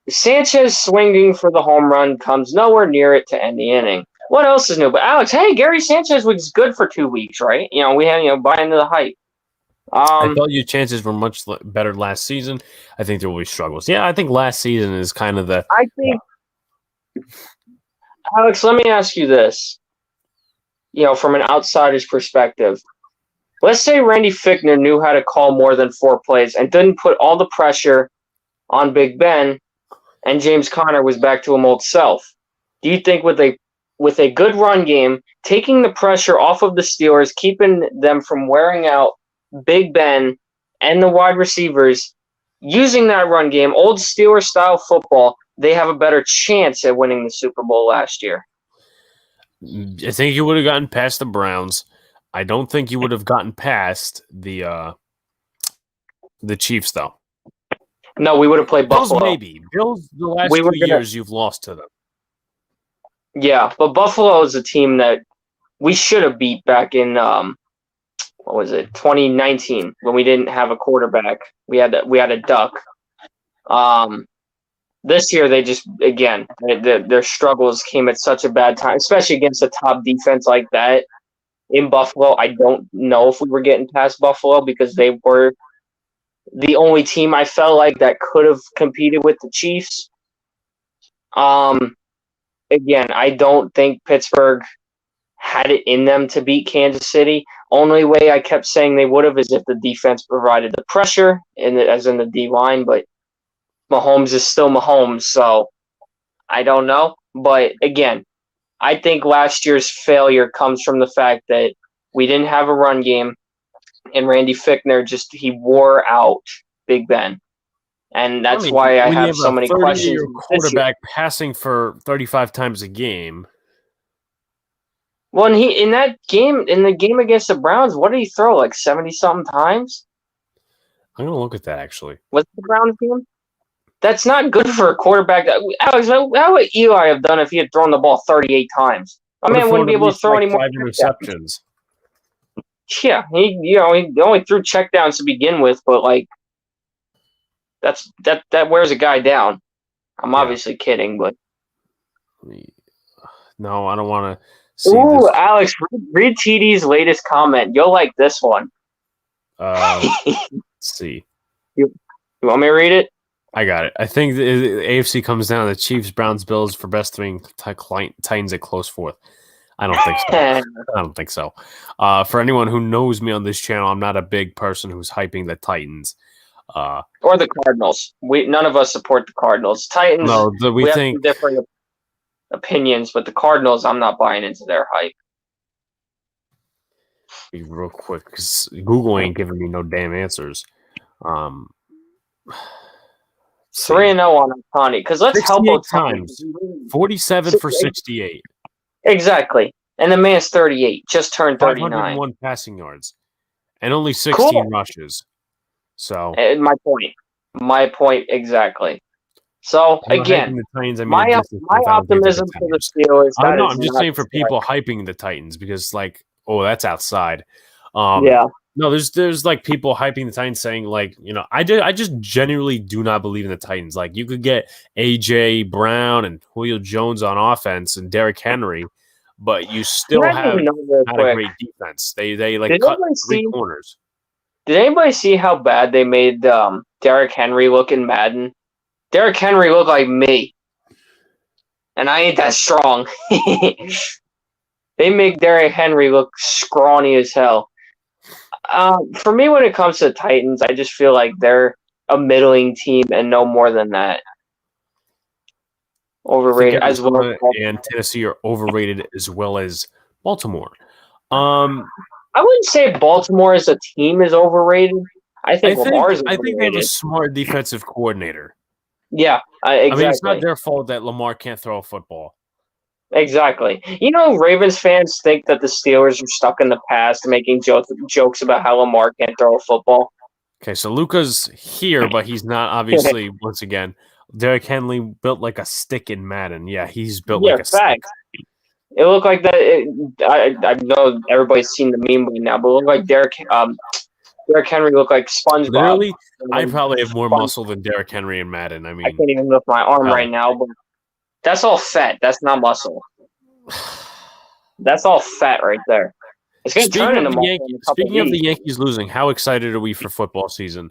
S1: Sanchez swinging for the home run comes nowhere near it to end the inning. What else is new? But Alex, hey, Gary Sanchez was good for 2 weeks, right? We had buy into the hype.
S2: I thought your chances were much better last season. I think there will be struggles. Yeah, I think last season is kind of the.
S1: I think, Alex, let me ask you this. From an outsider's perspective, let's say Randy Fichtner knew how to call more than 4 plays and didn't put all the pressure on Big Ben, and James Conner was back to his old self. Do you think with a good run game, taking the pressure off of the Steelers, keeping them from wearing out Big Ben and the wide receivers, using that run game, old Steelers style football, they have a better chance at winning the Super Bowl last year?
S2: I think you would have gotten past the Browns. I don't think you would have gotten past the Chiefs, though.
S1: No, we would have played Buffalo.
S2: Bills, maybe. Bills, the last 2 years, you've lost to them.
S1: Yeah, but Buffalo is a team that we should have beat back in 2019, when we didn't have a quarterback. We had a duck. This year they just, again, their struggles came at such a bad time, especially against a top defense like that in Buffalo. I don't know if we were getting past Buffalo because they were the only team I felt like that could have competed with the Chiefs. Again, I don't think Pittsburgh had it in them to beat Kansas City. Only way I kept saying they would have is if the defense provided the pressure, as in the D-line, but Mahomes is still Mahomes, so I don't know. But again, I think last year's failure comes from the fact that we didn't have a run game, and Randy Fichtner he wore out Big Ben. And that's why I have so many questions.
S2: Quarterback passing for 35 times a game.
S1: Well, in the game against the Browns, what did he throw? Like 70-something times?
S2: I'm going to look at that, actually.
S1: What's the Browns game? That's not good for a quarterback. Alex, how would Eli have done if he had thrown the ball 38 times? My man wouldn't be able to throw any more
S2: 5 interceptions.
S1: Yeah, he only threw checkdowns to begin with, but that wears a guy down. I'm obviously kidding, but
S2: no, I don't want to see
S1: this.
S2: This.
S1: Alex, read TD's latest comment. You'll like this one.
S2: Let's see.
S1: You want me to read it?
S2: I got it. I think the AFC comes down to the Chiefs, Browns, Bills for best 3, Titans at close 4th. I don't think so. I don't think so. For anyone who knows me on this channel, I'm not a big person who's hyping the Titans.
S1: Or the Cardinals. None of us support the Cardinals. Titans,
S2: no, we think
S1: have different opinions, but the Cardinals, I'm not buying into their hype.
S2: Be real quick, because Google ain't giving me no damn answers.
S1: 3-0 on Otani, because let's help
S2: Otani. 47 for 68.
S1: Exactly. And the man's 38, just turned 39.
S2: 501 passing yards. And only 16 rushes. So
S1: my point exactly. So again,
S2: the Titans,
S1: my optimism for the Steelers.
S2: I'm just saying for people hyping the Titans because that's outside.
S1: Yeah.
S2: No, there's people hyping the Titans saying I just genuinely do not believe in the Titans. You could get AJ Brown and Julio Jones on offense and Derrick Henry, but you still have not a great defense. They cut 3 corners.
S1: Did anybody see how bad they made Derrick Henry look in Madden? Derrick Henry looked like me, and I ain't that strong. They make Derrick Henry look scrawny as hell. For me, when it comes to the Titans, I just feel like they're a middling team and no more than that. Overrated as well.
S2: And Tennessee are overrated as well as Baltimore.
S1: I wouldn't say Baltimore as a team is overrated. I think Lamar's overrated.
S2: I think they have a smart defensive coordinator.
S1: Yeah, exactly.
S2: I mean, it's not their fault that Lamar can't throw a football.
S1: Exactly. Ravens fans think that the Steelers are stuck in the past making jokes about how Lamar can't throw a football.
S2: Okay, so Luca's here, but he's not, obviously, once again. Derrick Henry built like a stick in Madden. Yeah, he's built like a stick.
S1: It looked like that. I know everybody's seen the meme by now, but it looked like Derrick Henry looked like SpongeBob.
S2: Literally, I probably have more muscle than Derrick Henry and Madden. I
S1: I
S2: mean,
S1: can't even lift my arm right now, but that's all fat. That's not muscle. That's all fat right there. It's going to turn into muscle in a couple
S2: Speaking of
S1: weeks.
S2: the Yankees losing, how excited are we for football season?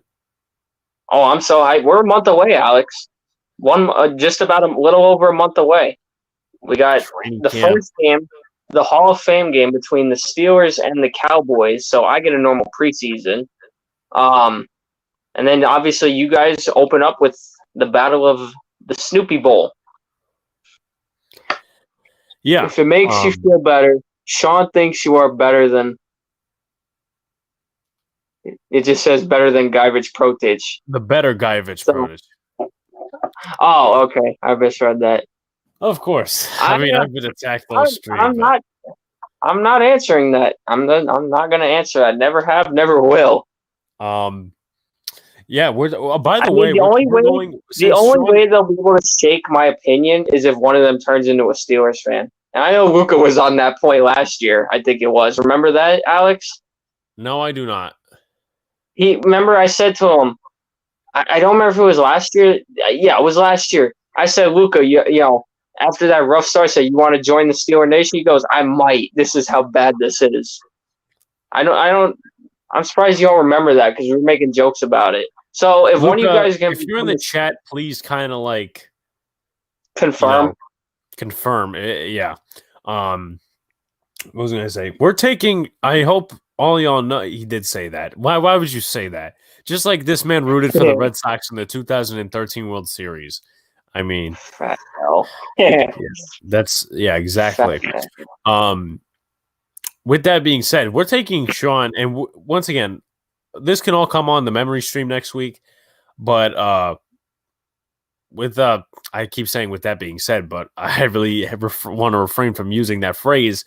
S1: Oh, I'm so hyped. We're a month away, Alex. Just about a little over a month away. We got the first game, the Hall of Fame game between the Steelers and the Cowboys. So I get a normal preseason. And then obviously you guys open up with the Battle of the Snoopy Bowl.
S2: Yeah.
S1: If it makes you feel better, Sean thinks you are better than. It just says better than GajovichProtich.
S2: The better GajovichProtich.
S1: Oh, okay. I misread that.
S2: Of course. I've been attacked all street.
S1: I'm not answering that. I'm not going to answer that. Never have, never will.
S2: Yeah, by the way,
S1: the only way they'll be able to shake my opinion is if one of them turns into a Steelers fan. And I know Luca was on that point last year. I think it was. Remember that, Alex?
S2: No, I do not.
S1: Remember I said to him, I don't remember if it was last year. Yeah, it was last year. I said, Luca, you know, after that rough start, I said, you want to join the Steeler Nation? He goes, I might. This is how bad this is. I'm surprised you don't remember that because we were making jokes about it. So if
S2: Luca,
S1: one of you guys
S2: if you're in the chat, please kind of like
S1: confirm.
S2: Confirm. Yeah. What was I going to say? We're taking. I hope all y'all know he did say that. Why would you say that? Just like this man rooted for the Red Sox in the 2013 World Series. I mean,
S1: fat hell.
S2: Yeah, exactly. With that being said, we're taking Sean, and once again, this can all come on the memory stream next week. But I keep saying with that being said, but I really want to refrain from using that phrase.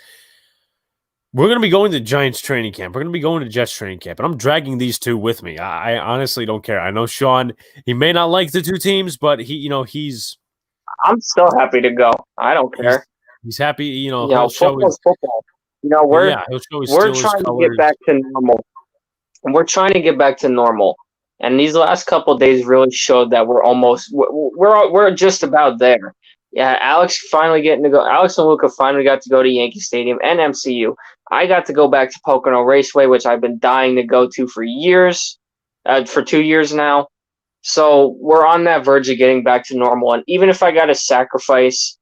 S2: We're going to be going to Giants training camp. We're going to be going to Jets training camp, and I'm dragging these two with me. I honestly don't care. I know Sean, he may not like the two teams, but he's.
S1: I'm still happy to go. I don't care.
S2: He's happy.
S1: Football's football. We're trying to get back to normal. We're trying to get back to normal, and these last couple of days really showed that we're just about there. Yeah, Alex and Luca finally got to go to Yankee Stadium and MCU. I got to go back to Pocono Raceway, which I've been dying to go to for years, for 2 years now. So we're on that verge of getting back to normal. And even if I got to sacrifice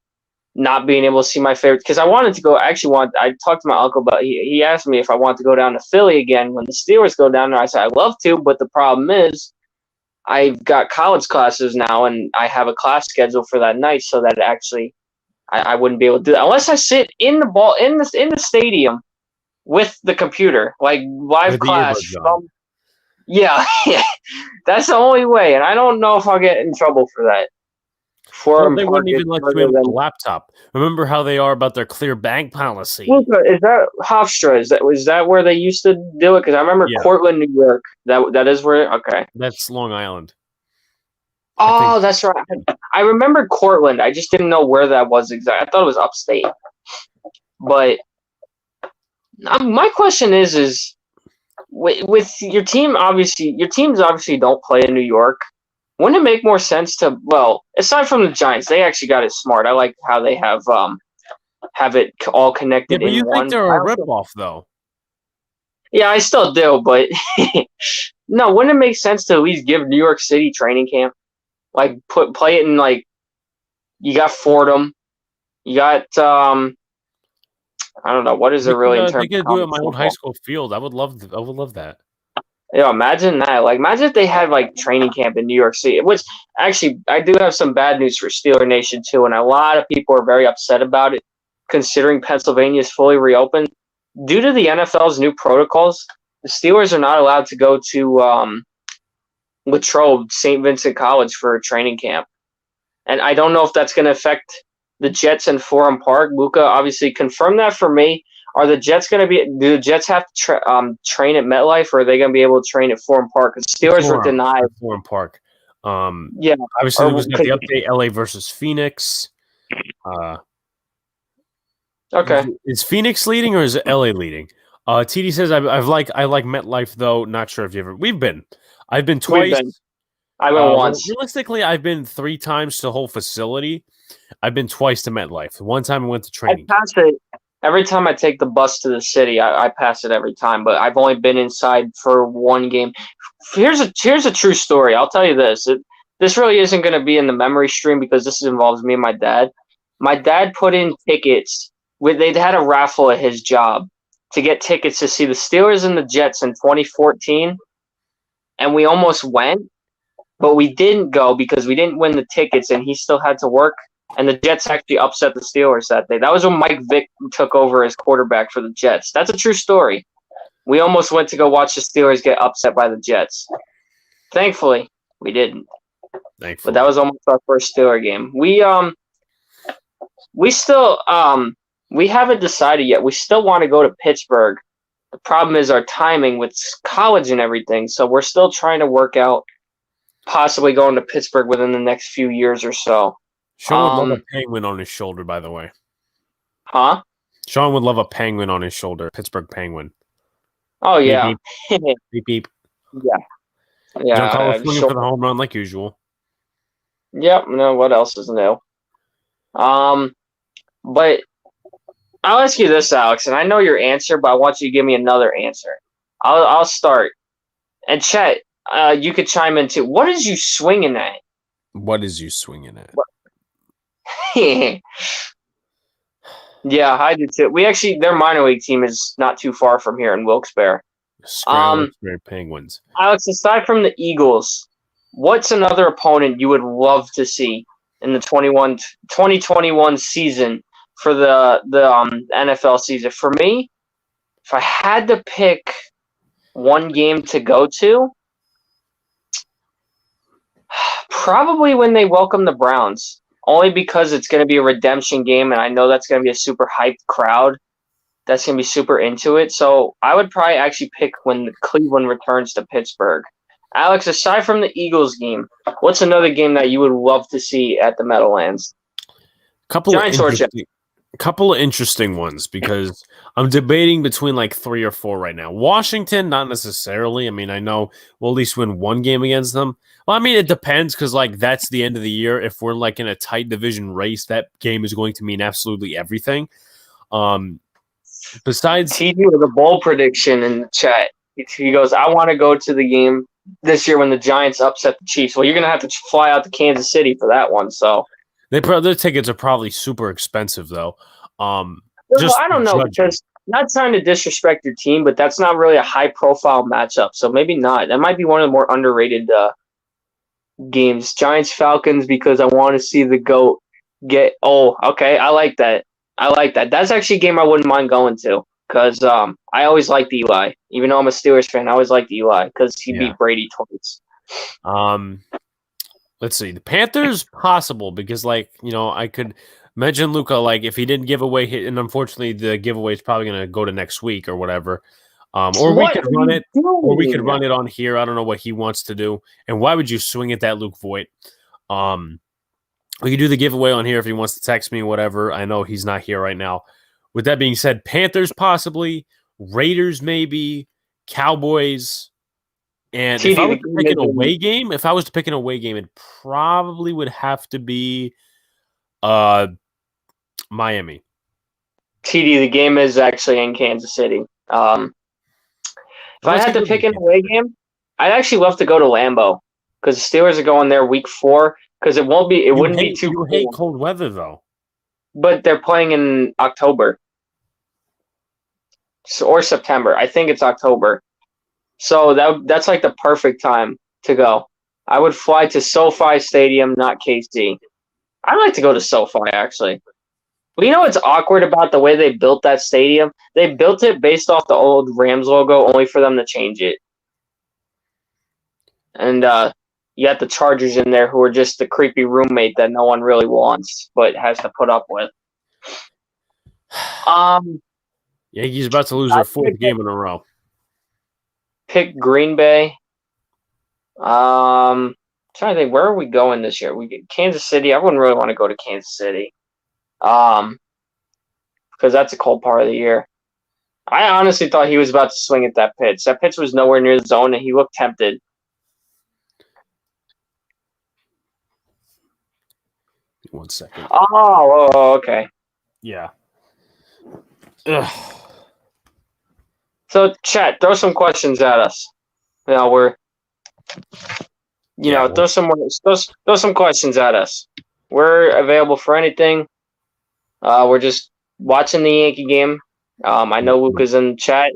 S1: not being able to see my favorite, because I wanted to go. I talked to my uncle, but he asked me if I want to go down to Philly again when the Steelers go down there. I said I'd love to, but the problem is I've got college classes now, and I have a class schedule for that night, so that actually I wouldn't be able to do that unless I sit in the stadium with the computer, like live
S2: with
S1: class. Yeah, that's the only way, and I don't know if I'll get in trouble for that.
S2: They wouldn't even let you in with a laptop. Remember how they are about their clear bag policy.
S1: Luca, is that Hofstra? Is that where they used to do it? Because I remember Cortland, New York. That is where. Okay,
S2: that's Long Island.
S1: Oh, that's right. I remember Cortland. I just didn't know where that was exactly. I thought it was upstate. But my question is with your team, your teams obviously don't play in New York. Wouldn't it make more sense aside from the Giants, they actually got it smart. I like how they have it all connected in one.
S2: You think they're a ripoff, though?
S1: Yeah, I still do, but no, wouldn't it make sense to at least give New York City training camp? Like play it in you got Fordham, you got I don't know what is it really in terms.
S2: They could do it at my own high school field. I would love that.
S1: Yeah, imagine that. Imagine if they had training camp in New York City. Which actually, I do have some bad news for Steeler Nation too, and a lot of people are very upset about it, considering Pennsylvania is fully reopened. Due to the NFL's new protocols, the Steelers are not allowed to go to Latrobe, St. Vincent College for a training camp, and I don't know if that's going to affect the Jets and Forum Park. Luca obviously confirmed that for me. Are the Jets going to be? Do the Jets have to train at MetLife, or are they going to be able to train at Forum Park? Because Steelers were denied
S2: Forum Park.
S1: Yeah,
S2: obviously there was the update: LA versus Phoenix.
S1: Okay.
S2: Is Phoenix leading or is LA leading? TD says I like MetLife though. Not sure if you ever. I've been
S1: We've
S2: twice.
S1: been. I went once.
S2: Realistically, I've been 3 times to the whole facility. I've been twice to MetLife. One time I went to
S1: I
S2: training.
S1: pass it every time I take the bus to the city. I pass it every time, but I've only been inside for one game. Here's a true story. I'll tell you this. This really isn't going to be in the memory stream because this involves me and my dad. My dad put in tickets. They'd had a raffle at his job to get tickets to see the Steelers and the Jets in 2014, and we almost went, but we didn't go because we didn't win the tickets, and he still had to work. And the Jets actually upset the Steelers that day. That was when Mike Vick took over as quarterback for the Jets. That's a true story. We almost went to go watch the Steelers get upset by the Jets. Thankfully, we didn't. But that was almost our first Steeler game. We still we haven't decided yet. We still want to go to Pittsburgh. The problem is our timing with college and everything. So we're still trying to work out possibly going to Pittsburgh within the next few years or so.
S2: Sean would love a penguin on his shoulder, by the way.
S1: Huh?
S2: Sean would love a penguin on his shoulder. Pittsburgh Penguin.
S1: Oh, yeah.
S2: Beep, beep. Beep, beep.
S1: Yeah.
S2: Giancarlo swinging for the home run like usual.
S1: Yep. No, what else is new? But I'll ask you this, Alex, and I know your answer, but I want you to give me another answer. I'll start. And Chet, you could chime in too. What is you swinging at?
S2: What is you swinging at?
S1: Yeah, I do too. Their minor league team is not too far from here in Wilkes-Barre.
S2: Wilkes-Barre Penguins.
S1: Alex, aside from the Eagles, what's another opponent you would love to see in the 2021 season for the NFL season? For me, if I had to pick one game to go to, probably when they welcome the Browns. Only because it's going to be a redemption game, and I know that's going to be a super hyped crowd. That's going to be super into it. So I would probably actually pick when Cleveland returns to Pittsburgh. Alex, aside from the Eagles game, what's another game that you would love to see at the Meadowlands?
S2: Couple of interesting ones because I'm debating between like 3 or 4 right now. Washington, not necessarily. I mean, I know we'll at least win one game against them. Well, I mean, it depends because like that's the end of the year. If we're like in a tight division race, that game is going to mean absolutely everything. Besides,
S1: TD with a bold prediction in the chat. He goes, "I want to go to the game this year when the Giants upset the Chiefs." Well, you're gonna have to fly out to Kansas City for that one. So
S2: their tickets are probably super expensive though.
S1: I don't know because not trying to disrespect your team, but that's not really a high-profile matchup. So maybe not. That might be one of the more underrated games. Giants Falcons because I want to see the GOAT get. Oh, okay, I like that. That's actually a game I wouldn't mind going to because I always liked Eli. Even though I'm a Steelers fan, I always liked Eli because he beat Brady twice.
S2: Let's see. The Panthers possible because I could mention Luca if he didn't give away and unfortunately the giveaway is probably going to go to next week or whatever. Or we could run it on here. I don't know what he wants to do. And why would you swing at that Luke Voigt? We could do the giveaway on here if he wants to text me, whatever. I know he's not here right now. With that being said, Panthers possibly, Raiders maybe, Cowboys. And if I was to pick an away game, it probably would have to be Miami.
S1: TD, the game is actually in Kansas City. If I had to pick an away game, I'd actually love to go to Lambeau because the Steelers are going there week 4 because it wouldn't be too
S2: cold. You hate cold weather though.
S1: But they're playing in October. Or September. I think it's October. So that's like the perfect time to go. I would fly to SoFi Stadium, not KC. I'd like to go to SoFi, actually. But you know what's awkward about the way they built that stadium? They built it based off the old Rams logo, only for them to change it. And you got the Chargers in there who are just the creepy roommate that no one really wants, but has to put up with.
S2: Yankees about to lose their 4th game in a row.
S1: Pick Green Bay. Trying to think, where are we going this year? We get Kansas City. I wouldn't really want to go to Kansas City. because that's a cold part of the year. I honestly thought he was about to swing at that pitch. That pitch was nowhere near the zone, and he looked tempted.
S2: 1 second.
S1: Oh, okay.
S2: Yeah. Ugh.
S1: So, chat, throw some questions at us. Throw some questions at us. We're available for anything. We're just watching the Yankee game. I know Luca's in chat.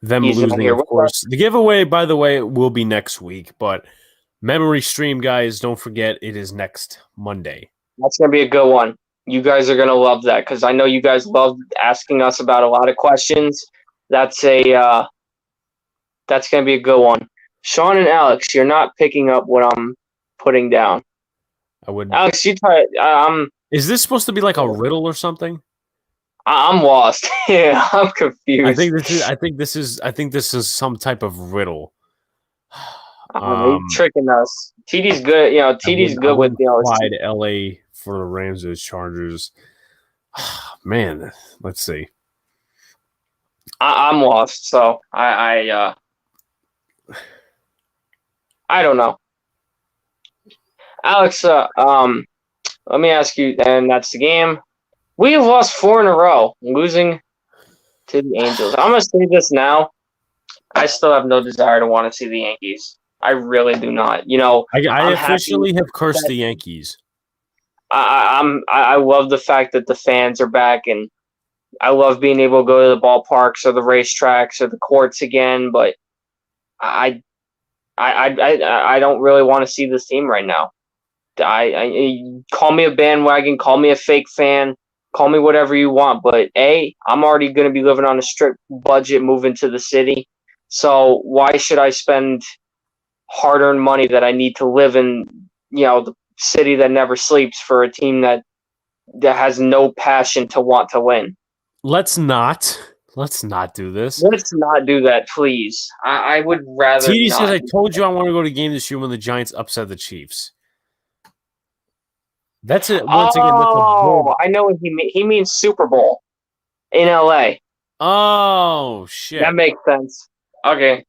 S2: Them
S1: He's
S2: losing,
S1: here
S2: of course. The giveaway, by the way, will be next week, but memory stream, guys, don't forget it is next Monday.
S1: That's going to be a good one. You guys are going to love that because I know you guys love asking us about a lot of questions. That's going to be a good one. Sean and Alex, you're not picking up what I'm putting down.
S2: I would.
S1: Alex, you try.
S2: Is this supposed to be like a riddle or something?
S1: I'm lost. Yeah, I'm confused.
S2: I think this is some type of riddle.
S1: He's tricking us. TD's good. TD's good with
S2: fly to LA for the Rams vs. Chargers. Man, let's see.
S1: I'm lost, so I don't know. Alex, let me ask you, and that's the game. We have lost 4 in a row, losing to the Angels. I'm going to say this now. I still have no desire to want to see the Yankees. I really do not.
S2: I officially have cursed the Yankees.
S1: I love the fact that the fans are back, and I love being able to go to the ballparks or the racetracks or the courts again. But I don't really want to see this team right now. I call me a bandwagon, call me a fake fan, call me whatever you want. But I'm already going to be living on a strict budget, moving to the city. So why should I spend hard-earned money that I need to live in, the city that never sleeps for a team that has no passion to want to win?
S2: Let's not do this.
S1: Let's not do that, please. I would rather.
S2: TD says, I told you I want to go to a game this year when the Giants upset the Chiefs. That's it. Once again, that's a bold.
S1: I know what he means Super Bowl in LA.
S2: Oh, shit.
S1: That makes sense. Okay.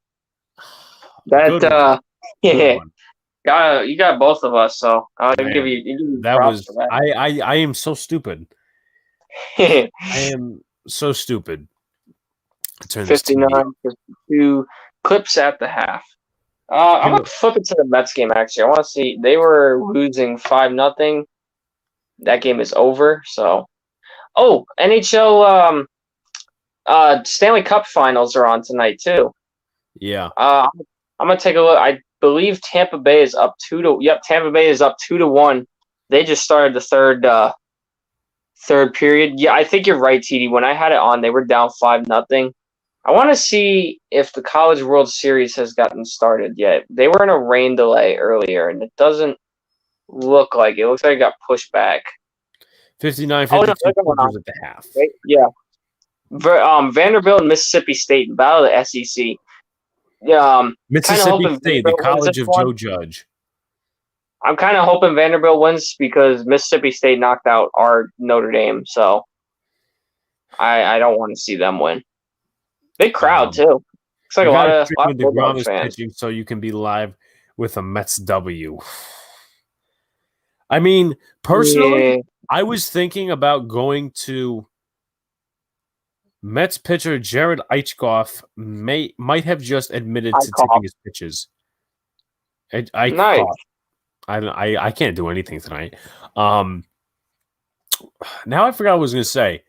S1: That yeah. You got both of us, so I'll give you
S2: that
S1: props
S2: was
S1: for that.
S2: I am so stupid. I am so stupid. Turn
S1: 59, 52 clips at the half. I'm gonna flip it to the Mets game. Actually, I want to see. They were losing 5-0. That game is over. So, NHL Stanley Cup Finals are on tonight too.
S2: Yeah.
S1: I'm gonna take a look. I believe Tampa Bay is up 2-1. Yep, Tampa Bay is up 2-1. They just started the third period. Yeah, I think you're right, TD. When I had it on, they were down 5-0. I want to see if the College World Series has gotten started yet. They were in a rain delay earlier, and it doesn't look like it. It looks like it got pushed back.
S2: 59-52
S1: at
S2: the half.
S1: Right? Yeah. Vanderbilt and Mississippi State, battle of the SEC.
S2: Mississippi State, the College of Joe Judge.
S1: I'm kind of hoping Vanderbilt wins because Mississippi State knocked out our Notre Dame, so I don't want to see them win. Big crowd too. Looks like a lot of Bulldogs fans.
S2: Pitching so you can be live with a Mets W. I mean, personally, I was thinking about going to Mets pitcher Jared Eichkoff might have just admitted to taking his pitches.
S1: Nice.
S2: I can't do anything tonight. Now I forgot what I was going to say.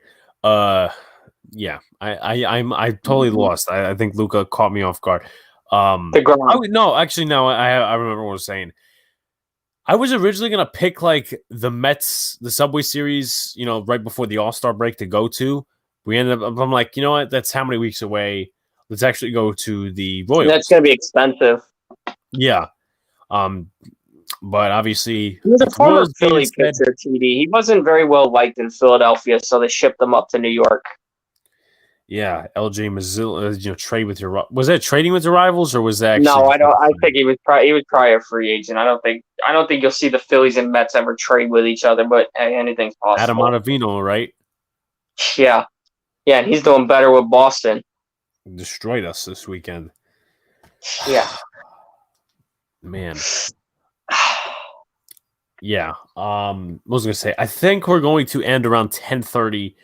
S2: Yeah, I totally lost. I think Luca caught me off guard. I remember what I was saying. I was originally gonna pick like the Mets, the Subway Series, right before the All-Star break to go to. We ended up. I'm like, you know what? That's how many weeks away. Let's actually go to the Royals.
S1: That's gonna be expensive.
S2: Yeah. But obviously,
S1: he was a former Philly pitcher, TD. He wasn't very well liked in Philadelphia, so they shipped him up to New York.
S2: Yeah, LJ Mazzilli, trade with your. Was that trading with your rivals, or was that? Actually
S1: no, I don't. I think he was probably a free agent. I don't think you'll see the Phillies and Mets ever trade with each other. But anything's possible.
S2: Adam Ottavino, right?
S1: Yeah. Yeah, and he's doing better with Boston.
S2: Destroyed us this weekend.
S1: Yeah.
S2: Man. Yeah. What was I going to say? I think we're going to end around 10:30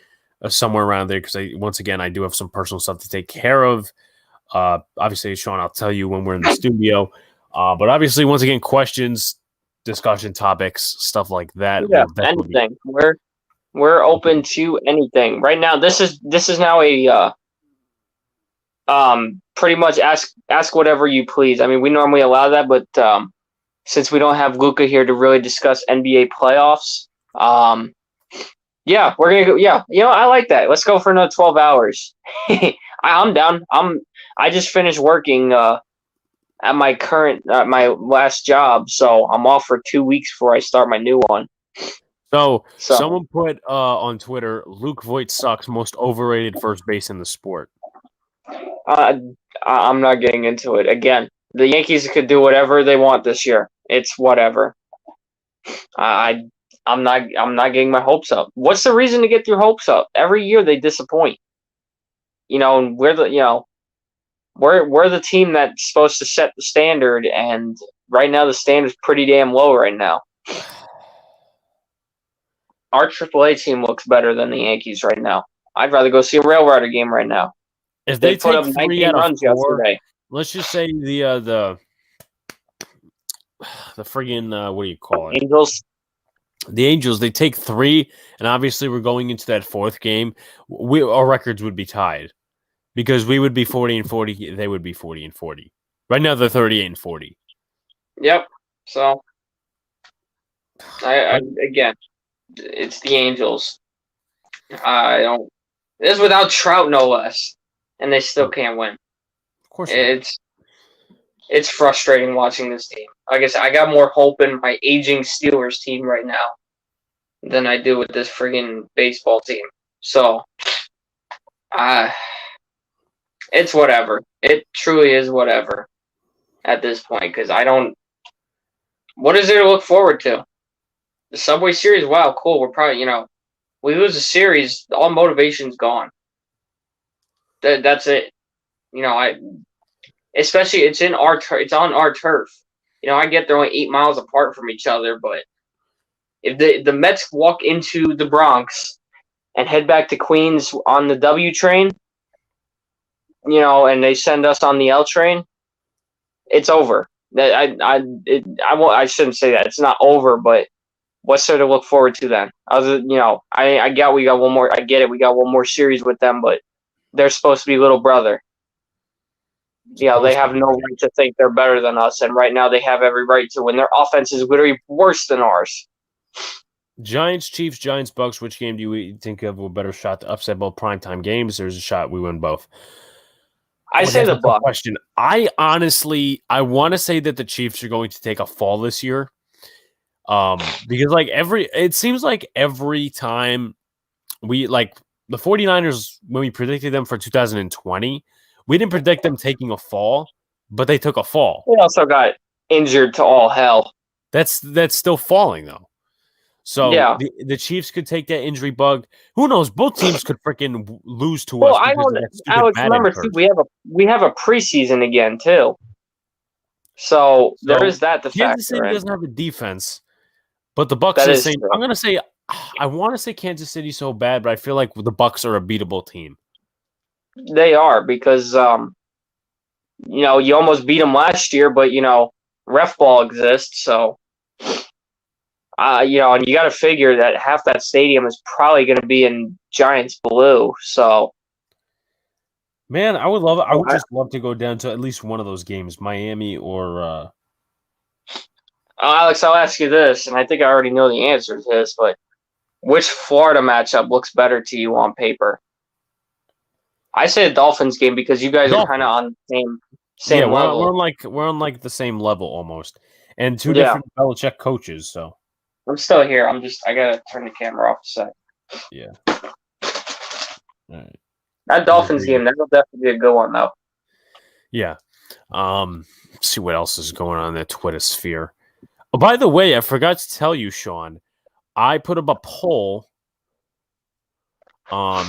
S2: somewhere around there because once again, I do have some personal stuff to take care of. Obviously, Sean, I'll tell you when we're in the studio. But obviously, once again, questions, discussion topics, stuff like that.
S1: Yeah, anything. We're open to anything. Right now, this is now a pretty much ask whatever you please. I mean, we normally allow that, but since we don't have Luca here to really discuss NBA playoffs, yeah, we're gonna go. Yeah, I like that. Let's go for another 12 hours. I'm down. I just finished working at my last job, so I'm off for 2 weeks before I start my new one.
S2: So someone put on Twitter, Luke Voigt sucks, most overrated first base in the sport.
S1: I'm not getting into it again. The Yankees could do whatever they want this year. It's whatever. I'm not getting my hopes up. What's the reason to get your hopes up? Every year they disappoint. And we're the team that's supposed to set the standard, and right now the standard's pretty damn low right now. Our AAA team looks better than the Yankees right now. I'd rather go see a Rail Rider game right now.
S2: If they
S1: put
S2: take
S1: up
S2: 3
S1: 19
S2: out of
S1: runs
S2: 4,
S1: yesterday.
S2: let's just say the friggin' what do you call it?
S1: Angels.
S2: The Angels, they take 3, and obviously we're going into that 4th game. Our records would be tied because we would be 40-40, they would be 40-40. Right now they're 38-40.
S1: Yep. So, I again, it's the Angels. I don't. This is without Trout, no less, and they still can't win.
S2: Of course,
S1: it's frustrating watching this team. Like I said, I got more hope in my aging Steelers team right now than I do with this friggin' baseball team. So, it's whatever. It truly is whatever at this point because I don't. What is there to look forward to? The Subway Series, wow, cool. We're probably, we lose a series, all motivation's gone. That's it. Especially it's on our turf. I get they're only 8 miles apart from each other, but if the Mets walk into the Bronx and head back to Queens on the W train, and they send us on the L train, it's over. I shouldn't say that. It's not over, but what's there to look forward to then? I get we got one more. I get it. We got one more series with them, but they're supposed to be little brother. They have no right to think they're better than us, and right now they have every right to when their offense is literally worse than ours.
S2: Giants, Chiefs, Giants, Bucks. Which game do you think of a better shot to upset both primetime games? There's a shot we win both.
S1: I say the Bucks.
S2: Question. I want to say that the Chiefs are going to take a fall this year. Because it seems like every time we the 49ers, when we predicted them for 2020, we didn't predict them taking a fall, but they took a fall.
S1: They also got injured to all hell.
S2: That's still falling though. So
S1: yeah.
S2: the Chiefs could take that injury bug. Who knows? Both teams could freaking lose to us.
S1: I don't. Alex, remember too, we have a preseason again too. So there is that. The
S2: Kansas City doesn't have a defense, but the Bucks are the same. I'm gonna say I want to say Kansas City so bad, but I feel like the Bucks are a beatable team.
S1: They are because you almost beat them last year, but ref ball exists, so. And you got to figure that half that stadium is probably going to be in Giants blue. So,
S2: man, I would love it. I would just love to go down to at least one of those games, Miami or.
S1: Alex, I'll ask you this, and I think I already know the answer to this, but which Florida matchup looks better to you on paper? I say the Dolphins game because you guys are kind of on the same level.
S2: We're on the same level almost, and two different Belichick coaches. So.
S1: I'm still here. I gotta turn the camera off a sec.
S2: Yeah. All right.
S1: That Dolphins game, that'll definitely be a good one, though.
S2: Yeah. Let's see what else is going on in the Twitter sphere. Oh, by the way, I forgot to tell you, Sean, I put up a poll What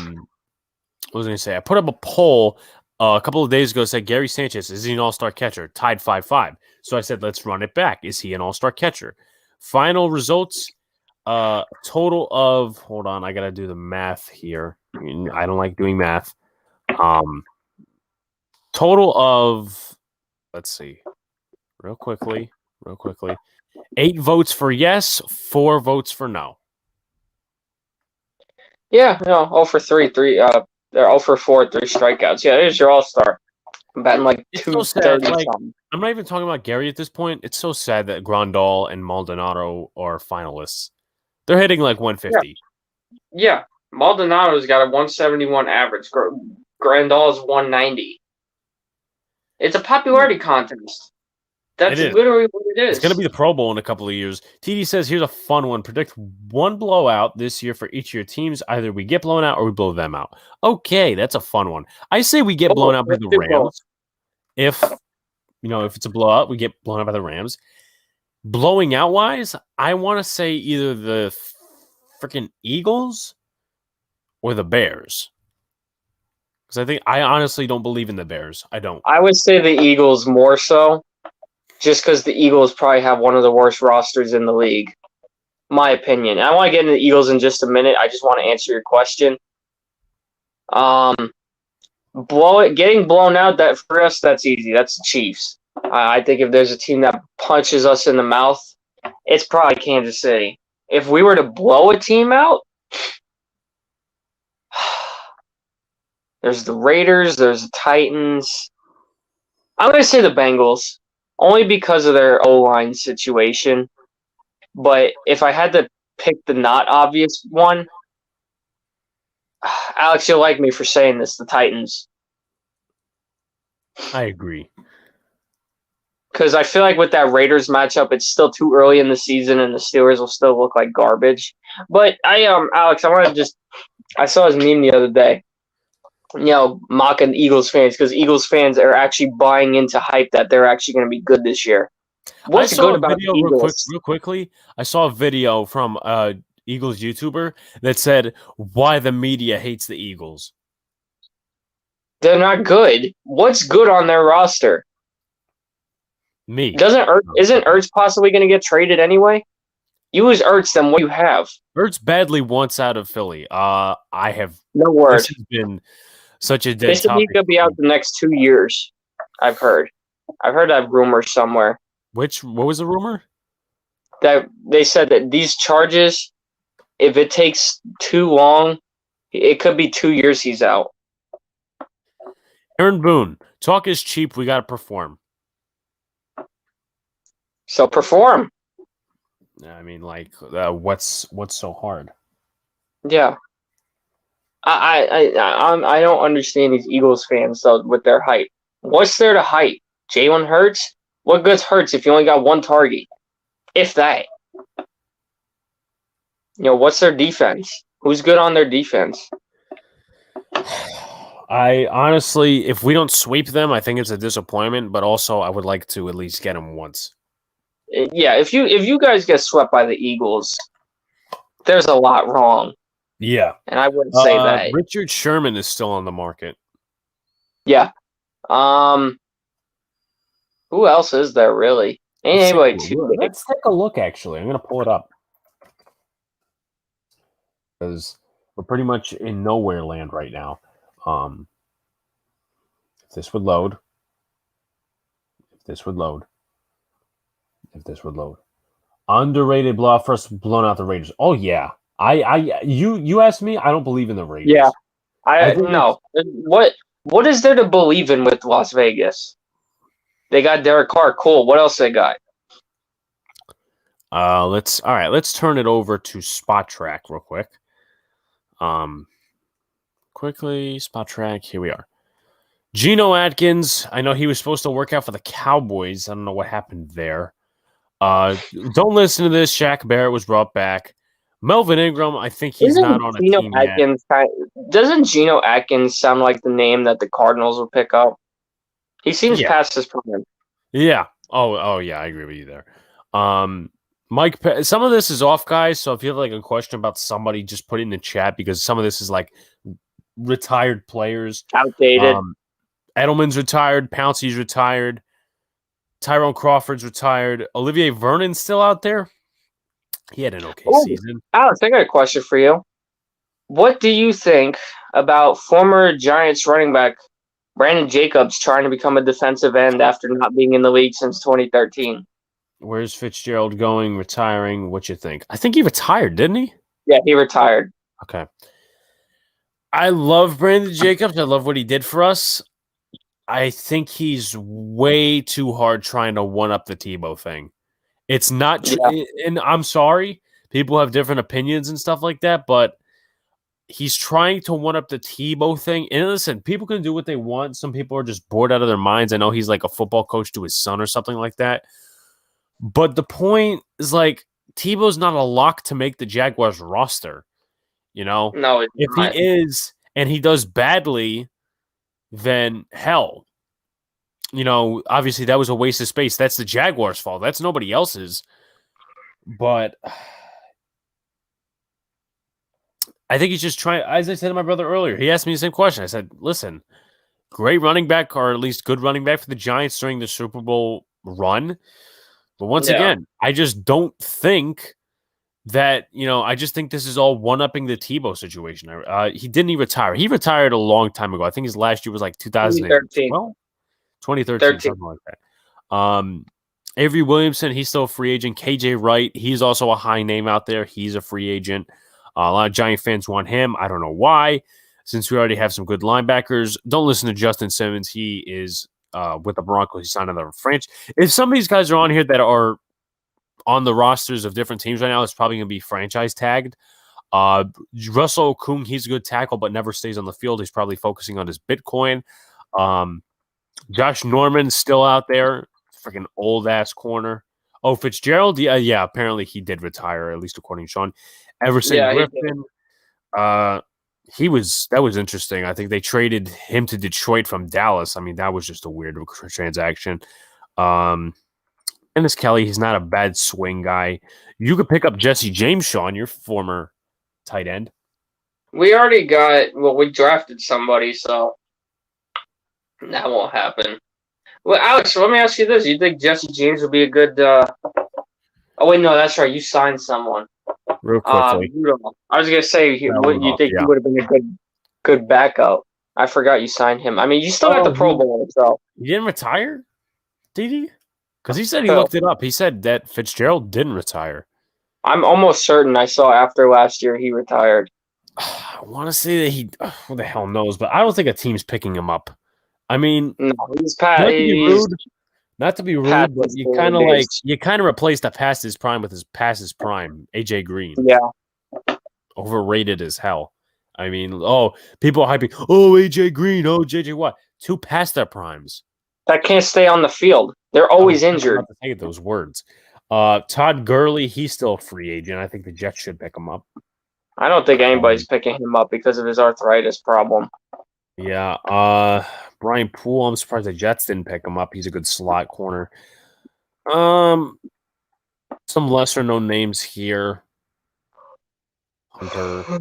S2: was I going to say? I put up a poll a couple of days ago. Said Gary Sanchez, is he an all-star catcher? Tied 5-5. So I said, let's run it back. Is he an all-star catcher? Final results, total of, hold on, I got to do the math here. I don't like doing math. Total of, let's see, real quickly. 8 votes for yes, 4 votes for no.
S1: Yeah, no, 0 for 3, they're 0 for 4, 3 strikeouts. Yeah, there's your all-star. I'm batting like
S2: It's so
S1: 230
S2: sad. Like,
S1: something.
S2: I'm not even talking about Gary at this point. It's so sad that Grandal and Maldonado are finalists. They're hitting like 150.
S1: Yeah, Maldonado's got a 171 average. Grandal's 190. It's a popularity contest. That's
S2: It is.
S1: literally what it is.
S2: It's going to be the Pro Bowl in a couple of years. TD says, here's a fun one. Predict one blowout this year for each of your teams. Either we get blown out or we blow them out. Okay, that's a fun one. I say we get blown out by the Rams. If it's a blowout, we get blown out by the Rams. Blowing out wise, I want to say either the freaking Eagles or the Bears. Because I honestly don't believe in the Bears. I don't.
S1: I would say the Eagles more so, just because the Eagles probably have one of the worst rosters in the league. My opinion. I want to get into the Eagles in just a minute. I just want to answer your question. Getting blown out, that for us, that's easy. That's the Chiefs. I think if there's a team that punches us in the mouth, it's probably Kansas City. If we were to blow a team out, there's the Raiders, there's the Titans. I'm going to say the Bengals, only because of their O-line situation. But if I had to pick the not obvious one, Alex, you'll like me for saying this, the Titans.
S2: I agree.
S1: Because I feel like with that Raiders matchup, it's still too early in the season, and the Steelers will still look like garbage. But Alex, I saw his meme the other day, mocking Eagles fans because Eagles fans are actually buying into hype that they're actually going to be good this year. What's good about the Eagles?
S2: Real quickly, I saw a video from Eagles YouTuber that said why the media hates the Eagles.
S1: They're not good. What's good on their roster?
S2: Me.
S1: Isn't Ertz possibly going to get traded anyway? You lose Ertz, then what do you have?
S2: Ertz badly wants out of Philly. I have
S1: no word.
S2: This has been such a dead topic.
S1: He could be out the next 2 years. I've heard that rumor somewhere.
S2: What was the rumor?
S1: That they said that these charges, if it takes too long, it could be 2 years he's out.
S2: Aaron Boone, talk is cheap. We got to perform.
S1: So perform.
S2: I mean, like, what's so hard?
S1: Yeah. I don't understand these Eagles fans though with their hype. What's there to hype? Jalen Hurts? What good's Hurts if you only got one target? If that. What's their defense? Who's good on their defense?
S2: I honestly, if we don't sweep them, I think it's a disappointment. But also, I would like to at least get them once.
S1: Yeah, if you guys get swept by the Eagles, there's a lot wrong.
S2: Yeah,
S1: and I wouldn't say that.
S2: Richard Sherman is still on the market.
S1: Yeah. Who else is there really? Ain't anybody too big.
S2: Let's take a look. Actually, I'm gonna pull it up because we're pretty much in nowhere land right now. If this would load. Underrated blowout first blown out the Raiders. Oh yeah. You asked me, I don't believe in the Raiders.
S1: Yeah. I no. What is there to believe in with Las Vegas? They got Derek Carr, cool. What else they got?
S2: Let's turn it over to Spot Track real quick. Quickly, Spot Track, here we are. Geno Atkins, I know he was supposed to work out for the Cowboys. I don't know what happened there. Don't listen to this. Shaq Barrett was brought back. Melvin Ingram, I think he's not on a team
S1: Atkins yet. Doesn't Geno Atkins sound like the name that the Cardinals would pick up? He seems past his prime.
S2: Yeah. Oh, yeah, I agree with you there. Mike, some of this is off, guys. So if you have like a question about somebody, just put it in the chat because some of this is like retired players.
S1: Outdated.
S2: Edelman's retired. Pouncey's retired. Tyrone Crawford's retired. Olivier Vernon's still out there. He had an okay season.
S1: Alex, I got a question for you. What do you think about former Giants running back Brandon Jacobs trying to become a defensive end after not being in the league since 2013?
S2: Where's Fitzgerald going? Retiring? What you think? I think he retired, didn't he?
S1: Yeah, he retired.
S2: Okay. I love Brandon Jacobs. I love what he did for us. I think he's way too hard trying to one-up the Tebow thing. It's not and I'm sorry. People have different opinions and stuff like that, but he's trying to one-up the Tebow thing. And listen, people can do what they want. Some people are just bored out of their minds. I know he's like a football coach to his son or something like that. But the point is, like, Tebow's not a lock to make the Jaguars roster. You know?
S1: No,
S2: if
S1: not.
S2: he is and he does badly, then hell. You know, obviously that was a waste of space. That's the Jaguars' fault. That's nobody else's. But I think he's just trying, as I said to my brother earlier, he asked me the same question. I said, listen, great running back, or at least good running back for the Giants during the Super Bowl run. But once again, I just don't think that, you know, I just think this is all one-upping the Tebow situation. He didn't retire. He retired a long time ago. I think his last year was like 2013. 2013, something like that. Avery Williamson, he's still a free agent. KJ Wright, he's also a high name out there. He's a free agent. A lot of Giant fans want him. I don't know why, since we already have some good linebackers. Don't listen to Justin Simmons. He is with the Broncos. He signed another franchise. If some of these guys are on here that are on the rosters of different teams right now, it's probably going to be franchise tagged. Russell Okung, he's a good tackle, but never stays on the field. He's probably focusing on his Bitcoin. Josh Norman's still out there. Freaking old-ass corner. Oh, Fitzgerald? Yeah, apparently he did retire, at least according to Sean. Everson Griffin. That was interesting. I think they traded him to Detroit from Dallas. I mean, that was just a weird transaction. Ennis Kelly, he's not a bad swing guy. You could pick up Jesse James, Sean, your former tight end.
S1: We already we drafted somebody, so that won't happen. Well, Alex, let me ask you this. You think Jesse James would be a good oh, wait, no, that's right. You signed someone.
S2: Real quickly.
S1: I was going to say, you think he would have been a good backup. I forgot you signed him. I mean, you still got the Pro Bowl, so.
S2: He didn't retire? Did he? Because he said he looked it up. He said that Fitzgerald didn't retire.
S1: I'm almost certain I saw after last year he retired.
S2: I want to say that who the hell knows, but I don't think a team's picking him up. I mean,
S1: no,
S2: not to be rude, but you kind of replaced the past his prime with his past his prime, AJ Green.
S1: Yeah,
S2: overrated as hell. I mean, people are hyping. Oh, AJ Green. Oh, JJ Watt. Two past their primes.
S1: That can't stay on the field. They're always injured.
S2: I'm not to say those words. Todd Gurley, he's still a free agent. I think the Jets should pick him up.
S1: I don't think anybody's picking him up because of his arthritis problem.
S2: Yeah. Brian Poole, I'm surprised the Jets didn't pick him up. He's a good slot corner. Some lesser known names here. Hunter.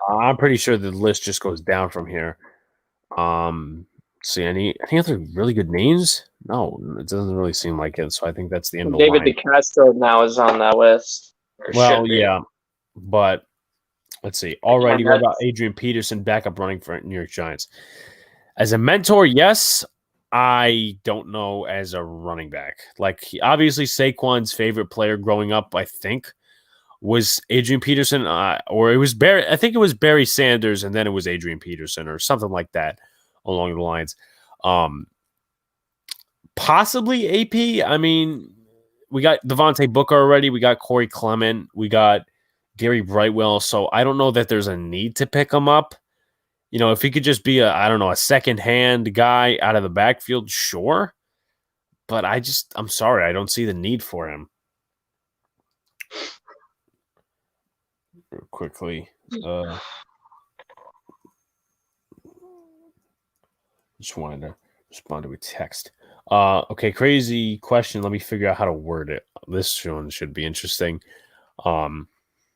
S2: I'm pretty sure the list just goes down from here. See any other really good names? No, it doesn't really seem like it. So I think that's the end of the line.
S1: David DeCastro now is on that list.
S2: Well, yeah, but let's see. Alrighty, what about Adrian Peterson, backup running for New York Giants? As a mentor, yes. I don't know as a running back. Like, obviously, Saquon's favorite player growing up, I think, was Adrian Peterson, or it was Barry. I think it was Barry Sanders, and then it was Adrian Peterson, or something like that along the lines. Possibly AP. I mean, we got Devontae Booker already. We got Corey Clement. We got Gary Brightwell. So I don't know that there's a need to pick him up. You know, if he could just be a second-hand guy out of the backfield, sure. But I'm sorry, I don't see the need for him. Real quickly. Just wanted to respond to a text. Okay, crazy question. Let me figure out how to word it. this one should be interesting. I was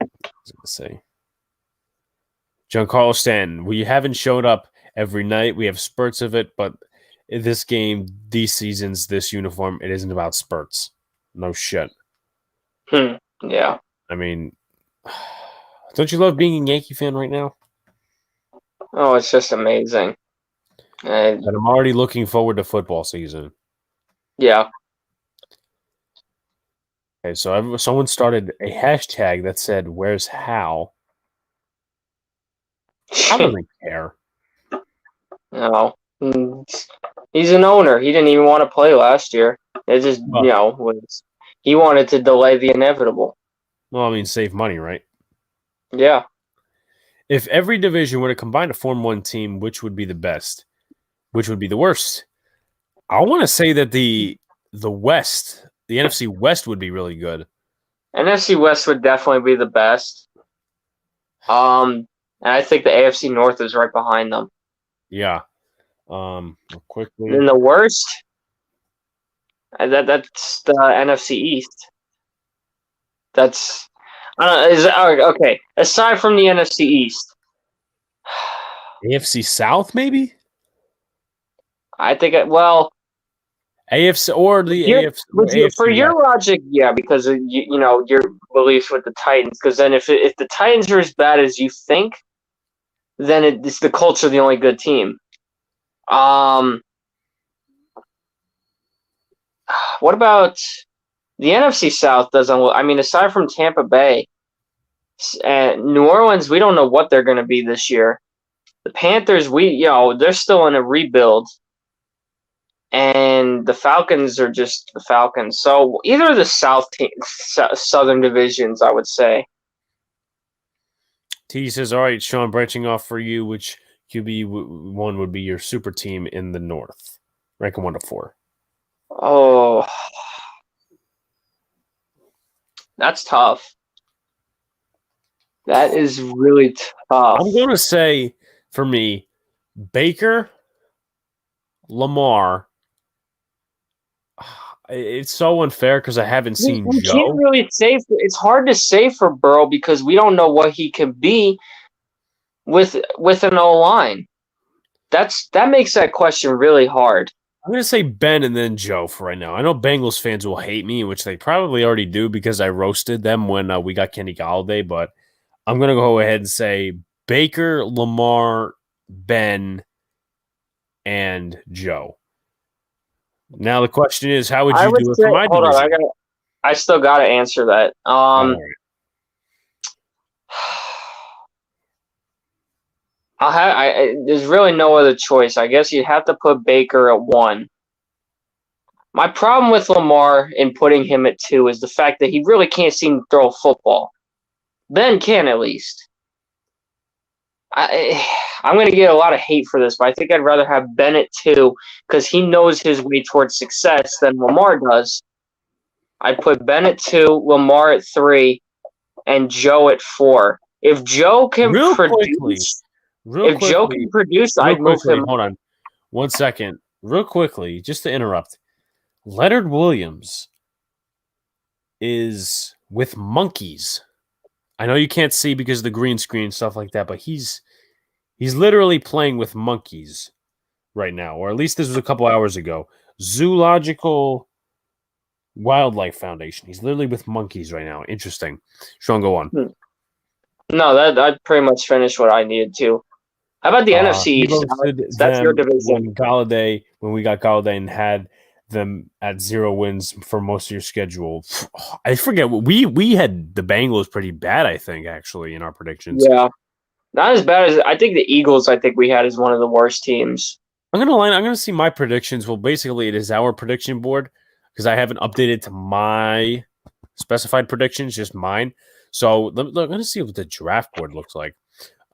S2: going to say, Giancarlo Stanton, we haven't showed up every night. We have spurts of it, but in this game, these seasons, this uniform, it isn't about spurts. No shit.
S1: Yeah.
S2: I mean, don't you love being a Yankee fan right now?
S1: Oh, it's just amazing.
S2: And I'm already looking forward to football season.
S1: Yeah.
S2: Okay, so someone started a hashtag that said, "Where's Hal?" I don't care.
S1: No. He's an owner. He didn't even want to play last year. It just, he wanted to delay the inevitable.
S2: Well, I mean, save money, right?
S1: Yeah.
S2: If every division were to combine to form one team, which would be the best? Which would be the worst? I want to say that the West, the NFC West, would be really good.
S1: NFC West would definitely be the best. And I think the AFC North is right behind them.
S2: Yeah. Quickly.
S1: And the worst, that's the NFC East. That's okay. Aside from the NFC East,
S2: AFC South, maybe.
S1: I think
S2: AFC or the AFC.
S1: For your logic, yeah, because of, your beliefs with the Titans. Because then if the Titans are as bad as you think, then it's the Colts are the only good team. What about the NFC South? Doesn't look. I mean, aside from Tampa Bay and New Orleans, we don't know what they're going to be this year. The Panthers, they're still in a rebuild. And the Falcons are just the Falcons. So either of the Southern divisions, I would say.
S2: T says, all right, Sean, branching off for you, which QB1 would be your super team in the North? Rank them 1 to 4.
S1: Oh, that's tough. That is really tough.
S2: I'm going to say, for me, Baker, Lamar. It's so unfair because I haven't seen
S1: We
S2: Joe.
S1: can't really say. It's hard to say for Burrow because we don't know what he can be with an O-line. That makes that question really hard.
S2: I'm going to say Ben and then Joe for right now. I know Bengals fans will hate me, which they probably already do because I roasted them when we got Kenny Galladay, but I'm going to go ahead and say Baker, Lamar, Ben, and Joe. Now the question is, how would you do it for my division?
S1: Hold on, I still got to answer that.
S2: All right.
S1: There's really no other choice. I guess you'd have to put Baker at 1. My problem with Lamar in putting him at 2 is the fact that he really can't seem to throw a football. Ben can at least. I'm going to get a lot of hate for this, but I think I'd rather have Ben at 2 because he knows his way towards success than Lamar does. I'd put Ben at 2, Lamar at 3, and Joe at 4. If Joe can produce... Joe can produce, I'd move him.
S2: Hold on 1 second. Real quickly, just to interrupt. Leonard Williams is with monkeys. I know you can't see because of the green screen and stuff like that, but he's literally playing with monkeys right now, or at least this was a couple hours ago. Zoological Wildlife Foundation. He's literally with monkeys right now. Interesting. Sean, go on.
S1: No, I pretty much finished what I needed to. How about the NFC East? That's your division.
S2: When we got Galladay and had them at 0 wins for most of your schedule. I forget. We had the Bengals pretty bad, I think, actually, in our predictions.
S1: Yeah. Not as bad as I think the Eagles, I think we had as one of the worst teams.
S2: I'm gonna see my predictions. Well, basically it is our prediction board because I haven't updated to my specified predictions, just mine. So I'm gonna see what the draft board looks like.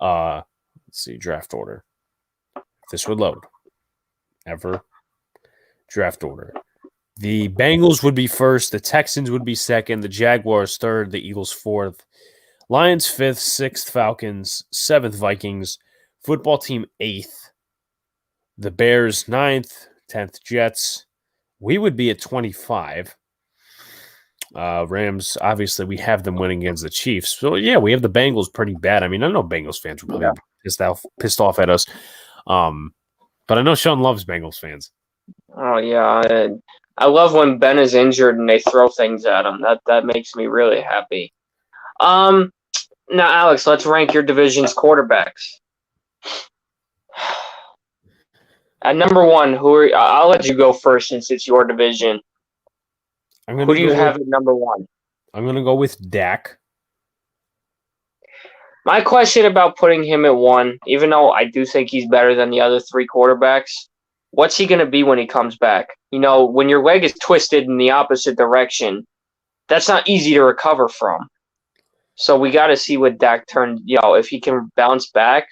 S2: Let's see, draft order. This would load. Draft order. The Bengals would be first, the Texans would be second, the Jaguars third, the Eagles fourth, Lions fifth, sixth Falcons, seventh Vikings, football team eighth, the Bears ninth, 10th Jets. We would be at 25. Rams, obviously, we have them winning against the Chiefs. So, yeah, we have the Bengals pretty bad. I mean, I know Bengals fans will probably be pissed off at us. But I know Sean loves Bengals fans.
S1: Oh, yeah. I love when Ben is injured and they throw things at him. That makes me really happy. Now, Alex, let's rank your division's quarterbacks. At number one, I'll let you go first since it's your division. Who do you have at number one?
S2: I'm going to go with Dak.
S1: My question about putting him at one, even though I do think he's better than the other three quarterbacks, what's he going to be when he comes back? You know, when your leg is twisted in the opposite direction, that's not easy to recover from. So we got to see what Dak turns, if he can bounce back.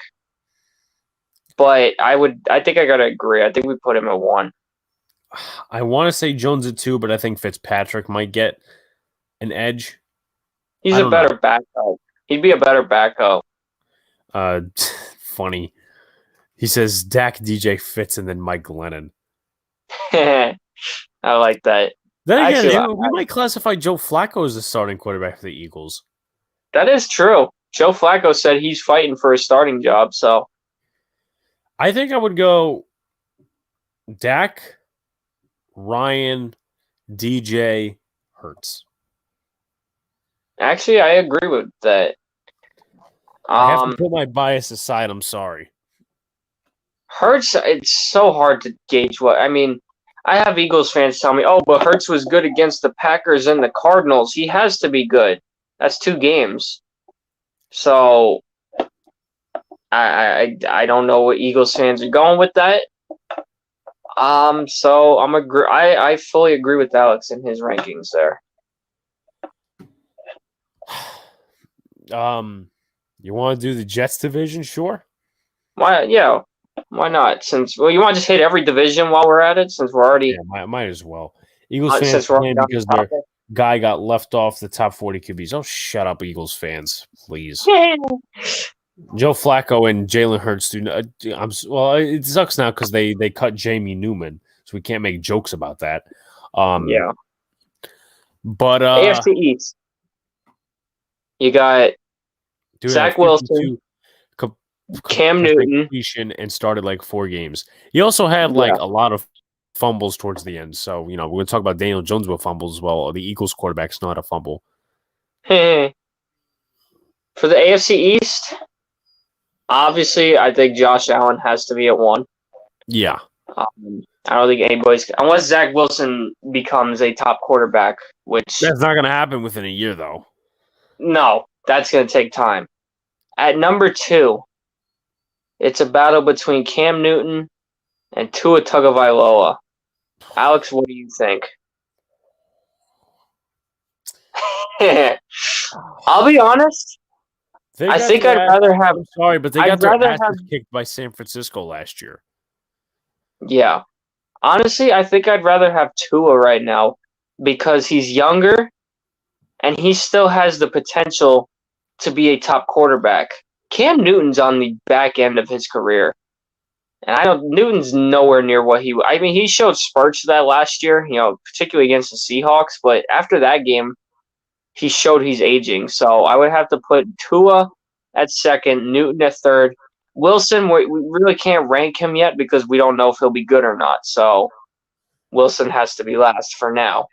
S1: But I think I got to agree. I think we put him at one.
S2: I want to say Jones at two, but I think Fitzpatrick might get an edge.
S1: He's a better backup. He'd be a better backup.
S2: Funny. He says Dak, DJ Fitz, and then Mike Glennon.
S1: I like that.
S2: Then again, we might classify Joe Flacco as the starting quarterback for the Eagles.
S1: That is true. Joe Flacco said he's fighting for a starting job, so
S2: I think I would go Dak, Ryan, DJ, Hurts.
S1: Actually, I agree with that.
S2: I have to put my bias aside. I'm sorry.
S1: Hurts, it's so hard to gauge I have Eagles fans tell me, but Hurts was good against the Packers and the Cardinals. He has to be good. That's 2 games. So I don't know what Eagles fans are going with that. So I fully agree with Alex in his rankings there.
S2: You want to do the Jets division? Sure.
S1: Why? Yeah. Why not? You want to just hit every division while we're at it, since we're already.
S2: Yeah, might as well. Eagles fans because their guy got left off the top 40 QBs. Oh, shut up, Eagles fans, please. Joe Flacco and Jalen Hurts do. It sucks now because they cut Jamie Newman, so we can't make jokes about that.
S1: Yeah.
S2: But
S1: AFC East, you got Zach Wilson, Cam Newton,
S2: and started like 4 games. He also had a lot of fumbles towards the end. So we're going to talk about Daniel Jones with fumbles as well. The Eagles quarterback's not a fumble.
S1: For the AFC East, obviously, I think Josh Allen has to be at 1.
S2: Yeah.
S1: I don't think anybody's unless Zach Wilson becomes a top quarterback, which
S2: that's not going to happen within a year, though.
S1: No, that's going to take time. At number 2, it's a battle between Cam Newton and Tua Tagovailoa. Alex, what do you think? I'll be honest. I think I'd rather have.
S2: I'm sorry, but they got their asses kicked by San Francisco last year.
S1: Yeah. Honestly, I think I'd rather have Tua right now because he's younger and he still has the potential to be a top quarterback. Cam Newton's on the back end of his career. And Newton's nowhere near what he showed spurts of that last year, particularly against the Seahawks, but after that game, he showed he's aging. So I would have to put Tua at 2nd, Newton at 3rd. Wilson, we really can't rank him yet because we don't know if he'll be good or not. So Wilson has to be last for now.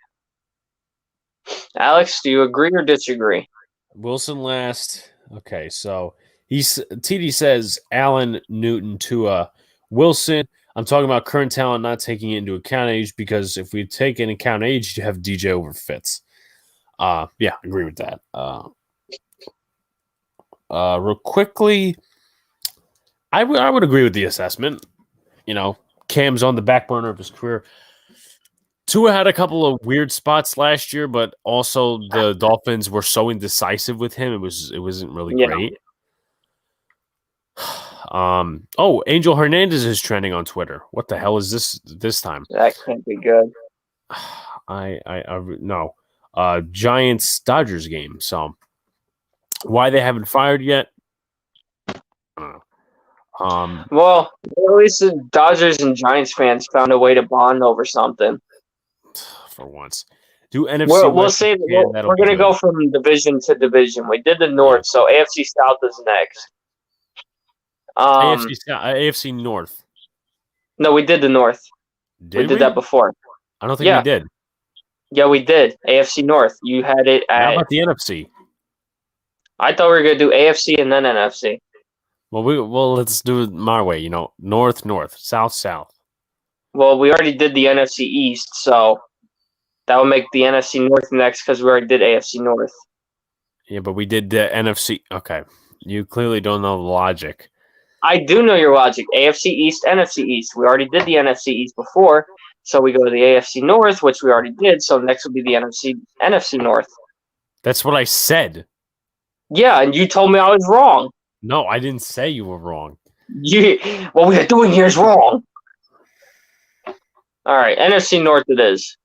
S1: Alex, do you agree or disagree?
S2: Wilson last. Okay, so TD says Allen, Newton, Tua, Wilson. I'm talking about current talent, not taking into account age, because if we take into account age, you have DJ over Fitz. Yeah, agree with that. Real quickly, I would agree with the assessment. Cam's on the back burner of his career. Tua had a couple of weird spots last year, but also the Dolphins were so indecisive with him. It wasn't really great. Angel Hernandez is trending on Twitter. What the hell is this time?
S1: That can't be good.
S2: No. Giants Dodgers game. So why they haven't fired yet? I don't know.
S1: Well, at least the Dodgers and Giants fans found a way to bond over something.
S2: For once. Do NFC
S1: We'll
S2: West.
S1: say
S2: That'll
S1: we're
S2: be
S1: going to
S2: good.
S1: go from division to division. We did the North, so AFC South is next.
S2: AFC North.
S1: No, we did the North. We did that before.
S2: I don't think we did.
S1: Yeah, we did. AFC North. You had it
S2: How
S1: at.
S2: about the NFC?
S1: I thought we were going to do AFC and then NFC.
S2: Well, let's do it my way. North, South.
S1: Well, we already did the NFC East, so that would make the NFC North next because we already did AFC North.
S2: Yeah, but we did the NFC. Okay. You clearly don't know the logic.
S1: I do know your logic. AFC East, NFC East. We already did the NFC East before, so we go to the AFC North, which we already did. So next would be the NFC North.
S2: That's what I said.
S1: Yeah, and you told me I was wrong.
S2: No, I didn't say you were wrong.
S1: What we are doing here is wrong. All right, NFC North it is.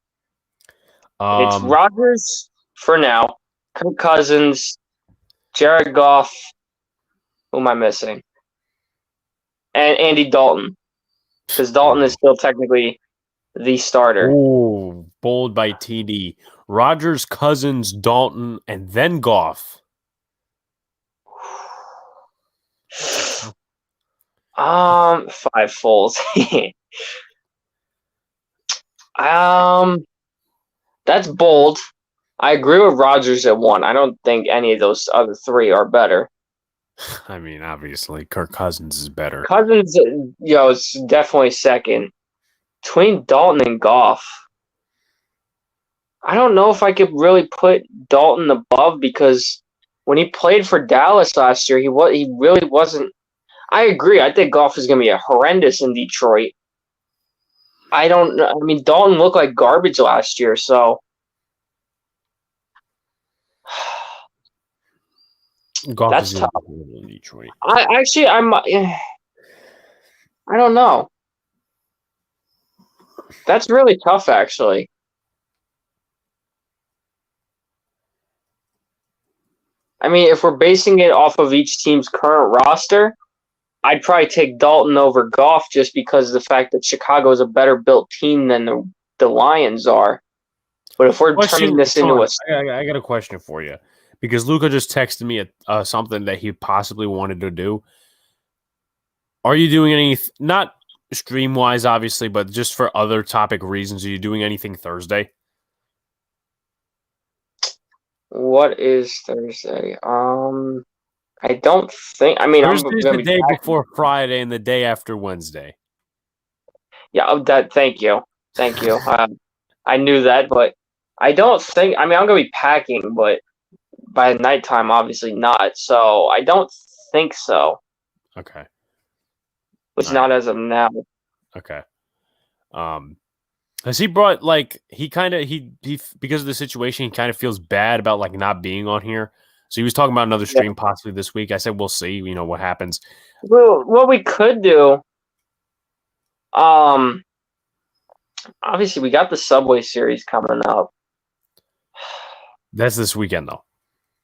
S1: It's Rodgers for now, Kirk Cousins, Jared Goff. Who am I missing? And Andy Dalton, because Dalton is still technically the starter.
S2: Ooh, bold by TD. Rodgers, Cousins, Dalton, and then Goff.
S1: 5 fulls. That's bold. I agree with Rodgers at 1. I don't think any of those other 3 are better.
S2: I mean, obviously, Kirk Cousins is better.
S1: Cousins, is definitely second. Between Dalton and Goff, I don't know if I could really put Dalton above because when he played for Dallas last year, he really wasn't. I agree. I think Goff is going to be horrendous in Detroit. I don't know. I mean, Dalton looked like garbage last year, so.
S2: Goff
S1: That's
S2: is
S1: tough.
S2: in Detroit.
S1: I don't know. That's really tough, actually. I mean, if we're basing it off of each team's current roster, I'd probably take Dalton over Goff just because of the fact that Chicago is a better built team than the Lions are. But if we're turning this into
S2: I got a question for you. Because Luca just texted me something that he possibly wanted to do. Are you doing any, not stream-wise, obviously, but just for other topic reasons, are you doing anything Thursday?
S1: What is Thursday? I don't think. I mean,
S2: Thursday's the day before Friday and the day after Wednesday.
S1: Yeah, thank you. I knew that, but I don't think. I mean, I'm gonna be packing, but by nighttime, obviously not. So I don't think so.
S2: Okay.
S1: It's not as of now.
S2: Okay. Has he brought he because of the situation, he kind of feels bad about not being on here. So he was talking about another stream possibly this week. I said we'll see, what happens.
S1: Well, what we could do, obviously we got the Subway Series coming up.
S2: That's this weekend though.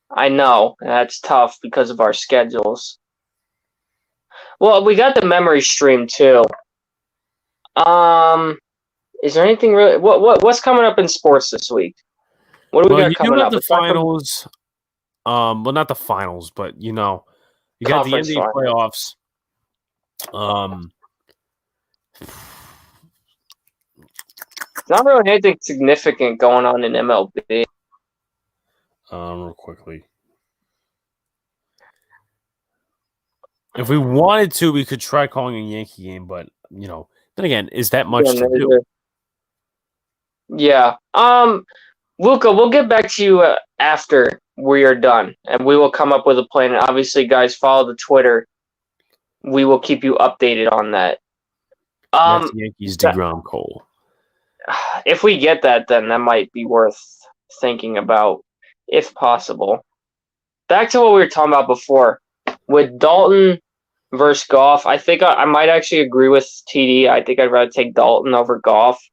S1: I know, that's tough because of our schedules. Well, we got the memory stream too. Is there anything really? What's coming up in sports this week? What do we got coming up?
S2: The finals. Well, not the finals, but you got
S1: Conference
S2: the NBA playoffs.
S1: Not really anything significant going on in MLB.
S2: Real quickly. If we wanted to, we could try calling a Yankee game, but then again, is that much to do?
S1: Yeah. Luca, we'll get back to you after we are done, and we will come up with a plan. And obviously, guys, follow the Twitter. We will keep you updated on that.
S2: That's Yankees DeGrom Cole.
S1: If we get that, then that might be worth thinking about, if possible. Back to what we were talking about before. With Dalton versus Goff, I think I might actually agree with TD. I think I'd rather take Dalton over Goff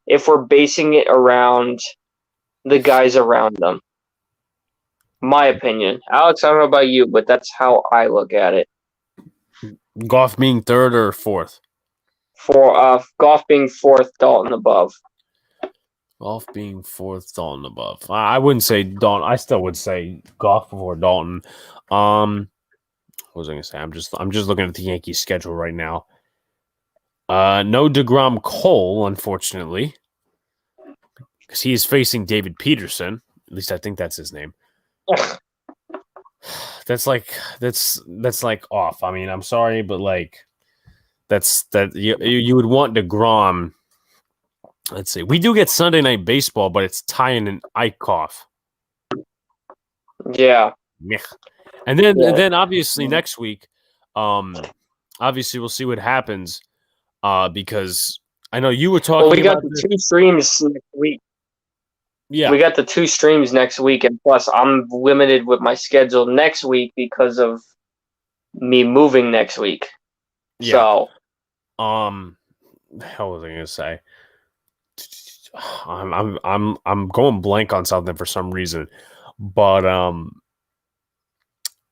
S1: if we're basing it around the guys around them. My opinion. Alex, I don't know about you, but that's how I look at it.
S2: Goff being third or fourth?
S1: For Goff being fourth, Dalton above.
S2: Goff being fourth, Dalton above. I wouldn't say Dalton. I still would say Goff before Dalton. What was I gonna say? I'm just looking at the Yankees schedule right now. No DeGrom Cole, unfortunately, because he is facing David Peterson. At least I think that's his name. That's like off. I mean, I'm sorry, but like you would want DeGrom. Let's see. We do get Sunday Night Baseball, but it's Tyan and Eichhoff.
S1: Yeah.
S2: And then obviously next week, obviously we'll see what happens. Because I know you were talking.
S1: Well, we got the 2 streams next week.
S2: Yeah,
S1: we got the 2 streams next week, and plus I'm limited with my schedule next week because of me moving next week.
S2: Yeah.
S1: So,
S2: hell was I gonna say? I'm going blank on something for some reason, but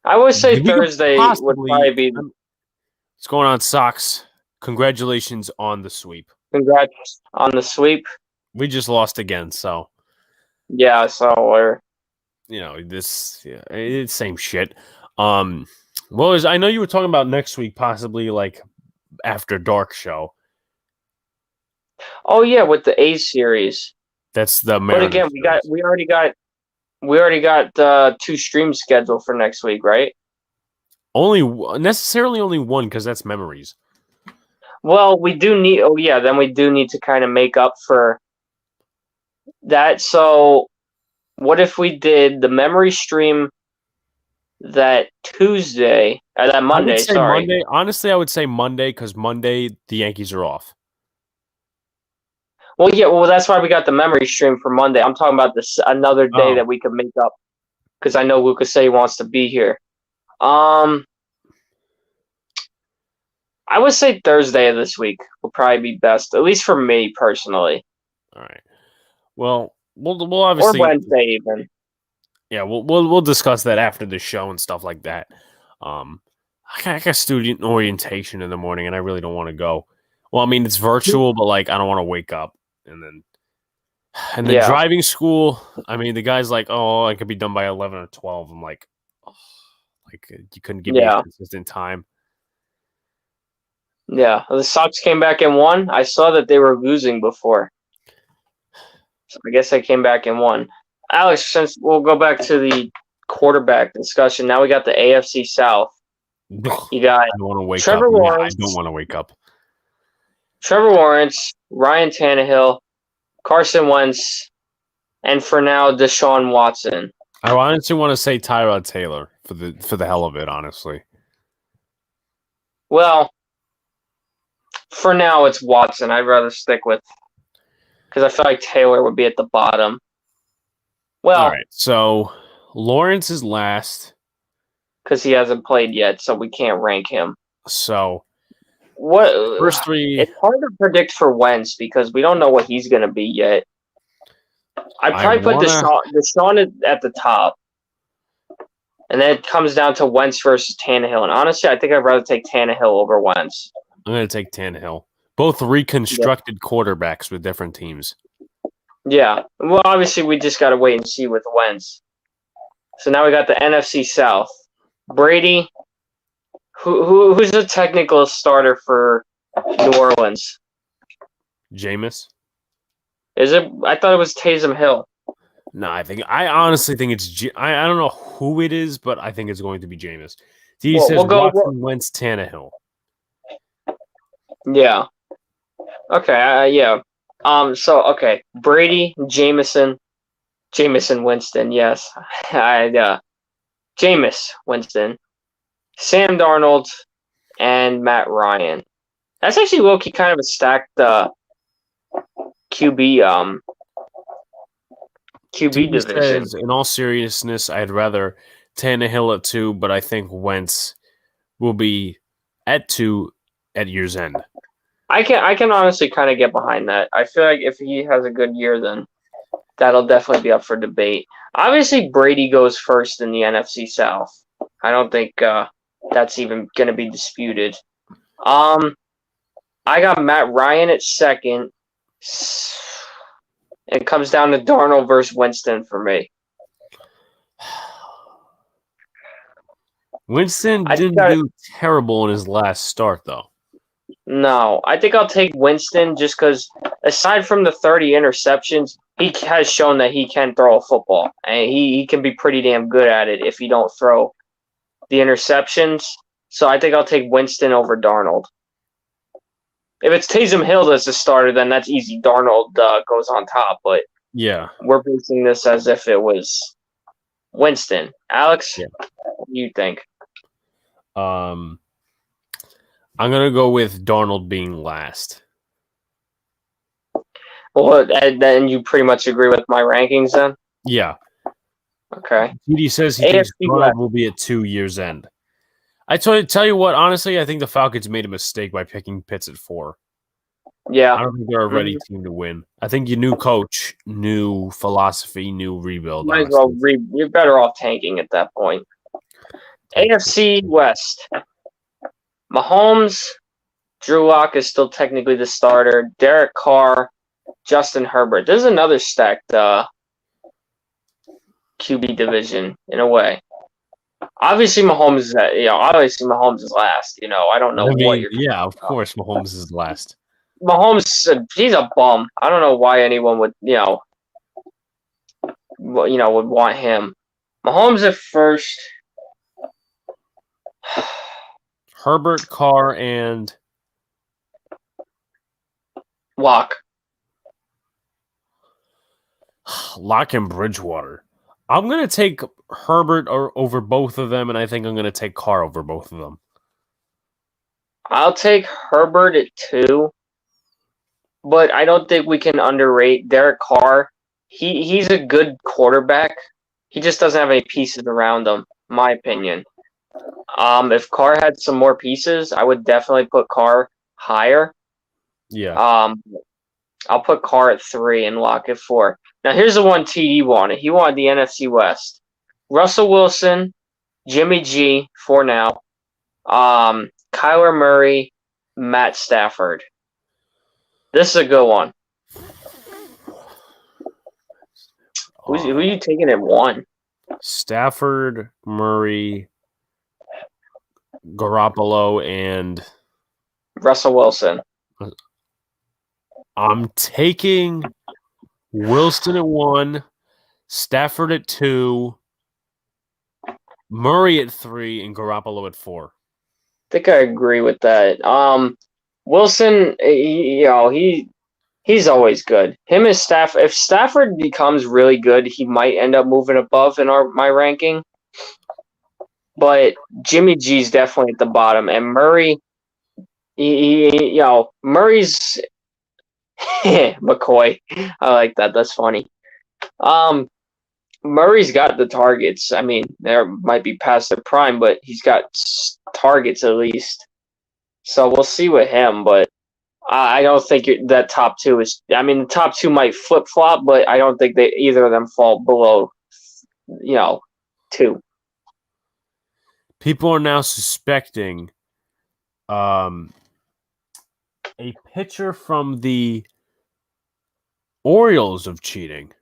S1: I would say Thursday would probably be.
S2: What's going on, Sox? Congratulations on the sweep.
S1: Congrats on the sweep.
S2: We just lost again, so.
S1: Yeah, so we're.
S2: It's same shit. Well, I know you were talking about next week, possibly like after dark show.
S1: Oh yeah, with the A series.
S2: That's the
S1: Mariners. But again, we already got 2 streams scheduled for next week, right?
S2: Only one, because that's memories.
S1: Well, we do need. Oh yeah, then we do need to kind of make up for that. So, what if we did the memory stream that Tuesday, that Monday? Sorry,
S2: Monday. Honestly, I would say Monday, because Monday the Yankees are off.
S1: Well, yeah. Well, that's why we got the memory stream for Monday. I'm talking about this another day that we could make up, because I know Luca say he wants to be here. I would say Thursday of this week will probably be best, at least for me personally.
S2: All right. Well, we'll obviously,
S1: or Wednesday even.
S2: Yeah, we'll discuss that after the show and stuff like that. I got student orientation in the morning, and I really don't want to go. Well, I mean, it's virtual, but like I don't want to wake up and then driving school. I mean, the guy's like, "Oh, I could be done by 11 or 12." I'm like, you couldn't give me a consistent time.
S1: Yeah, the Sox came back and won. I saw that they were losing before, so I guess they came back and won. Alex, since we'll go back to the quarterback discussion, now we got the AFC South. You got Trevor Lawrence.
S2: I don't want to wake up.
S1: Trevor Lawrence, Ryan Tannehill, Carson Wentz, and for now, Deshaun Watson.
S2: I honestly want to say Tyrod Taylor for the hell of it, honestly.
S1: Well, for now, it's Watson. I'd rather stick with, because I feel like Taylor would be at the bottom. Well,
S2: all right. So Lawrence is last
S1: because he hasn't played yet, so we can't rank him.
S2: So
S1: what
S2: first 3?
S1: It's hard to predict for Wentz because we don't know what he's going to be yet. I'd probably put Deshaun at the top, and then it comes down to Wentz versus Tannehill. And honestly, I think I'd rather take Tannehill over Wentz.
S2: I'm going to take Tannehill. Both reconstructed quarterbacks with different teams.
S1: Yeah. Well, obviously, we just got to wait and see with Wentz. So now we got the NFC South. Brady. Who's the technical starter for New Orleans?
S2: Jameis.
S1: Is it? I thought it was Taysom Hill.
S2: No, I honestly think it's I don't know who it is, but I think it's going to be Jameis. He says Watson, Wentz, Tannehill.
S1: Yeah. Okay. Yeah. So okay, Brady, Jameis Winston. Yes. Jameis Winston, Sam Darnold, and Matt Ryan. That's actually low-key kind of a stacked QB division.
S2: Says, in all seriousness, I'd rather Tannehill at 2, but I think Wentz will be at 2 at year's end.
S1: I can honestly kind of get behind that. I feel like if he has a good year, then that'll definitely be up for debate. Obviously, Brady goes first in the NFC South. I don't think that's even going to be disputed. I got Matt Ryan at second. It comes down to Darnold versus Winston for me.
S2: Winston
S1: I
S2: didn't do terrible in his last start, though.
S1: No, I think I'll take Winston just because, aside from the 30 interceptions, he has shown that he can throw a football. And he can be pretty damn good at it if you don't throw the interceptions. So I think I'll take Winston over Darnold. If it's Taysom Hill as the starter, then that's easy. Darnold goes on top. But
S2: Yeah.
S1: we're basing this as if it was Winston. Alex,
S2: Yeah.
S1: what do you think?
S2: I'm gonna go with Darnold being last.
S1: Well, and then you pretty much agree with my rankings then?
S2: Yeah.
S1: Okay.
S2: TD says he thinks
S1: AFC
S2: Darnold
S1: West.
S2: will be at 2 years' end. I tell you what, honestly, I think the Falcons made a mistake by picking Pitts at 4.
S1: Yeah.
S2: I don't think they're a ready team to win. I think you new coach, new philosophy, new rebuild.
S1: Might as well you're better off tanking at that point. AFC West. Mahomes, Drew Lock is still technically the starter. Derek Carr, Justin Herbert. This is another stacked QB division in a way. Obviously, Mahomes is last. I don't know what you're.
S2: Yeah, of course, Mahomes is last.
S1: Mahomes, he's a bum. I don't know why anyone would would want him. Mahomes at first.
S2: Herbert, Carr, and
S1: Lock.
S2: and Bridgewater. I'm going to take Herbert over both of them, and I think I'm going to take Carr over both of them.
S1: I'll take Herbert at 2, but I don't think we can underrate Derek Carr. He's a good quarterback. He just doesn't have any pieces around him, in my opinion. If Carr had some more pieces, I would definitely put Carr higher.
S2: Yeah.
S1: I'll put Carr at 3 and Lock at 4. Now, here's the one TD wanted. He wanted the NFC West. Russell Wilson, Jimmy G for now, Kyler Murray, Matt Stafford. This is a good one. Who are you taking at 1?
S2: Stafford, Murray, Garoppolo, and
S1: Russell Wilson.
S2: I'm taking Wilson at 1, Stafford at 2, Murray at 3, and Garoppolo at 4.
S1: I think I agree with that. Wilson, he's always good. Him and Stafford. If Stafford becomes really good, he might end up moving above in my ranking. But Jimmy G's definitely at the bottom, and Murray, Murray's McCoy. I like that. That's funny. Murray's got the targets. I mean, there might be past their prime, but he's got targets at least. So we'll see with him, but I don't think that top 2 is. I mean, the top 2 might flip flop, but I don't think either of them fall below, 2.
S2: People are now suspecting a pitcher from the Orioles of cheating.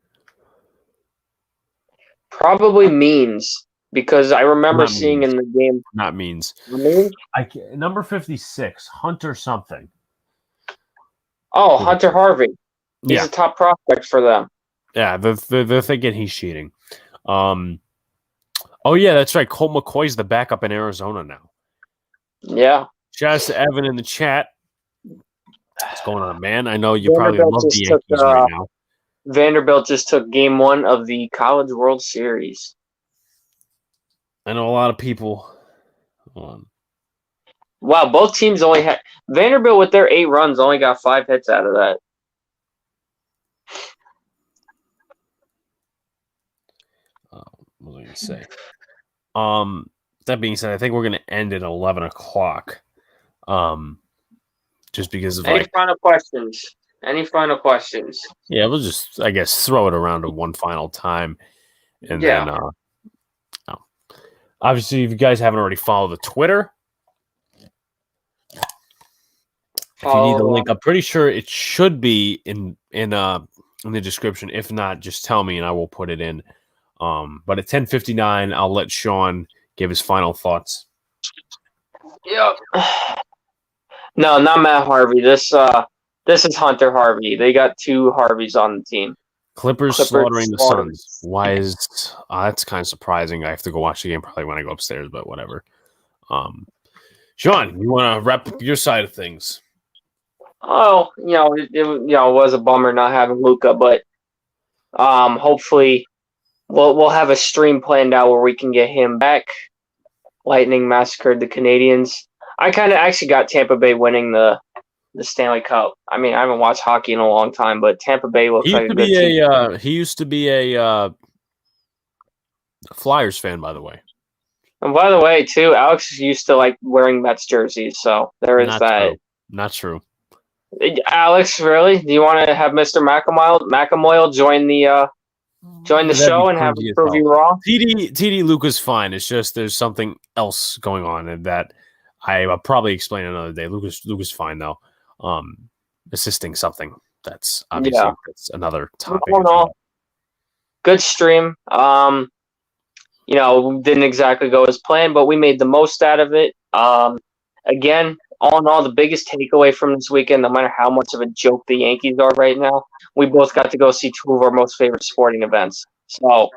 S1: Probably Means, because I remember seeing in the game.
S2: Not Means. Number 56, Hunter something.
S1: Oh, Hunter Harvey. He's a top prospect for them.
S2: Yeah, they're thinking he's cheating. Oh, yeah, that's right. Colt McCoy's the backup in Arizona now.
S1: Yeah.
S2: Shout out to Evan in the chat. What's going on, man? I know you probably love the Yankees right now.
S1: Vanderbilt just took Game 1 of the College World Series.
S2: I know a lot of people.
S1: Wow, both teams only had... Vanderbilt, with their 8 runs, only got 5 hits out of that.
S2: What was I going to say? That being said, I think we're going to end at 11 o'clock. Just because of
S1: Any final questions? Yeah,
S2: we'll just, I guess, throw it around to one final time. And then, obviously, if you guys haven't already followed the Twitter, if you need the link, I'm pretty sure it should be in in the description. If not, just tell me and I will put it in. But at 10:59, I'll let Sean give his final thoughts.
S1: Yep. No, not Matt Harvey. This is Hunter Harvey. They got two Harveys on the team.
S2: Clippers slaughtering the Suns. Why is that's kind of surprising. I have to go watch the game probably when I go upstairs, but whatever. Sean, you want to wrap up your side of things?
S1: Oh, it was a bummer not having Luca, but hopefully we'll have a stream planned out where we can get him back. Lightning massacred the Canadians. I kind of actually got Tampa Bay winning the Stanley Cup. I mean, I haven't watched hockey in a long time, but Tampa Bay looks like a good team.
S2: He used to be a Flyers fan, by the way.
S1: And by the way, too, Alex used to like wearing Mets jerseys, so there is that.
S2: True. Not true.
S1: Alex, really? Do you want to have Mr. McAmoyle join the show and have him prove you wrong?
S2: TD Luca's fine. It's just there's something else going on, and that I'll probably explain another day. Luca's fine though. Assisting something. That's obviously that's another topic.
S1: Good stream. Didn't exactly go as planned, but we made the most out of it. Again, all in all, the biggest takeaway from this weekend, no matter how much of a joke the Yankees are right now, we both got to go see two of our most favorite sporting events. So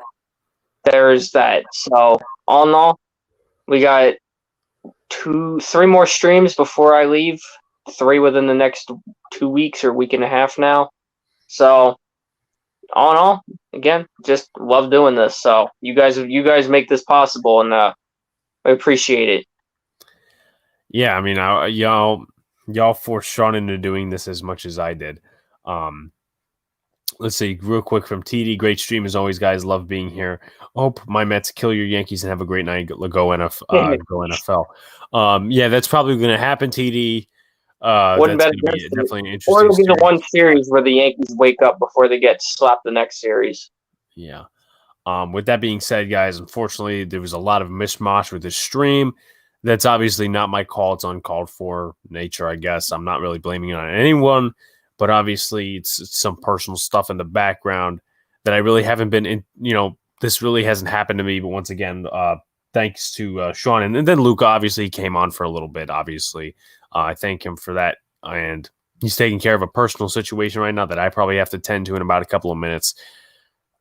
S1: there's that. So all in all, we got 3 more streams before I leave. 3 within the next 2 weeks or week and a half now. So all in all, again, just love doing this. So you guys make this possible, and I appreciate it.
S2: Yeah, I mean, y'all forced Sean into doing this as much as I did. Let's see, real quick from TD. Great stream as always, guys. Love being here. Hope my Mets kill your Yankees and have a great night. Go NFL. Yeah, that's probably going to happen, TD.
S1: Wouldn't bet
S2: definitely an interesting.
S1: Or it'll be the one series where the Yankees wake up before they get slapped the next series.
S2: Yeah. With that being said, guys, unfortunately, there was a lot of mishmash with this stream. That's obviously not my call. It's uncalled for nature, I guess. I'm not really blaming it on anyone, but obviously it's some personal stuff in the background that I really haven't been in. This really hasn't happened to me. But once again, thanks to Sean and then Luca. Obviously, he came on for a little bit. Obviously, I thank him for that, and he's taking care of a personal situation right now that I probably have to tend to in about a couple of minutes.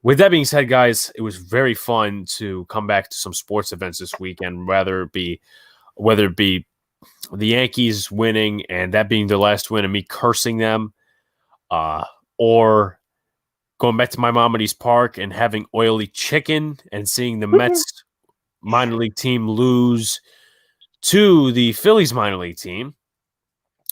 S2: With that being said, guys, it was very fun to come back to some sports events this weekend, whether it be the Yankees winning and that being their last win and me cursing them, or going back to my mom at East Park and having oily chicken and seeing the Mets minor league team lose to the Phillies minor league team.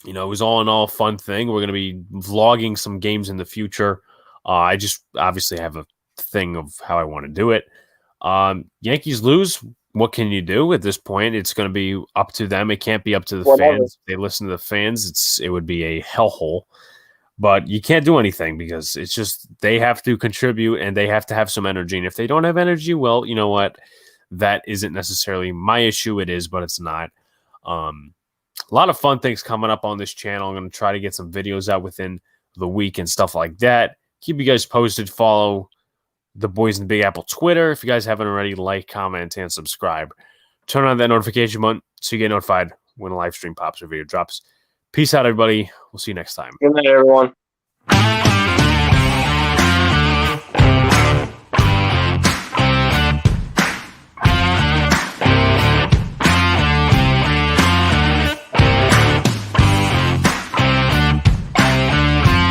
S2: It was all in all a fun thing. We're going to be vlogging some games in the future. I just obviously have a thing of how I want to do it. Yankees lose. What can you do at this point? It's going to be up to them. It can't be up to the fans. If they listen to the fans, it would be a hellhole. But you can't do anything because it's just they have to contribute and they have to have some energy. And if they don't have energy, well, you know what? That isn't necessarily my issue. It is, but it's not. A lot of fun things coming up on this channel. I'm going to try to get some videos out within the week and stuff like that. Keep you guys posted. Follow the Boys in the Big Apple Twitter. If you guys haven't already, like, comment, and subscribe. Turn on that notification button so you get notified when a live stream pops or video drops. Peace out, everybody. We'll see you next time.
S1: Good night, everyone.